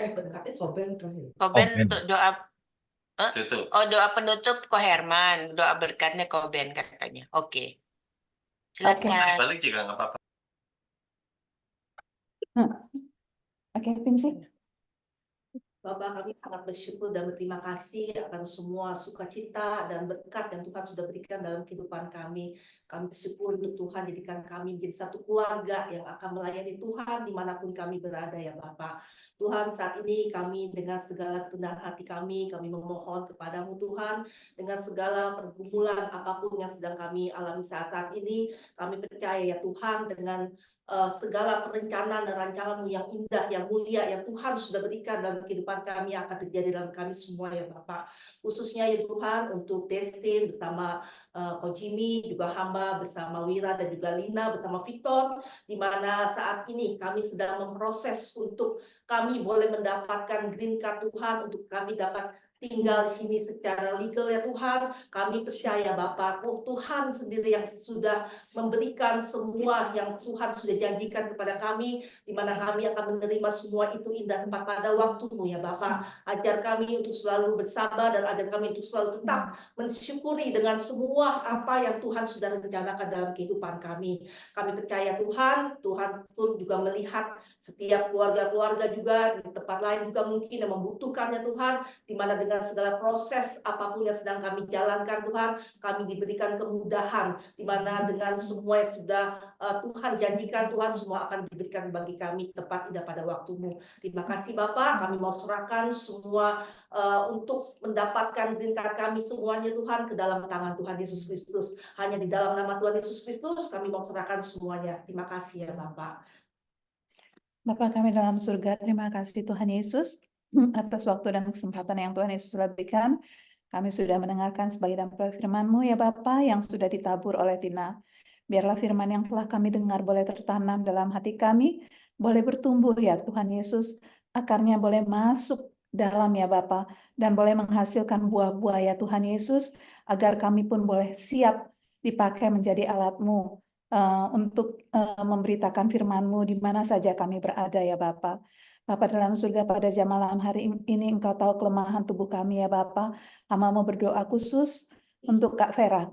Berkatnya Koben terakhir. Koben Ben. untuk doa Tutup. doa penutup Ko Herman, doa berkatnya Koben katanya. Oke. Silakan. Balik juga nggak apa-apa. Oke, Pinsi. Bapak, kami sangat bersyukur dan berterima kasih akan semua sukacita dan berkat yang Tuhan sudah berikan dalam kehidupan kami. Kami bersyukur untuk Tuhan jadikan kami menjadi satu keluarga yang akan melayani Tuhan dimanapun kami berada ya Bapak. Tuhan, saat ini kami dengan segala kerendahan hati kami memohon kepadamu Tuhan, dengan segala pergumulan apapun yang sedang kami alami saat ini, kami percaya ya Tuhan dengan segala perencanaan dan rancangan-Mu yang indah, yang mulia, yang Tuhan sudah berikan dalam kehidupan kami akan terjadi dalam kami semua ya Bapak. Khususnya ya Tuhan untuk Destin bersama Ko Jimmy, juga hamba bersama Wira dan juga Lina bersama Victor, di mana saat ini kami sedang memproses untuk kami boleh mendapatkan green card Tuhan, untuk kami dapat tinggal di sini secara legal ya Tuhan. Kami percaya Bapak, Tuhan sendiri yang sudah memberikan semua yang Tuhan sudah janjikan kepada kami, di mana kami akan menerima semua itu indah tempat pada waktu-Mu ya Bapak. Ajar kami untuk selalu bersabar dan ajar kami untuk selalu tetap mensyukuri dengan semua apa yang Tuhan sudah rencanakan dalam kehidupan kami. Kami percaya Tuhan pun juga melihat setiap keluarga-keluarga juga di tempat lain juga mungkin yang membutuhkannya Tuhan, di mana dengan segala proses apapun yang sedang kami jalankan Tuhan, kami diberikan kemudahan, di mana dengan semua yang sudah Tuhan janjikan Tuhan, semua akan diberikan bagi kami tepat indah pada waktu-Mu. Terima kasih Bapak, kami mau serahkan semua untuk mendapatkan green card kami semuanya Tuhan ke dalam tangan Tuhan Yesus Kristus. Hanya di dalam nama Tuhan Yesus Kristus kami mau serahkan semuanya. Terima kasih ya Bapak. Bapa kami dalam surga, terima kasih Tuhan Yesus atas waktu dan kesempatan yang Tuhan Yesus telah berikan. Kami sudah mendengarkan sebagian firman-Mu ya Bapa yang sudah ditabur oleh Tina. Biarlah firman yang telah kami dengar boleh tertanam dalam hati kami, boleh bertumbuh ya Tuhan Yesus, akarnya boleh masuk dalam ya Bapa, dan boleh menghasilkan buah-buah ya Tuhan Yesus, agar kami pun boleh siap dipakai menjadi alat-Mu untuk memberitakan firman-Mu di mana saja kami berada ya Bapa. Bapa dalam surga, pada jam malam hari ini Engkau tahu kelemahan tubuh kami ya Bapa. Hamba mau berdoa khusus untuk Kak Vera.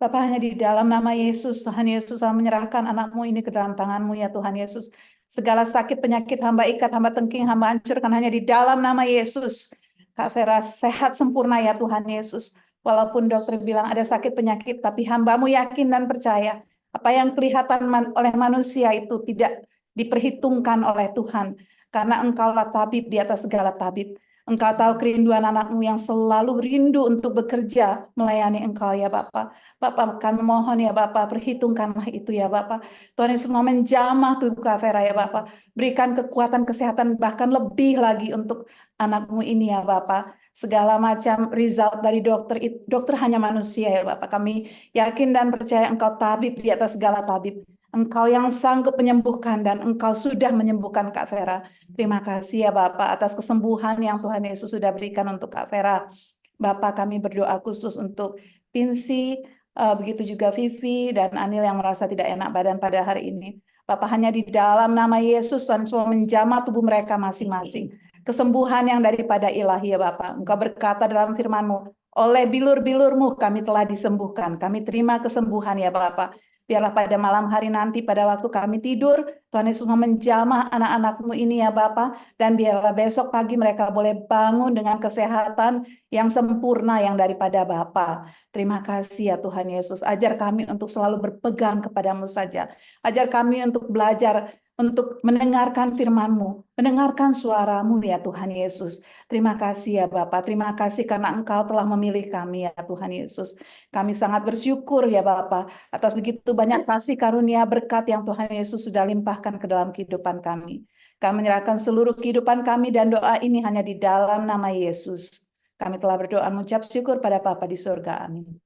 Bapa, hanya di dalam nama Yesus, Tuhan Yesus, hamba menyerahkan anak-Mu ini ke dalam tangan-Mu ya Tuhan Yesus. Segala sakit penyakit hamba ikat, hamba tengking, hamba hancurkan hanya di dalam nama Yesus. Kak Vera sehat sempurna ya Tuhan Yesus. Walaupun dokter bilang ada sakit penyakit, tapi hamba-Mu yakin dan percaya apa yang kelihatan oleh manusia itu tidak diperhitungkan oleh Tuhan. Karena Engkaulah tabib di atas segala tabib. Engkau tahu kerinduan anak-Mu yang selalu rindu untuk bekerja melayani Engkau ya Bapa. Bapak, kami mohon ya Bapak, perhitungkanlah itu ya Bapak. Tuhan Yesus mau menjamah tubuh Kak Vera ya Bapak. Berikan kekuatan kesehatan bahkan lebih lagi untuk anak-Mu ini ya Bapak. Segala macam result dari dokter hanya manusia ya Bapak. Kami yakin dan percaya Engkau tabib di atas segala tabib. Engkau yang sanggup menyembuhkan dan Engkau sudah menyembuhkan Kak Vera. Terima kasih ya Bapak atas kesembuhan yang Tuhan Yesus sudah berikan untuk Kak Vera. Bapak, kami berdoa khusus untuk Pinsi, begitu juga Vivi dan Anil yang merasa tidak enak badan pada hari ini. Bapak, hanya di dalam nama Yesus Tuhan semua menjamah tubuh mereka masing-masing. Kesembuhan yang daripada ilahi ya Bapak. Engkau berkata dalam firman-Mu, oleh bilur-bilur-Mu kami telah disembuhkan. Kami terima kesembuhan ya Bapak. Biarlah pada malam hari nanti pada waktu kami tidur, Tuhan Yesus mau menjamah anak-anak-Mu ini ya Bapa, dan biarlah besok pagi mereka boleh bangun dengan kesehatan yang sempurna yang daripada Bapa. Terima kasih ya Tuhan Yesus. Ajar kami untuk selalu berpegang kepadamu saja. Ajar kami untuk belajar untuk mendengarkan firman-Mu, mendengarkan suara-Mu ya Tuhan Yesus. Terima kasih ya Bapa, terima kasih karena Engkau telah memilih kami ya Tuhan Yesus. Kami sangat bersyukur ya Bapa atas begitu banyak kasih karunia berkat yang Tuhan Yesus sudah limpahkan ke dalam kehidupan kami. Kami menyerahkan seluruh kehidupan kami dan doa ini hanya di dalam nama Yesus. Kami telah berdoa mengucap syukur pada Bapa di surga. Amin.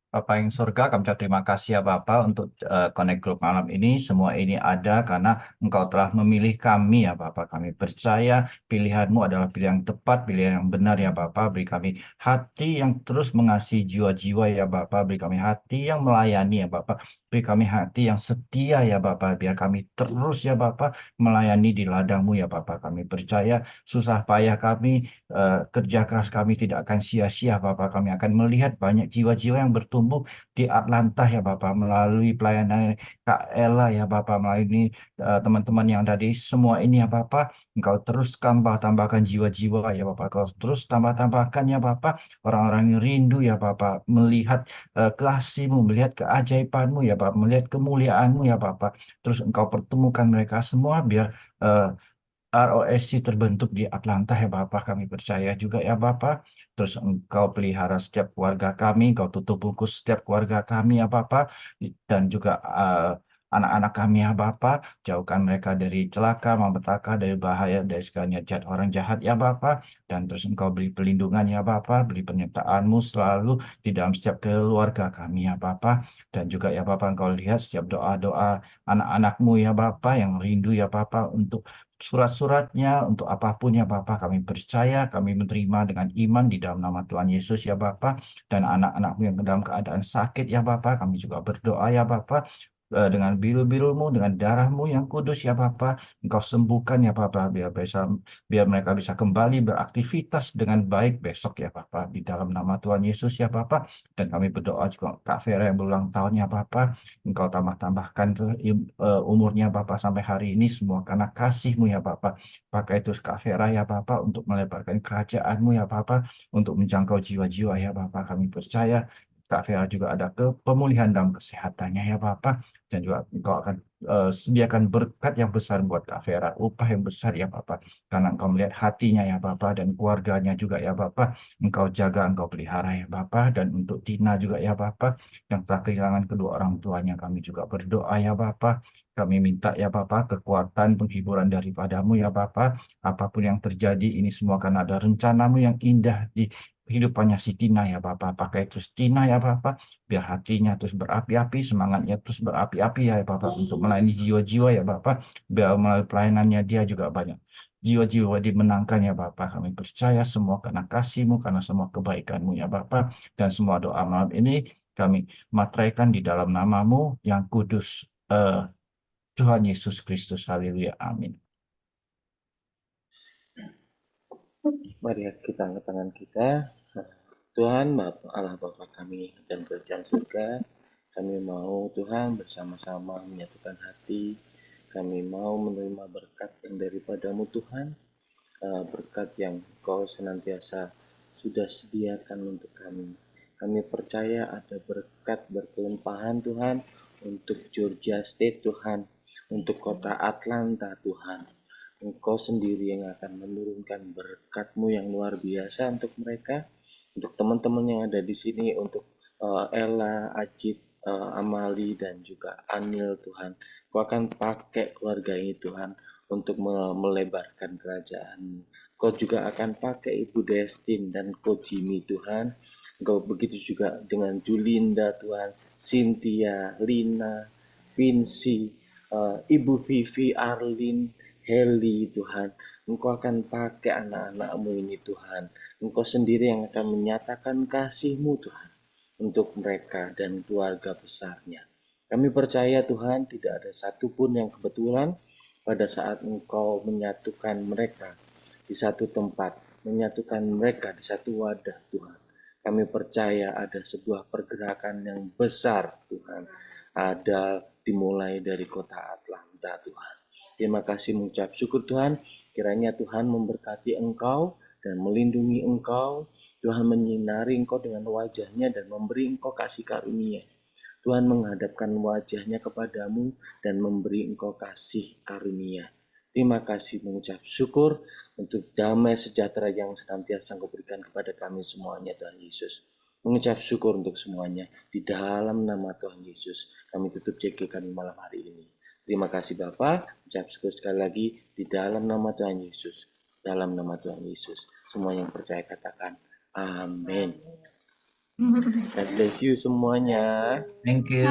Bapak yang surga, kami ucap terima kasih ya Bapak untuk Connect Group malam ini. Semua ini ada karena Engkau telah memilih kami ya Bapak. Kami percaya pilihan-Mu adalah pilihan yang tepat, pilihan yang benar ya Bapak. Beri kami hati yang terus mengasihi jiwa-jiwa ya Bapak. Beri kami hati yang melayani ya Bapak. Beri kami hati yang setia ya Bapak. Biar kami terus ya Bapak melayani di ladang-Mu ya Bapak. Kami percaya susah payah kami, kerja keras kami tidak akan sia-sia Bapak. Kami akan melihat banyak jiwa-jiwa yang bertumbuh di Atlanta ya Bapak, melalui pelayanan Kak Ella ya Bapak, melalui teman-teman yang ada di semua ini ya Bapak. Engkau terus tambahkan jiwa-jiwa ya Bapak. Engkau terus tambahkan ya Bapak orang-orang yang rindu ya Bapak, melihat kasih-Mu, melihat keajaiban-Mu ya Bapak, melihat kemuliaan-Mu ya Bapak. Terus Engkau pertemukan mereka semua biar ROSC terbentuk di Atlanta ya Bapak, kami percaya juga ya Bapak. Terus Engkau pelihara setiap keluarga kami, Engkau tutup bungkus setiap keluarga kami ya Bapak. Dan juga anak-anak kami ya Bapak, jauhkan mereka dari celaka, malapetaka, dari bahaya, dari segala niat jahat orang jahat ya Bapak. Dan terus Engkau beri perlindungan ya Bapak, beri penyertaan-Mu selalu di dalam setiap keluarga kami ya Bapak. Dan juga ya Bapak, Engkau lihat setiap doa-doa anak-anak-Mu ya Bapak yang rindu ya Bapak untuk surat-suratnya, untuk apapun ya Bapak, kami percaya, kami menerima dengan iman di dalam nama Tuhan Yesus ya Bapak. Dan anak-anakmu yang dalam keadaan sakit ya Bapak, kami juga berdoa ya Bapak, dengan biru-biru-Mu, dengan darah-Mu yang kudus ya Bapak, Engkau sembuhkan ya Bapak, biar mereka bisa kembali beraktivitas dengan baik besok ya Bapak, di dalam nama Tuhan Yesus ya Bapak. Dan kami berdoa juga Kak Vera yang berulang tahun ya Bapak, Engkau tambahkan umurnya Bapak sampai hari ini semua karena kasih-Mu ya Bapak. Pakai terus Kak Vera ya Bapak untuk melebarkan kerajaan-Mu ya Bapak, untuk menjangkau jiwa-jiwa ya Bapak. Kami percaya Kak Vera juga ada pemulihan dalam kesehatannya ya Bapak. Dan juga Engkau akan sediakan berkat yang besar buat Kak Vera, upah yang besar ya Bapak. Karena Engkau melihat hatinya ya Bapak dan keluarganya juga ya Bapak. Engkau jaga, Engkau pelihara ya Bapak. Dan untuk Tina juga ya Bapak, yang telah kehilangan kedua orang tuanya, kami juga berdoa ya Bapak. Kami minta ya Bapak kekuatan penghiburan daripada-Mu ya Bapak. Apapun yang terjadi ini semua karena ada rencana-Mu yang indah di kehidupannya si Tina ya Bapak. Pakai terus Tina ya Bapak, biar hatinya terus berapi-api, semangatnya terus berapi-api ya Bapak, untuk melayani jiwa-jiwa ya Bapak. Biar melalui pelayanannya dia juga banyak jiwa-jiwa dimenangkan ya Bapak. Kami percaya semua karena kasih-Mu, karena semua kebaikan-Mu ya Bapak. Dan semua doa malam ini kami materaikan di dalam nama-Mu yang kudus, Tuhan Yesus Kristus. Haleluya. Amin. Mari kita angkat tangan kita. Tuhan, Allah Bapa kami dan kerajaan surga, kami mau Tuhan bersama-sama menyatukan hati. Kami mau menerima berkat yang daripada-Mu Tuhan, berkat yang Kau senantiasa sudah sediakan untuk kami. Kami percaya ada berkat berkelimpahan Tuhan untuk Georgia State Tuhan, untuk kota Atlanta Tuhan. Engkau sendiri yang akan menurunkan berkat-Mu yang luar biasa untuk mereka, untuk teman-teman yang ada di sini, untuk Ella, Ajit, Amali, dan juga Anil Tuhan. Kau akan pakai keluarga ini Tuhan untuk melebarkan kerajaan. Kau juga akan pakai Ibu Destin dan Coach Jimmy Tuhan. Engkau begitu juga dengan Julinda Tuhan, Cynthia, Lina, Vinci, Ibu Vivi, Arlin, Heli Tuhan. Engkau akan pakai anak-anak-Mu ini Tuhan. Engkau sendiri yang akan menyatakan kasih-Mu Tuhan untuk mereka dan keluarga besarnya. Kami percaya Tuhan tidak ada satupun yang kebetulan pada saat Engkau menyatukan mereka di satu tempat, menyatukan mereka di satu wadah Tuhan. Kami percaya ada sebuah pergerakan yang besar Tuhan, ada dimulai dari kota Atlanta Tuhan. Terima kasih mengucap syukur Tuhan, kiranya Tuhan memberkati Engkau dan melindungi Engkau. Tuhan menyinari Engkau dengan wajah-Nya dan memberi Engkau kasih karunia. Tuhan menghadapkan wajahnya kepadamu dan memberi engkau kasih karunia. Terima kasih, mengucap syukur untuk damai sejahtera yang senantiasa engkau berikan kepada kami semuanya, Tuhan Yesus. Mengucap syukur untuk semuanya. Di dalam nama Tuhan Yesus, kami tutup JG kami malam hari ini. Terima kasih Bapa, ucap syukur sekali lagi di dalam nama Tuhan Yesus. Dalam nama Tuhan Yesus. Semua yang percaya katakan, amin. God bless you semuanya. Thank you.